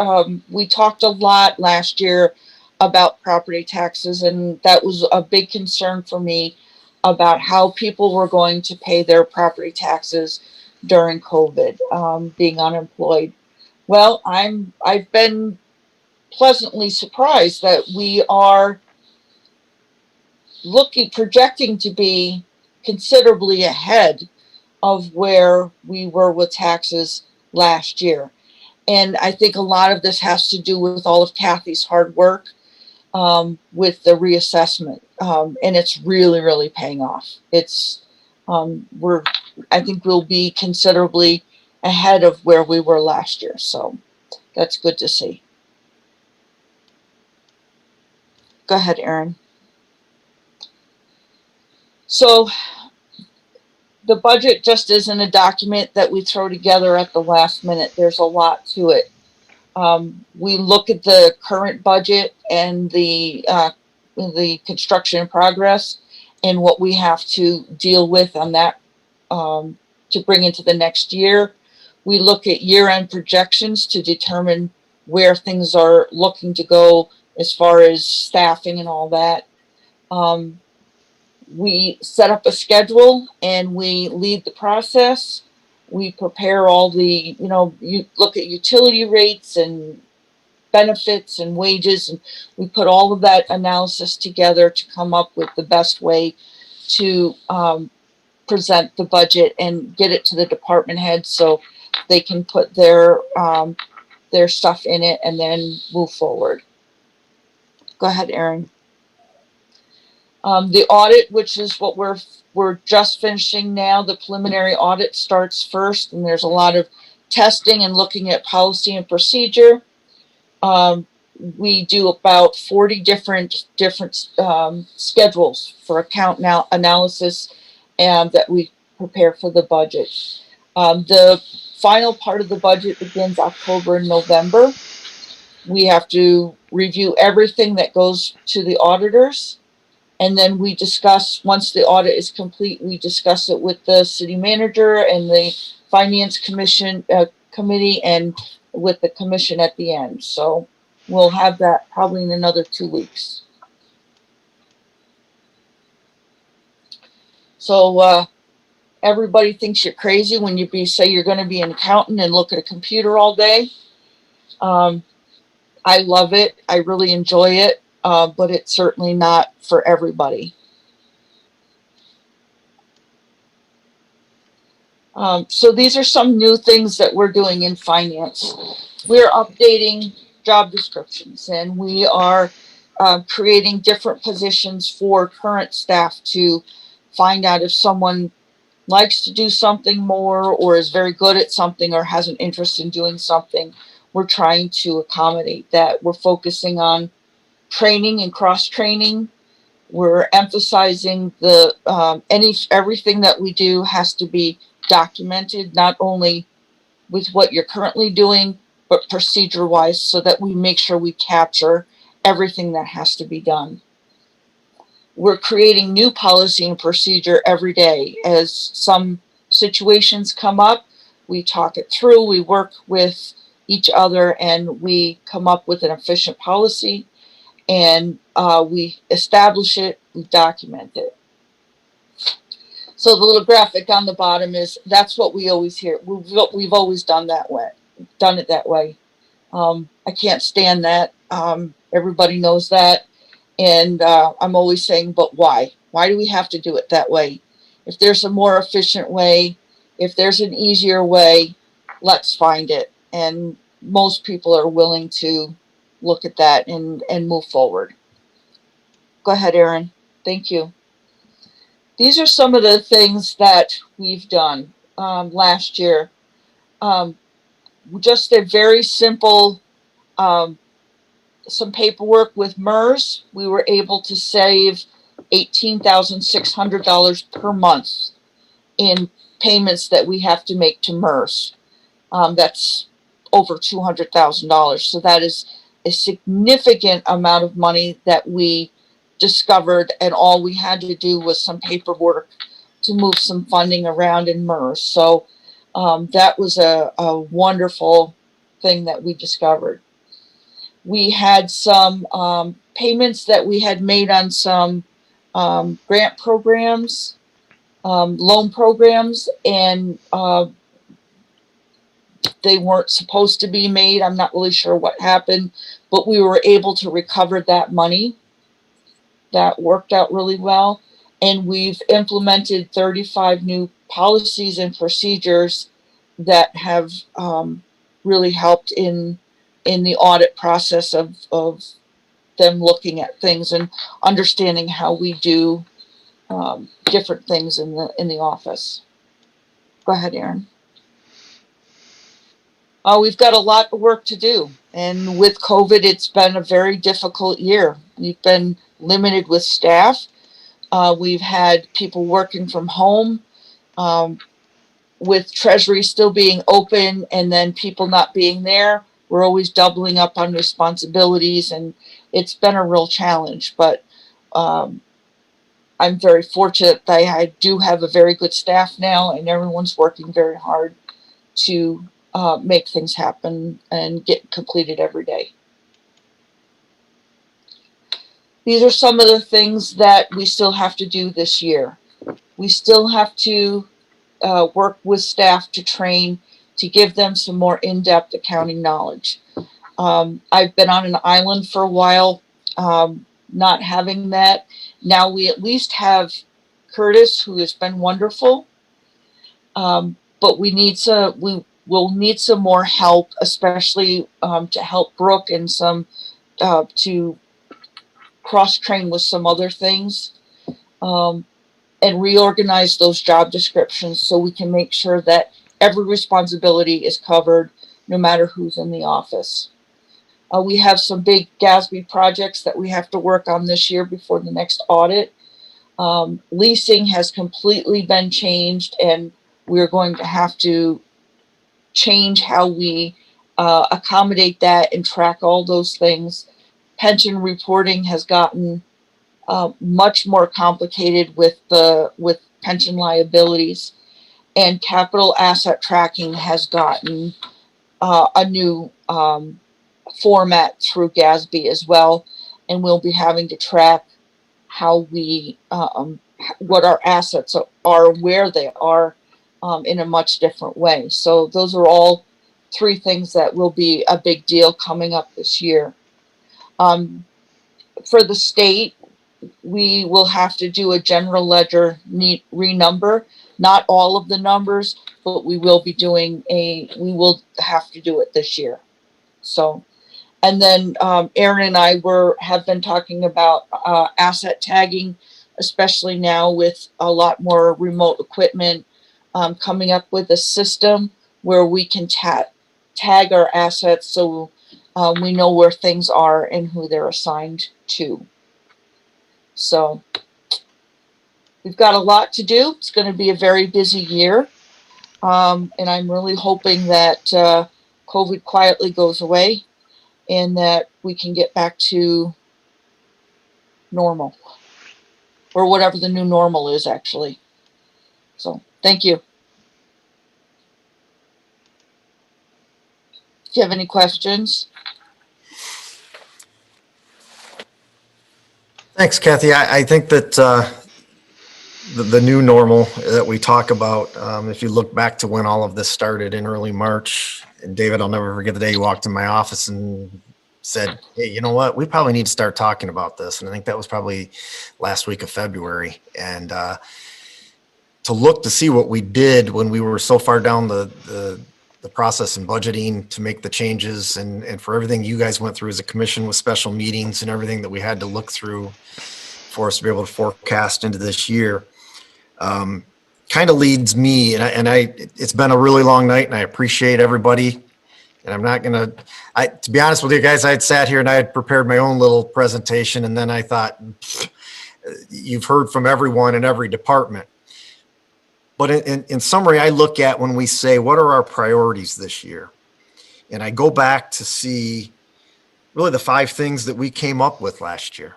We talked a lot last year about property taxes, and that was a big concern for me about how people were going to pay their property taxes during COVID, being unemployed. Well, I've been pleasantly surprised that we are projecting to be considerably ahead of where we were with taxes last year. And I think a lot of this has to do with all of Kathy's hard work with the reassessment. And it's really, really paying off. I think we'll be considerably ahead of where we were last year. So that's good to see. Go ahead, Erin. So the budget just isn't a document that we throw together at the last minute. There's a lot to it. We look at the current budget and the construction in progress and what we have to deal with on that to bring into the next year. We look at year-end projections to determine where things are looking to go as far as staffing and all that. We set up a schedule and we lead the process. We prepare all the, you look at utility rates and benefits and wages, and we put all of that analysis together to come up with the best way to present the budget and get it to the department heads so they can put their stuff in it and then move forward. Go ahead, Erin. The audit, which is what we're just finishing now, the preliminary audit starts first, and there's a lot of testing and looking at policy and procedure. we do about 40 different schedules for account analysis, and that we prepare for the budget. The final part of the budget begins October and November. We have to review everything that goes to the auditors. And then we discuss, once the audit is complete, we discuss it with the city manager and the finance commission committee, and with the commission at the end. So we'll have that probably in another 2 weeks. So everybody thinks you're crazy when you say you're going to be an accountant and look at a computer all day. I love it. I really enjoy it, but it's certainly not for everybody. So these are some new things that we're doing in finance. We're updating job descriptions, and we are creating different positions for current staff to find out if someone likes to do something more, or is very good at something, or has an interest in doing something. We're trying to accommodate that. We're focusing on training and cross-training. We're emphasizing the everything that we do has to be documented, not only with what you're currently doing, but procedure-wise, so that we make sure we capture everything that has to be done. We're creating new policy and procedure every day. As some situations come up, we talk it through, we work with each other, and we come up with an efficient policy, and we establish it, we document it. So the little graphic on the bottom is, that's what we always hear. We've always done that way, done it that way. I can't stand that. Everybody knows that. And I'm always saying, but why? Why do we have to do it that way? If there's a more efficient way, if there's an easier way, let's find it. And most people are willing to look at that and move forward. Go ahead, Erin. Thank you. These are some of the things that we've done last year. Just a very simple, some paperwork with MERS. We were able to save $18,600 per month in payments that we have to make to MERS. That's over $200,000. So that is a significant amount of money that we discovered, and all we had to do was some paperwork to move some funding around in MERS. So that was a wonderful thing that we discovered. We had some payments that we had made on some grant programs, loan programs, and they weren't supposed to be made. I'm not really sure what happened, but we were able to recover that money. That worked out really well. And we've implemented 35 new policies and procedures that have really helped in the audit process of them looking at things and understanding how we do different things in the office. Go ahead, Erin. We've got a lot of work to do. And with COVID, it's been a very difficult year. We've been limited with staff. We've had people working from home, with Treasury still being open and then people not being there. We're always doubling up on responsibilities, and it's been a real challenge. But I'm very fortunate that I do have a very good staff now, and everyone's working very hard to make things happen and get completed every day. These are some of the things that we still have to do this year. We still have to work with staff to train, to give them some more in-depth accounting knowledge. I've been on an island for a while, not having that. Now we at least have Curtis, who has been wonderful, but we will need some more help, especially to help Brooke and some to cross-train with some other things, and reorganize those job descriptions so we can make sure that every responsibility is covered, no matter who's in the office. We have some big GASB projects that we have to work on this year before the next audit. Leasing has completely been changed, and we're going to have to change how we accommodate that and track all those things. Pension reporting has gotten much more complicated with pension liabilities, and capital asset tracking has gotten a new format through GASB as well, and we'll be having to track how we what our assets are, where they are, in a much different way. So those are all three things that will be a big deal coming up this year. For the state, we will have to do a general ledger renumber. Not all of the numbers, but we will have to do it this year. So, and then Aaron and I have been talking about asset tagging, especially now with a lot more remote equipment, coming up with a system where we can tag our assets so we know where things are and who they're assigned to. So we've got a lot to do. It's going to be a very busy year. And I'm really hoping that COVID quietly goes away and that we can get back to normal, or whatever the new normal is, actually. So thank you. Do you have any questions? Thanks, Kathy. I think that the new normal that we talk about, if you look back to when all of this started in early March, and David, I'll never forget the day you walked in my office and said, hey, you know what, we probably need to start talking about this. And I think that was probably last week of February. And to look to see what we did when we were so far down the process and budgeting to make the changes, and for everything you guys went through as a commission with special meetings and everything that we had to look through for us to be able to forecast into this year, kind of leads me, and I it's been a really long night, and I appreciate everybody. And I'm not going to be honest with you guys, I had sat here and I had prepared my own little presentation, and then I thought, you've heard from everyone in every department. But in summary, I look at when we say, what are our priorities this year? And I go back to see really the 5 things that we came up with last year.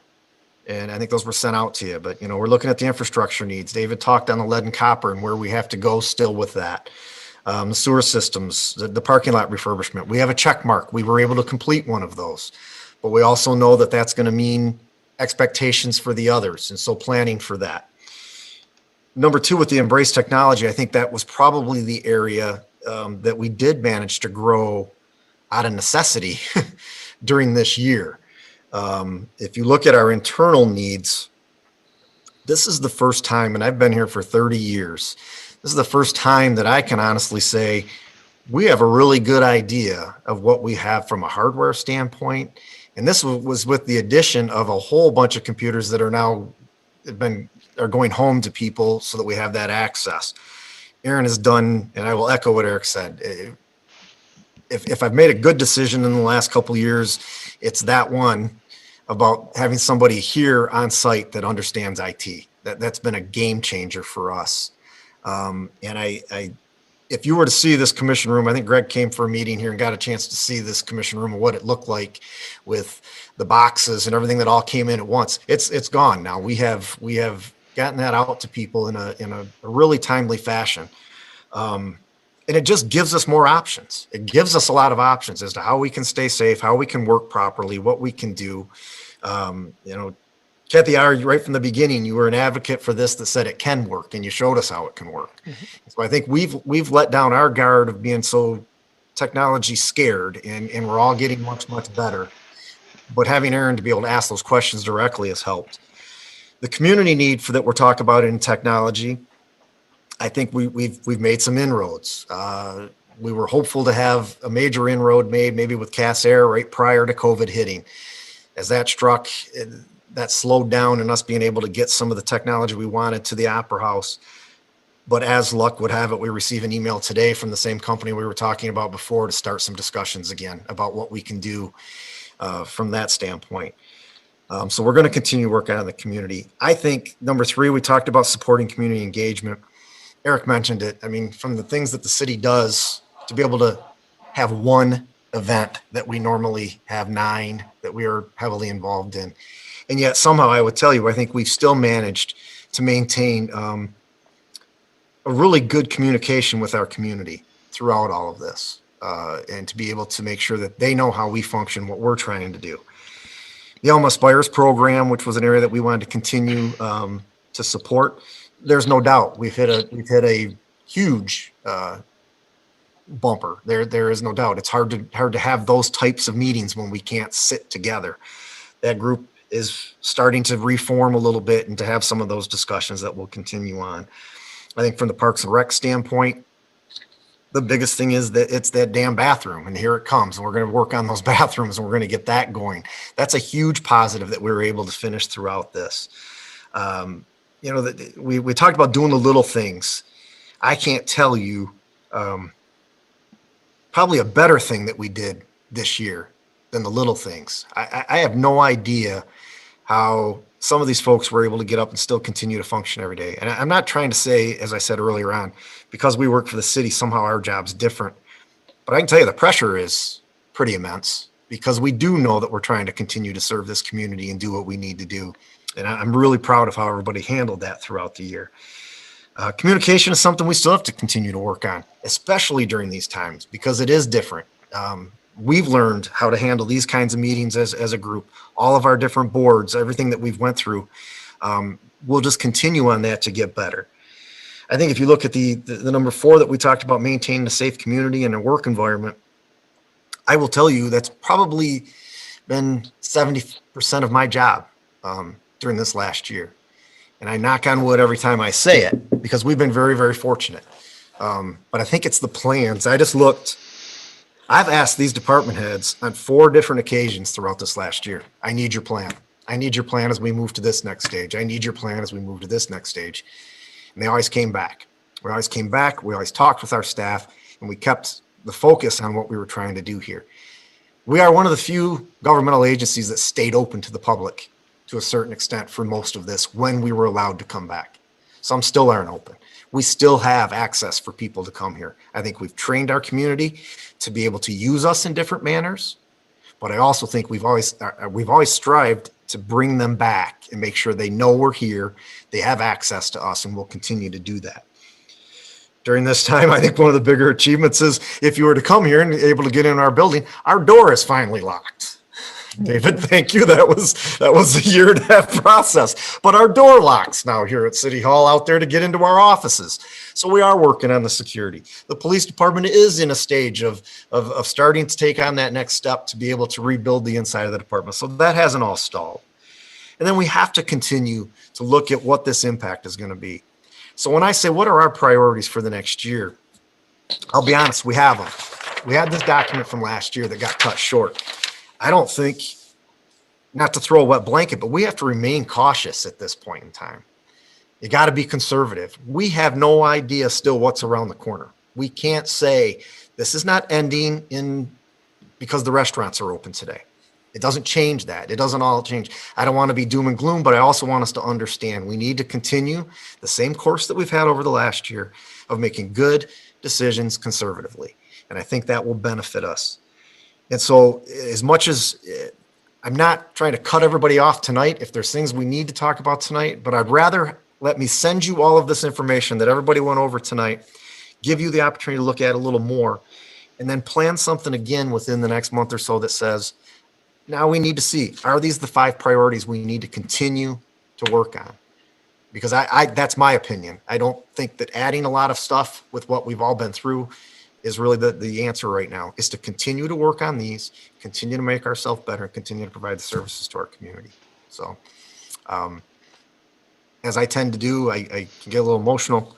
And I think those were sent out to you. But, you know, we're looking at the infrastructure needs. David talked on the lead and copper and where we have to go still with that. The sewer systems, the parking lot refurbishment. We have a check mark. We were able to complete one of those. But we also know that that's going to mean expectations for the others. And so planning for that. Number 2, with the embrace technology, I think that was probably the area that we did manage to grow out of necessity during this year. If you look at our internal needs, this is the first time, and I've been here for 30 years, this is the first time that I can honestly say we have a really good idea of what we have from a hardware standpoint. And this was with the addition of a whole bunch of computers that are now are going home to people so that we have that access. Aaron has done, and I will echo what Eric said. If I've made a good decision in the last couple of years, it's that one about having somebody here on site that understands IT. That's been a game changer for us. And if you were to see this commission room, I think Greg came for a meeting here and got a chance to see this commission room and what it looked like with the boxes and everything that all came in at once. It's gone now. We have gotten that out to people in a really timely fashion. And it just gives us more options. It gives us a lot of options as to how we can stay safe, how we can work properly, what we can do. Kathy, right from the beginning, you were an advocate for this that said it can work, and you showed us how it can work. Mm-hmm. So I think we've let down our guard of being so technology scared, and we're all getting much, much better. But having Aaron to be able to ask those questions directly has helped. The community need for that we're talking about in technology, I think we've made some inroads. We were hopeful to have a major inroad made maybe with Cass Air right prior to COVID hitting. As that struck, that slowed down in us being able to get some of the technology we wanted to the Opera House. But as luck would have it, we received an email today from the same company we were talking about before to start some discussions again about what we can do from that standpoint. So we're going to continue working on the community. I think number 3, we talked about supporting community engagement. Eric mentioned it. I mean, from the things that the city does to be able to have one event that we normally have 9 that we are heavily involved in. And yet somehow I would tell you, I think we've still managed to maintain a really good communication with our community throughout all of this, and to be able to make sure that they know how we function, what we're trying to do. The Alma Aspires program, which was an area that we wanted to continue to support, there's no doubt we've hit a huge bumper. There is no doubt. It's hard to have those types of meetings when we can't sit together. That group is starting to reform a little bit and to have some of those discussions that will continue on. I think from the Parks and Rec standpoint, the biggest thing is that it's that damn bathroom, and here it comes. And we're going to work on those bathrooms, and we're going to get that going. That's a huge positive that we were able to finish throughout this. You know, that we talked about doing the little things. I can't tell you probably a better thing that we did this year than the little things. I have no idea how some of these folks were able to get up and still continue to function every day. And I'm not trying to say, as I said earlier on, because we work for the city, somehow our job's different. But I can tell you the pressure is pretty immense because we do know that we're trying to continue to serve this community and do what we need to do. And I'm really proud of how everybody handled that throughout the year. Communication is something we still have to continue to work on, especially during these times, because it is different. We've learned how to handle these kinds of meetings as a group, all of our different boards, everything that we've went through. We'll just continue on that to get better. I think if you look at the number 4 that we talked about, maintaining a safe community and a work environment, I will tell you that's probably been 70% of my job during this last year. And I knock on wood every time I say it because we've been very, very fortunate. But I think it's the plans. I just looked. I've asked these department heads on 4 different occasions throughout this last year. I need your plan. I need your plan as we move to this next stage. I need your plan as we move to this next stage. And they always came back. We always came back. We always talked with our staff, and we kept the focus on what we were trying to do here. We are one of the few governmental agencies that stayed open to the public to a certain extent for most of this when we were allowed to come back. Some still aren't open. We still have access for people to come here. I think we've trained our community to be able to use us in different manners, but I also think we've always strived to bring them back and make sure they know we're here, they have access to us, and we'll continue to do that. During this time, I think one of the bigger achievements is if you were to come here and able to get in our building, our door is finally locked. David, thank you. That was a 1.5-year process, but our door locks now here at City Hall out there to get into our offices. So we are working on the security. The police department is in a stage of starting to take on that next step to be able to rebuild the inside of the department. So that hasn't all stalled. And then we have to continue to look at what this impact is going to be. So when I say, what are our priorities for the next year? I'll be honest, we have them. We had this document from last year that got cut short. I don't think, not to throw a wet blanket, but we have to remain cautious at this point in time. You got to be conservative. We have no idea still what's around the corner. We can't say this is not ending because the restaurants are open today. It doesn't change that. It doesn't all change. I don't want to be doom and gloom, but I also want us to understand we need to continue the same course that we've had over the last year of making good decisions conservatively. And I think that will benefit us. And so as much as I'm not trying to cut everybody off tonight, if there's things we need to talk about tonight, but I'd rather let me send you all of this information that everybody went over tonight, give you the opportunity to look at it a little more, and then plan something again within the next month or so that says, now we need to see, are these the 5 priorities we need to continue to work on? Because I that's my opinion. I don't think that adding a lot of stuff with what we've all been through is really the answer right now, is to continue to work on these, continue to make ourselves better, and continue to provide the services to our community. So as I tend to do, I can get a little emotional.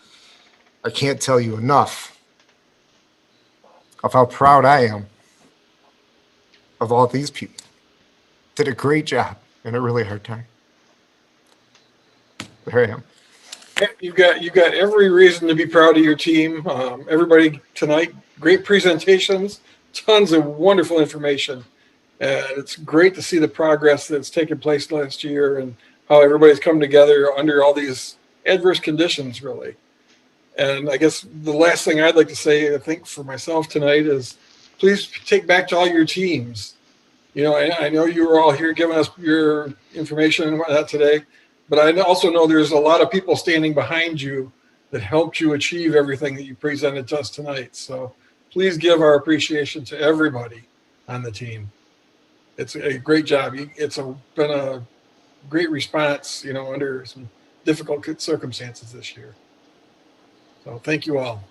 I can't tell you enough of how proud I am of all these people. Did a great job in a really hard time. There I am. You've got every reason to be proud of your team. Everybody tonight, great presentations, tons of wonderful information. And it's great to see the progress that's taken place last year and how everybody's come together under all these adverse conditions, really. And I guess the last thing I'd like to say, I think for myself tonight, is please take back to all your teams. You know, I know you were all here giving us your information and whatnot today, but I also know there's a lot of people standing behind you that helped you achieve everything that you presented to us tonight. So please give our appreciation to everybody on the team. It's a great job. It's been a great response, you know, under some difficult circumstances this year. So thank you all.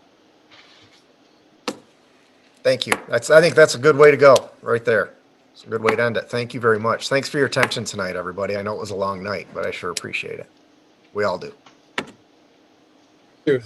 Thank you. I think that's a good way to go right there. It's a good way to end it. Thank you very much. Thanks for your attention tonight, everybody. I know it was a long night, but I sure appreciate it. We all do. Thank you.